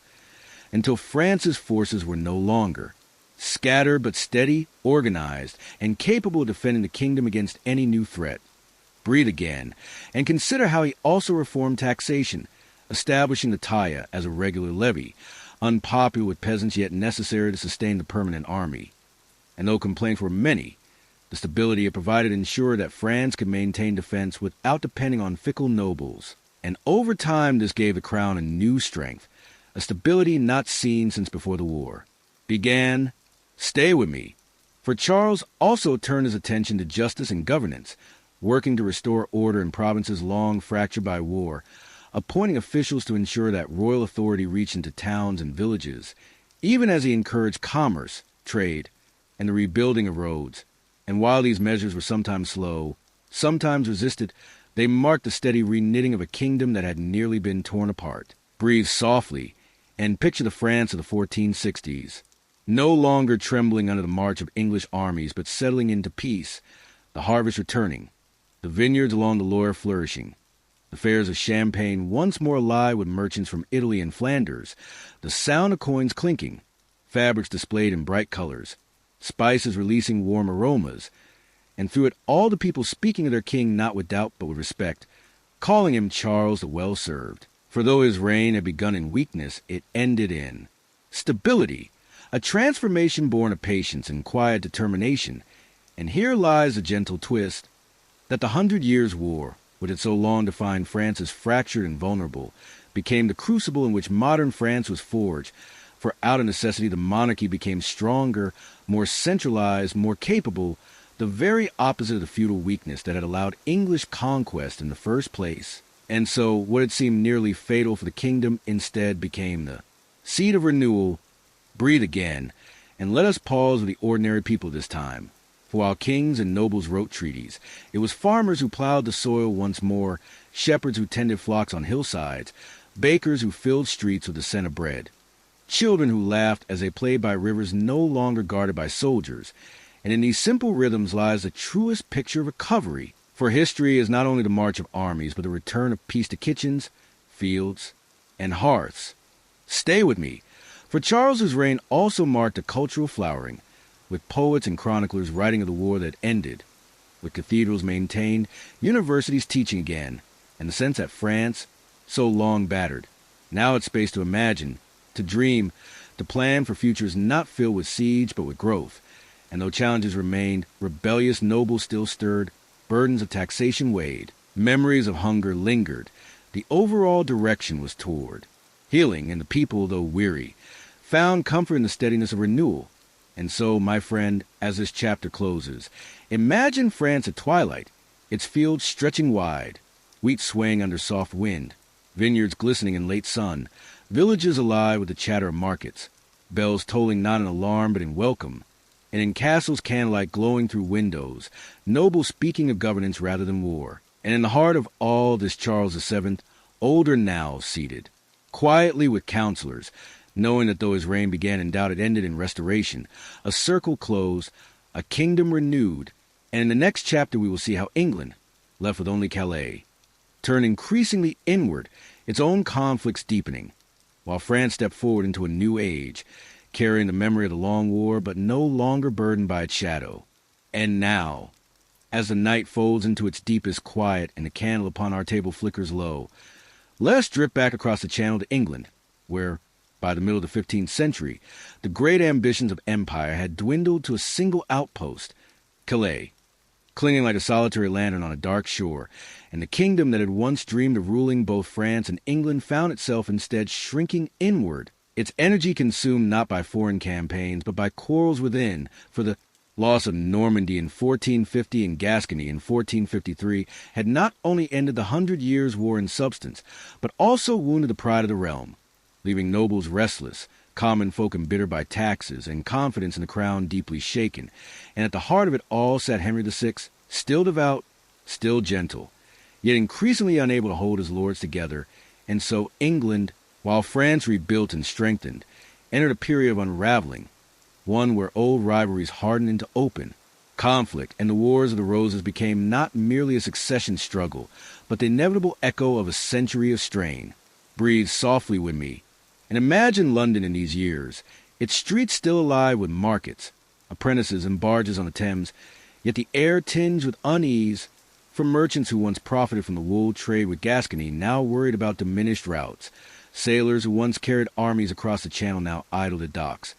until France's forces were no longer scattered but steady, organized, and capable of defending the kingdom against any new threat. Breathe again, and consider how he also reformed taxation, establishing the taille as a regular levy, unpopular with peasants yet necessary to sustain the permanent army. And though complaints were many, the stability it provided ensured that France could maintain defense without depending on fickle nobles. And over time this gave the crown a new strength, a stability not seen since before the war. Began, stay with me, for Charles also turned his attention to justice and governance, working to restore order in provinces long fractured by war, appointing officials to ensure that royal authority reached into towns and villages, even as he encouraged commerce, trade, and the rebuilding of roads. And while these measures were sometimes slow, sometimes resisted, they marked the steady reknitting of a kingdom that had nearly been torn apart. Breathe softly, and picture the France of the 1460s, no longer trembling under the march of English armies, but settling into peace, the harvest returning, the vineyards along the Loire flourishing, the fairs of Champagne once more alive with merchants from Italy and Flanders, the sound of coins clinking, fabrics displayed in bright colors, spices releasing warm aromas, and through it all the people speaking of their king not with doubt but with respect, calling him Charles the Well-Served. For though his reign had begun in weakness, it ended in stability, a transformation born of patience and quiet determination. And here lies a gentle twist, that the 100 Years' War, which had so long defined France as fractured and vulnerable, became the crucible in which modern France was forged, for out of necessity the monarchy became stronger, more centralized, more capable, the very opposite of the feudal weakness that had allowed English conquest in the first place. And so what had seemed nearly fatal for the kingdom instead became the seed of renewal. Breathe again, and let us pause with the ordinary people this time. For while kings and nobles wrote treaties, it was farmers who plowed the soil once more, shepherds who tended flocks on hillsides, bakers who filled streets with the scent of bread, children who laughed as they played by rivers no longer guarded by soldiers. And in these simple rhythms lies the truest picture of recovery. For history is not only the march of armies, but the return of peace to kitchens, fields, and hearths. Stay with me, for Charles's reign also marked a cultural flowering, with poets and chroniclers writing of the war that ended, with cathedrals maintained, universities teaching again, and the sense that France, so long battered, now had space to imagine, to dream, to plan for futures not filled with siege but with growth. And though challenges remained, rebellious nobles still stirred, burdens of taxation weighed, memories of hunger lingered, the overall direction was toward healing, and the people, though weary, found comfort in the steadiness of renewal. And so, my friend, as this chapter closes, imagine France at twilight, its fields stretching wide, wheat swaying under soft wind, vineyards glistening in late sun, villages alive with the chatter of markets, bells tolling not in alarm but in welcome, and in castles candlelight glowing through windows, nobles speaking of governance rather than war. And in the heart of all this Charles VII, older now, seated, quietly with counselors, knowing that though his reign began in doubt it ended in restoration, a circle closed, a kingdom renewed, and in the next chapter we will see how England, left with only Calais, turned increasingly inward, its own conflicts deepening, while France stepped forward into a new age, carrying the memory of the long war, but no longer burdened by its shadow. And now, as the night folds into its deepest quiet and the candle upon our table flickers low, let us drift back across the channel to England, where, by the middle of the 15th century, the great ambitions of empire had dwindled to a single outpost, Calais, clinging like a solitary lantern on a dark shore, and the kingdom that had once dreamed of ruling both France and England found itself instead shrinking inward, its energy consumed not by foreign campaigns, but by quarrels within, for the loss of Normandy in 1450 and Gascony in 1453 had not only ended the 100 Years' War in substance, but also wounded the pride of the realm, leaving nobles restless, common folk embittered by taxes, and confidence in the crown deeply shaken. And at the heart of it all sat Henry VI, still devout, still gentle, yet increasingly unable to hold his lords together. And so England, while France rebuilt and strengthened, entered a period of unraveling, one where old rivalries hardened into open conflict, and the Wars of the Roses became not merely a succession struggle, but the inevitable echo of a century of strain. Breathe softly with me, and imagine London in these years, its streets still alive with markets, apprentices and barges on the Thames, yet the air tinged with unease, for merchants who once profited from the wool trade with Gascony now worried about diminished routes, sailors who once carried armies across the channel now idled at docks,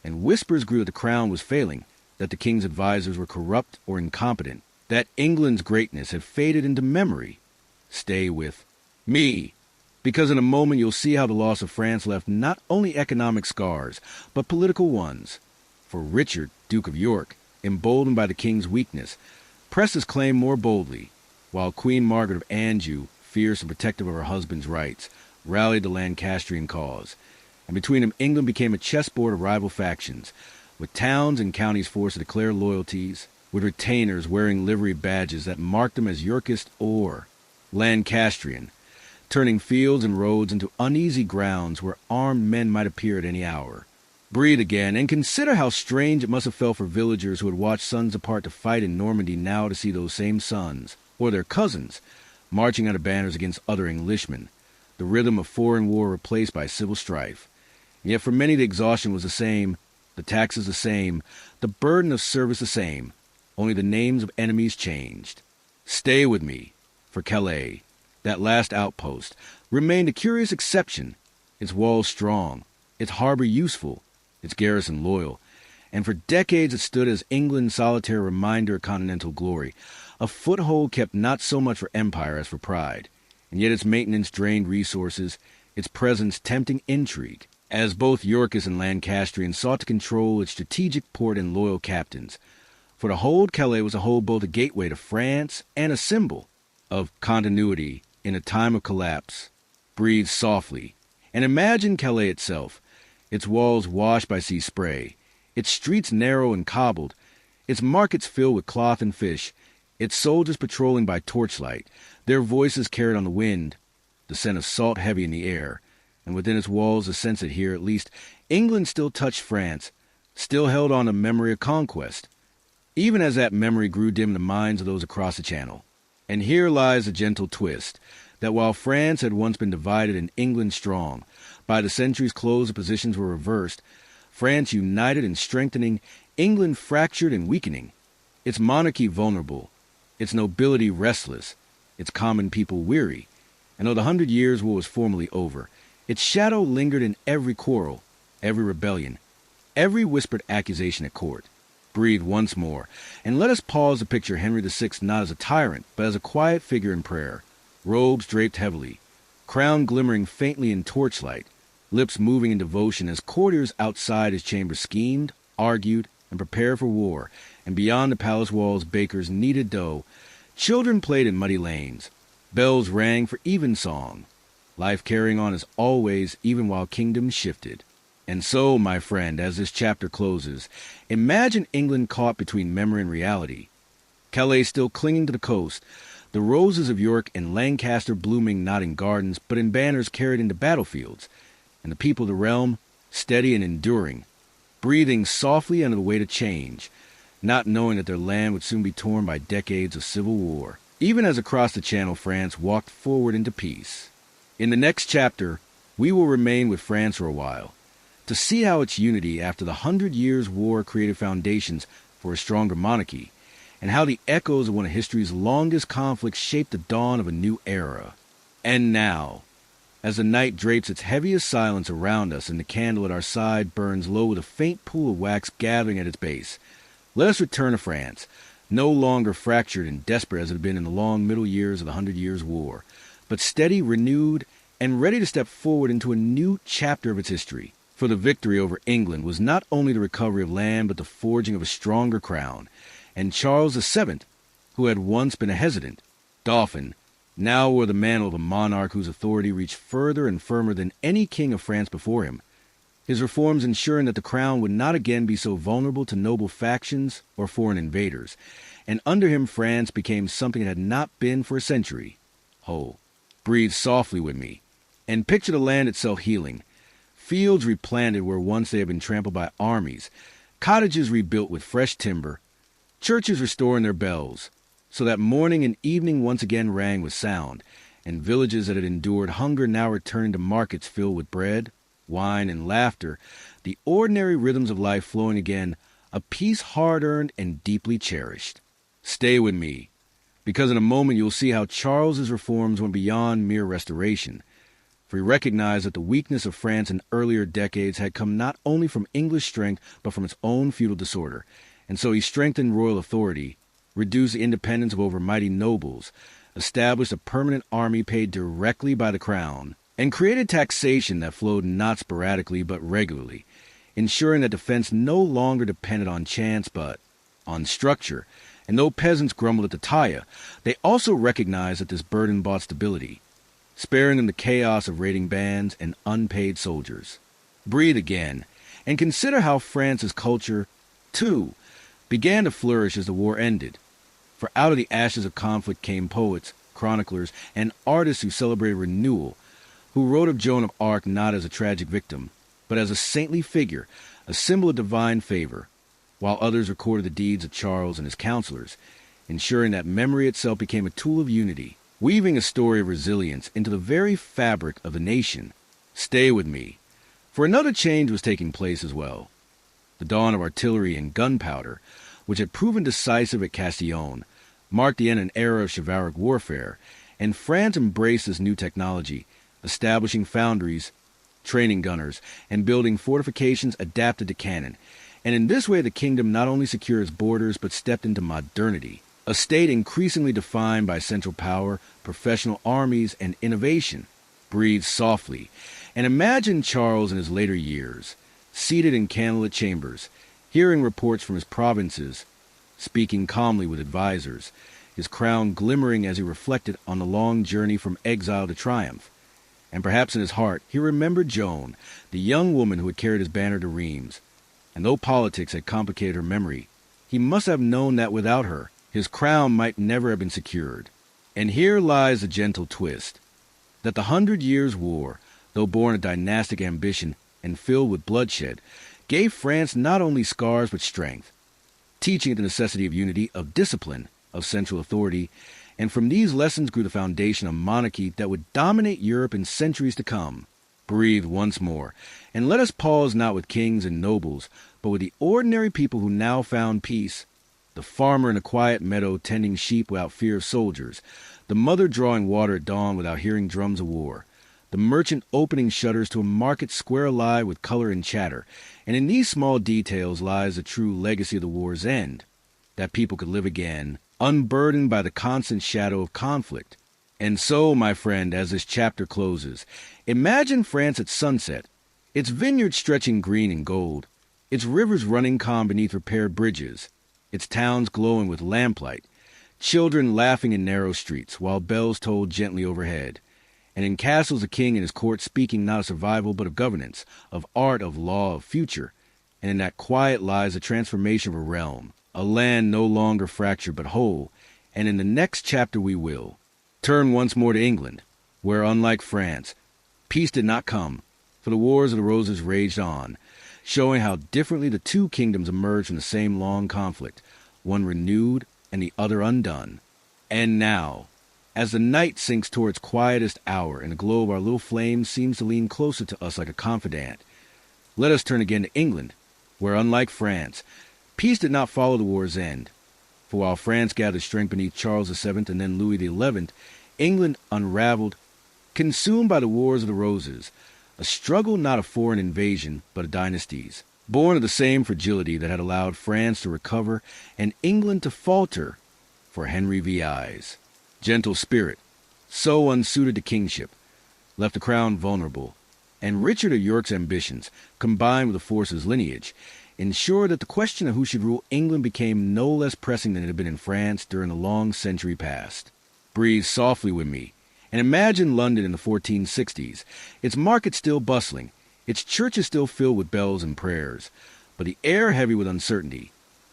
and whispers grew that the crown was failing, that the king's advisers were corrupt or incompetent, that England's greatness had faded into memory. Stay with me, Because in a moment you'll see how the loss of France left not only economic scars, but political ones. For Richard, Duke of York, emboldened by the king's weakness, pressed his claim more boldly, while Queen Margaret of Anjou, fierce and protective of her husband's rights, rallied the Lancastrian cause. And between them England became a chessboard of rival factions, with towns and counties forced to declare loyalties, with retainers wearing livery badges that marked them as Yorkist or Lancastrian, turning fields and roads into uneasy grounds where armed men might appear at any hour. Breathe again, and consider how strange it must have felt for villagers who had watched sons apart to fight in Normandy now to see those same sons, or their cousins, marching under banners against other Englishmen, the rhythm of foreign war replaced by civil strife. And yet for many the exhaustion was the same, the taxes the same, the burden of service the same, only the names of enemies changed. Stay with me, for Calais, that last outpost, remained a curious exception, its walls strong, its harbor useful, its garrison loyal, and for decades it stood as England's solitary reminder of continental glory, a foothold kept not so much for empire as for pride, and yet its maintenance drained resources, its presence tempting intrigue, as both Yorkists and Lancastrians sought to control its strategic port and loyal captains. For to hold Calais was to hold both a gateway to France and a symbol of continuity in a time of collapse. Breathe softly, and imagine Calais itself, its walls washed by sea spray, its streets narrow and cobbled, its markets filled with cloth and fish, its soldiers patrolling by torchlight, their voices carried on the wind, the scent of salt heavy in the air, and within its walls the sense that here, at least, England still touched France, still held on to memory of conquest, even as that memory grew dim in the minds of those across the Channel. And here lies a gentle twist, that while France had once been divided and England strong, by the century's close the positions were reversed, France united and strengthening, England fractured and weakening, its monarchy vulnerable, its nobility restless, its common people weary, and though the 100 Years' War was formally over, its shadow lingered in every quarrel, every rebellion, every whispered accusation at court. Breathe once more, and let us pause to picture Henry VI not as a tyrant, but as a quiet figure in prayer, robes draped heavily, crown glimmering faintly in torchlight, lips moving in devotion as courtiers outside his chamber schemed, argued, and prepared for war, and beyond the palace walls bakers kneaded dough, children played in muddy lanes, bells rang for evensong, life carrying on as always even while kingdoms shifted. And so, my friend, as this chapter closes, imagine England caught between memory and reality. Calais still clinging to the coast, the roses of York and Lancaster blooming not in gardens, but in banners carried into battlefields, and the people of the realm steady and enduring, breathing softly under the weight of change, not knowing that their land would soon be torn by decades of civil war, even as across the Channel France walked forward into peace. In the next chapter, we will remain with France for a while, to see how its unity after the 100 Years' War created foundations for a stronger monarchy, and how the echoes of one of history's longest conflicts shaped the dawn of a new era. And now, as the night drapes its heaviest silence around us and the candle at our side burns low with a faint pool of wax gathering at its base, let us return to France, no longer fractured and desperate as it had been in the long middle years of the 100 Years' War, but steady, renewed, and ready to step forward into a new chapter of its history. For the victory over England was not only the recovery of land, but the forging of a stronger crown, and Charles VII, who had once been a hesitant Dauphin, now wore the mantle of a monarch whose authority reached further and firmer than any king of France before him, his reforms ensuring that the crown would not again be so vulnerable to noble factions or foreign invaders, and under him France became something it had not been for a century, whole. Breathe softly with me, and picture the land itself healing, fields replanted where once they had been trampled by armies, cottages rebuilt with fresh timber, churches restoring their bells, so that morning and evening once again rang with sound, and villages that had endured hunger now returned to markets filled with bread, wine, and laughter, the ordinary rhythms of life flowing again, a peace hard-earned and deeply cherished. Stay with me, because in a moment you'll see how Charles's reforms went beyond mere restoration, for he recognized that the weakness of France in earlier decades had come not only from English strength, but from its own feudal disorder, and so he strengthened royal authority, reduced the independence of overmighty nobles, established a permanent army paid directly by the crown, and created taxation that flowed not sporadically but regularly, ensuring that defense no longer depended on chance but on structure. And though peasants grumbled at the taya, they also recognized that this burden brought stability, sparing them the chaos of raiding bands and unpaid soldiers. Breathe again, and consider how France's culture, too, began to flourish as the war ended. For out of the ashes of conflict came poets, chroniclers, and artists who celebrated renewal, who wrote of Joan of Arc not as a tragic victim, but as a saintly figure, a symbol of divine favor, while others recorded the deeds of Charles and his counselors, ensuring that memory itself became a tool of unity, weaving a story of resilience into the very fabric of the nation. Stay with me, for another change was taking place as well. The dawn of artillery and gunpowder, which had proven decisive at Castillon, marked the end of an era of chivalric warfare, and France embraced this new technology, establishing foundries, training gunners, and building fortifications adapted to cannon. And in this way the kingdom not only secured its borders but stepped into modernity, a state increasingly defined by central power, professional armies, and innovation. Breathe softly, and imagine Charles in his later years, seated in candlelit chambers, hearing reports from his provinces, speaking calmly with advisors, his crown glimmering as he reflected on the long journey from exile to triumph. And perhaps in his heart he remembered Joan, the young woman who had carried his banner to Reims. And though politics had complicated her memory, he must have known that without her, his crown might never have been secured. And here lies the gentle twist, that the 100 Years' War, though born of dynastic ambition and filled with bloodshed, gave France not only scars but strength, teaching it the necessity of unity, of discipline, of central authority, and from these lessons grew the foundation of monarchy that would dominate Europe in centuries to come. Breathe once more, and let us pause not with kings and nobles, but with the ordinary people who now found peace, the farmer in a quiet meadow tending sheep without fear of soldiers, the mother drawing water at dawn without hearing drums of war, the merchant opening shutters to a market square alive with color and chatter. And in these small details lies the true legacy of the war's end, that people could live again, unburdened by the constant shadow of conflict. And so, my friend, as this chapter closes, imagine France at sunset, its vineyards stretching green and gold, its rivers running calm beneath repaired bridges, its towns glowing with lamplight, children laughing in narrow streets, while bells tolled gently overhead, and in castles a king and his court speaking not of survival but of governance, of art, of law, of future. And in that quiet lies the transformation of a realm, a land no longer fractured but whole. And in the next chapter we will turn once more to England, where, unlike France, peace did not come, for the Wars of the Roses raged on, showing how differently the two kingdoms emerged from the same long conflict, one renewed and the other undone. And now, as the night sinks toward its quietest hour and the glow of our little flame seems to lean closer to us like a confidant, let us turn again to England, where, unlike France, peace did not follow the war's end. For while France gathered strength beneath Charles VII and then Louis XI, England unraveled, consumed by the Wars of the Roses, a struggle not of foreign invasion but of dynasties, born of the same fragility that had allowed France to recover and England to falter for Henry VI's gentle spirit, so unsuited to kingship, left the crown vulnerable, and Richard of York's ambitions, combined with the force's lineage, ensured that the question of who should rule England became no less pressing than it had been in France during the long century past. Breathe softly with me, and imagine London in the 1460s, its market still bustling, its churches still filled with bells and prayers, but the air heavy with uncertainty,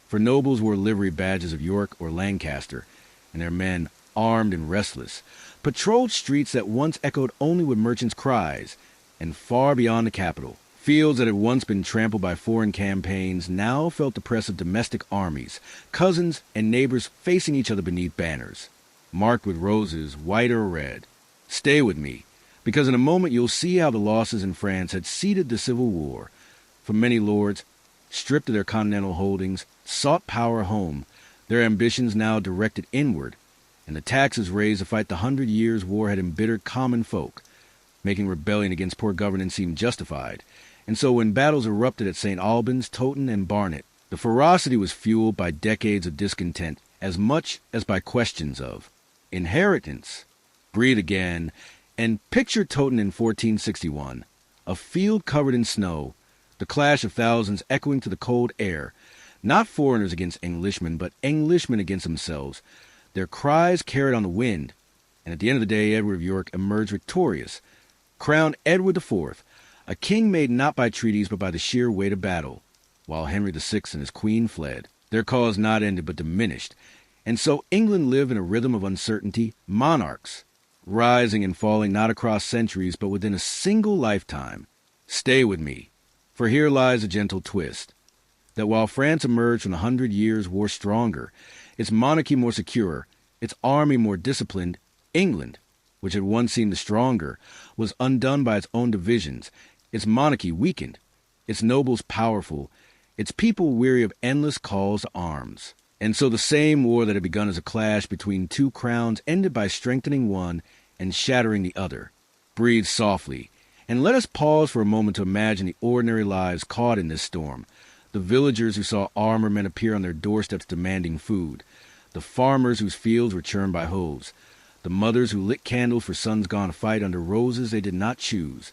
for nobles wore livery badges of York or Lancaster, and their men, armed and restless, patrolled streets that once echoed only with merchants' cries, and far beyond the capital, fields that had once been trampled by foreign campaigns now felt the press of domestic armies, cousins and neighbors facing each other beneath banners, marked with roses, white or red. Stay with me, because in a moment you'll see how the losses in France had seeded the Civil War. For many lords, stripped of their continental holdings, sought power home, their ambitions now directed inward, and the taxes raised to fight the 100 Years' War had embittered common folk, making rebellion against poor governance seem justified. And so when battles erupted at St. Albans, Towton, and Barnet, the ferocity was fueled by decades of discontent as much as by questions of inheritance. Breathe again, And picture Toten in 1461, a field covered in snow, the clash of thousands echoing to the cold air, not foreigners against Englishmen, but Englishmen against themselves, their cries carried on the wind, and at the end of the day Edward of York emerged victorious, crowned Edward IV, a king made not by treaties but by the sheer weight of battle, while Henry VI and his queen fled, their cause not ended but diminished, and so England lived in a rhythm of uncertainty, monarchs, rising and falling not across centuries but within a single lifetime. Stay with me, for here lies a gentle twist, that while France emerged from the 100 Years' War stronger, its monarchy more secure, its army more disciplined, England, which had once seemed the stronger, was undone by its own divisions, its monarchy weakened, its nobles powerful, its people weary of endless calls to arms. And so the same war that had begun as a clash between two crowns ended by strengthening one and shattering the other. Breathe softly, and let us pause for a moment to imagine the ordinary lives caught in this storm, the villagers who saw armored men appear on their doorsteps demanding food, the farmers whose fields were churned by hoes, the mothers who lit candles for sons gone to fight under roses they did not choose.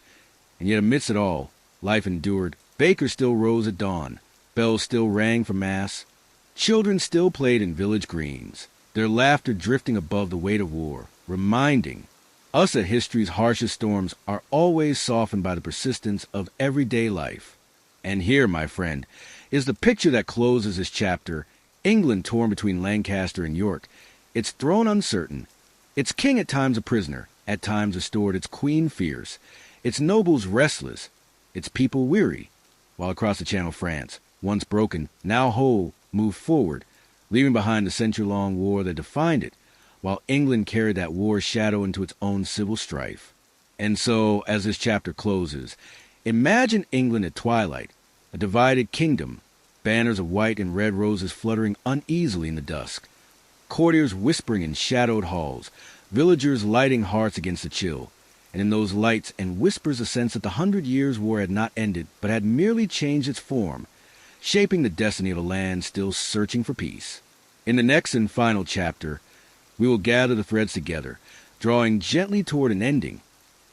And yet amidst it all, life endured. Bakers still rose at dawn, bells still rang for mass, children still played in village greens, their laughter drifting above the weight of war, reminding us that history's harshest storms are always softened by the persistence of everyday life. And here, my friend, is the picture that closes this chapter. England torn between Lancaster and York, its throne uncertain, its king at times a prisoner, at times restored, its queen fierce, its nobles restless, its people weary, while across the Channel France, once broken, now whole, moved forward, leaving behind the century-long war that defined it, while England carried that war's shadow into its own civil strife. And so, as this chapter closes, imagine England at twilight, a divided kingdom, banners of white and red roses fluttering uneasily in the dusk, courtiers whispering in shadowed halls, villagers lighting hearts against the chill, and in those lights and whispers a sense that the 100 Years' War had not ended, but had merely changed its form, shaping the destiny of a land still searching for peace. In the next and final chapter, we will gather the threads together, drawing gently toward an ending,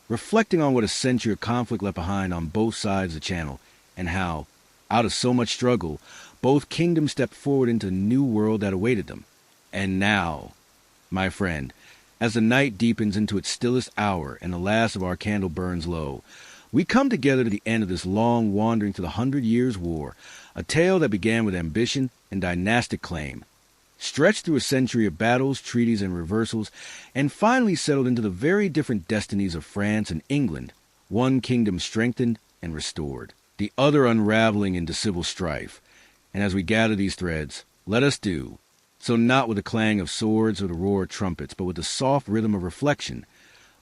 reflecting on what a century of conflict left behind on both sides of the Channel, and how, out of so much struggle, both kingdoms stepped forward into the new world that awaited them. And now, my friend, as the night deepens into its stillest hour and the last of our candle burns low, we come together to the end of this long wandering to the 100 Years' War, a tale that began with ambition and dynastic claim, stretched through a century of battles, treaties, and reversals, and finally settled into the very different destinies of France and England, one kingdom strengthened and restored, the other unraveling into civil strife. And as we gather these threads, let us do so not with the clang of swords or the roar of trumpets, but with the soft rhythm of reflection.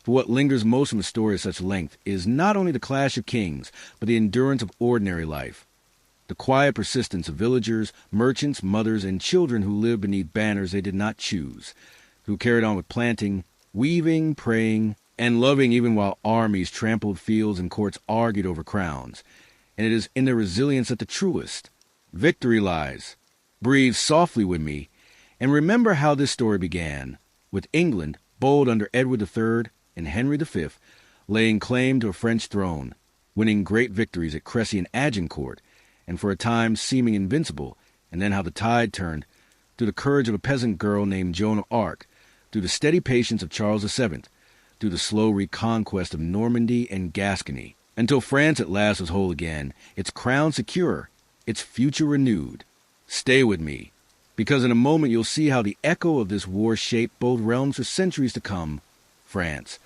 For what lingers most from a story of such length is not only the clash of kings, but the endurance of ordinary life, the quiet persistence of villagers, merchants, mothers, and children who lived beneath banners they did not choose, who carried on with planting, weaving, praying, and loving even while armies trampled fields and courts argued over crowns. And it is in their resilience that the truest victory lies. Breathe softly with me, and remember how this story began, with England, bold under Edward III and Henry V, laying claim to a French throne, winning great victories at Crécy and Agincourt, and for a time seeming invincible, and then how the tide turned, through the courage of a peasant girl named Joan of Arc, through the steady patience of Charles VII, through the slow reconquest of Normandy and Gascony, until France at last was whole again, its crown secure, its future renewed. Stay with me, because in a moment you'll see how the echo of this war shaped both realms for centuries to come. France,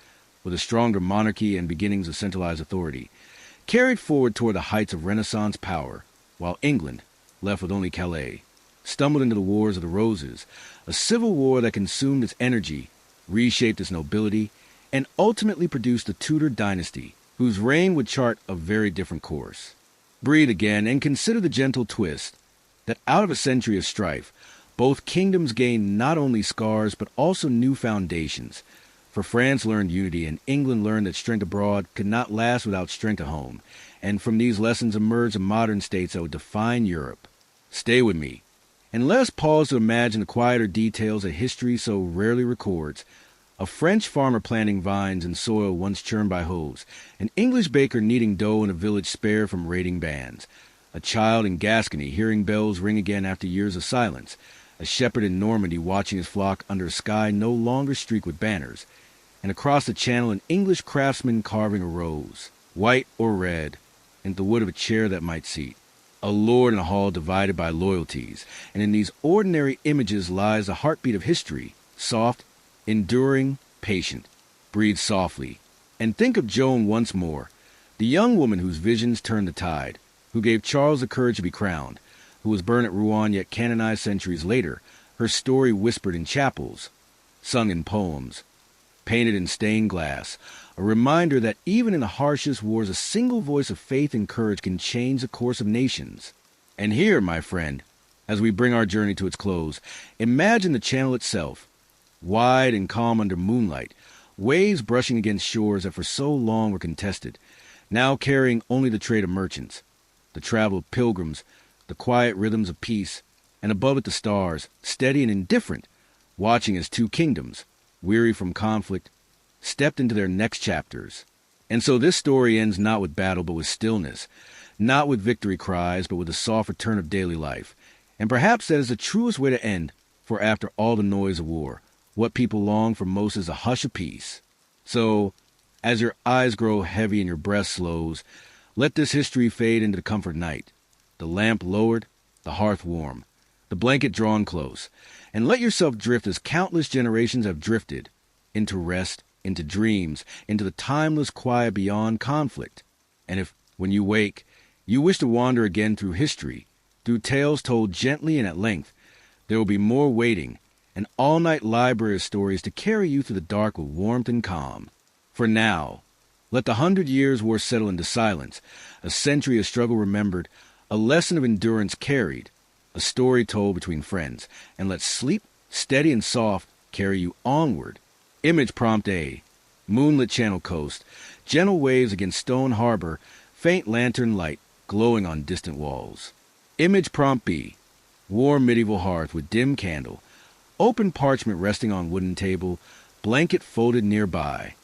with a stronger monarchy and beginnings of centralized authority, carried forward toward the heights of Renaissance power, while England, left with only Calais, stumbled into the Wars of the Roses, a civil war that consumed its energy, reshaped its nobility, and ultimately produced the Tudor dynasty, whose reign would chart a very different course. Breathe again and consider the gentle twist, that out of a century of strife, both kingdoms gained not only scars but also new foundations. For France learned unity, and England learned that strength abroad could not last without strength at home, and from these lessons emerged the modern states that would define Europe. Stay with me, and let us pause to imagine the quieter details that history so rarely records, A French farmer planting vines in soil once churned by hoes. An English baker kneading dough in a village spared from raiding bands. A child in Gascony hearing bells ring again after years of silence. A shepherd in Normandy watching his flock under a sky no longer streaked with banners. And across the channel an English craftsman carving a rose, white or red, into the wood of a chair that might seat. A lord in a hall divided by loyalties. And in these ordinary images lies the heartbeat of history, soft, enduring, patient. Breathe softly. And think of Joan once more, the young woman whose visions turned the tide, who gave Charles the courage to be crowned, who was burned at Rouen yet canonized centuries later, her story whispered in chapels, sung in poems, painted in stained glass, a reminder that even in the harshest wars a single voice of faith and courage can change the course of nations. And here, my friend, as we bring our journey to its close, imagine the channel itself, wide and calm under moonlight, waves brushing against shores that for so long were contested, now carrying only the trade of merchants, the travel of pilgrims, the quiet rhythms of peace, and above it the stars, steady and indifferent, watching as two kingdoms, weary from conflict, stepped into their next chapters. And so this story ends not with battle but with stillness, not with victory cries but with the soft return of daily life. And perhaps that is the truest way to end, for after all the noise of war, what people long for most is a hush of peace. So, as your eyes grow heavy and your breath slows, let this history fade into the comfort night, the lamp lowered, the hearth warm, the blanket drawn close, and let yourself drift as countless generations have drifted, into rest, into dreams, into the timeless quiet beyond conflict. And if, when you wake, you wish to wander again through history, through tales told gently and at length, there will be more waiting, an all-night library of stories to carry you through the dark with warmth and calm. For now, let the 100 years' war settle into silence, a century of struggle remembered, a lesson of endurance carried, a story told between friends, and let sleep, steady and soft, carry you onward. Image prompt A, moonlit channel coast, gentle waves against stone harbor, faint lantern light glowing on distant walls. Image prompt B, warm medieval hearth with dim candle, open parchment resting on wooden table, blanket folded nearby.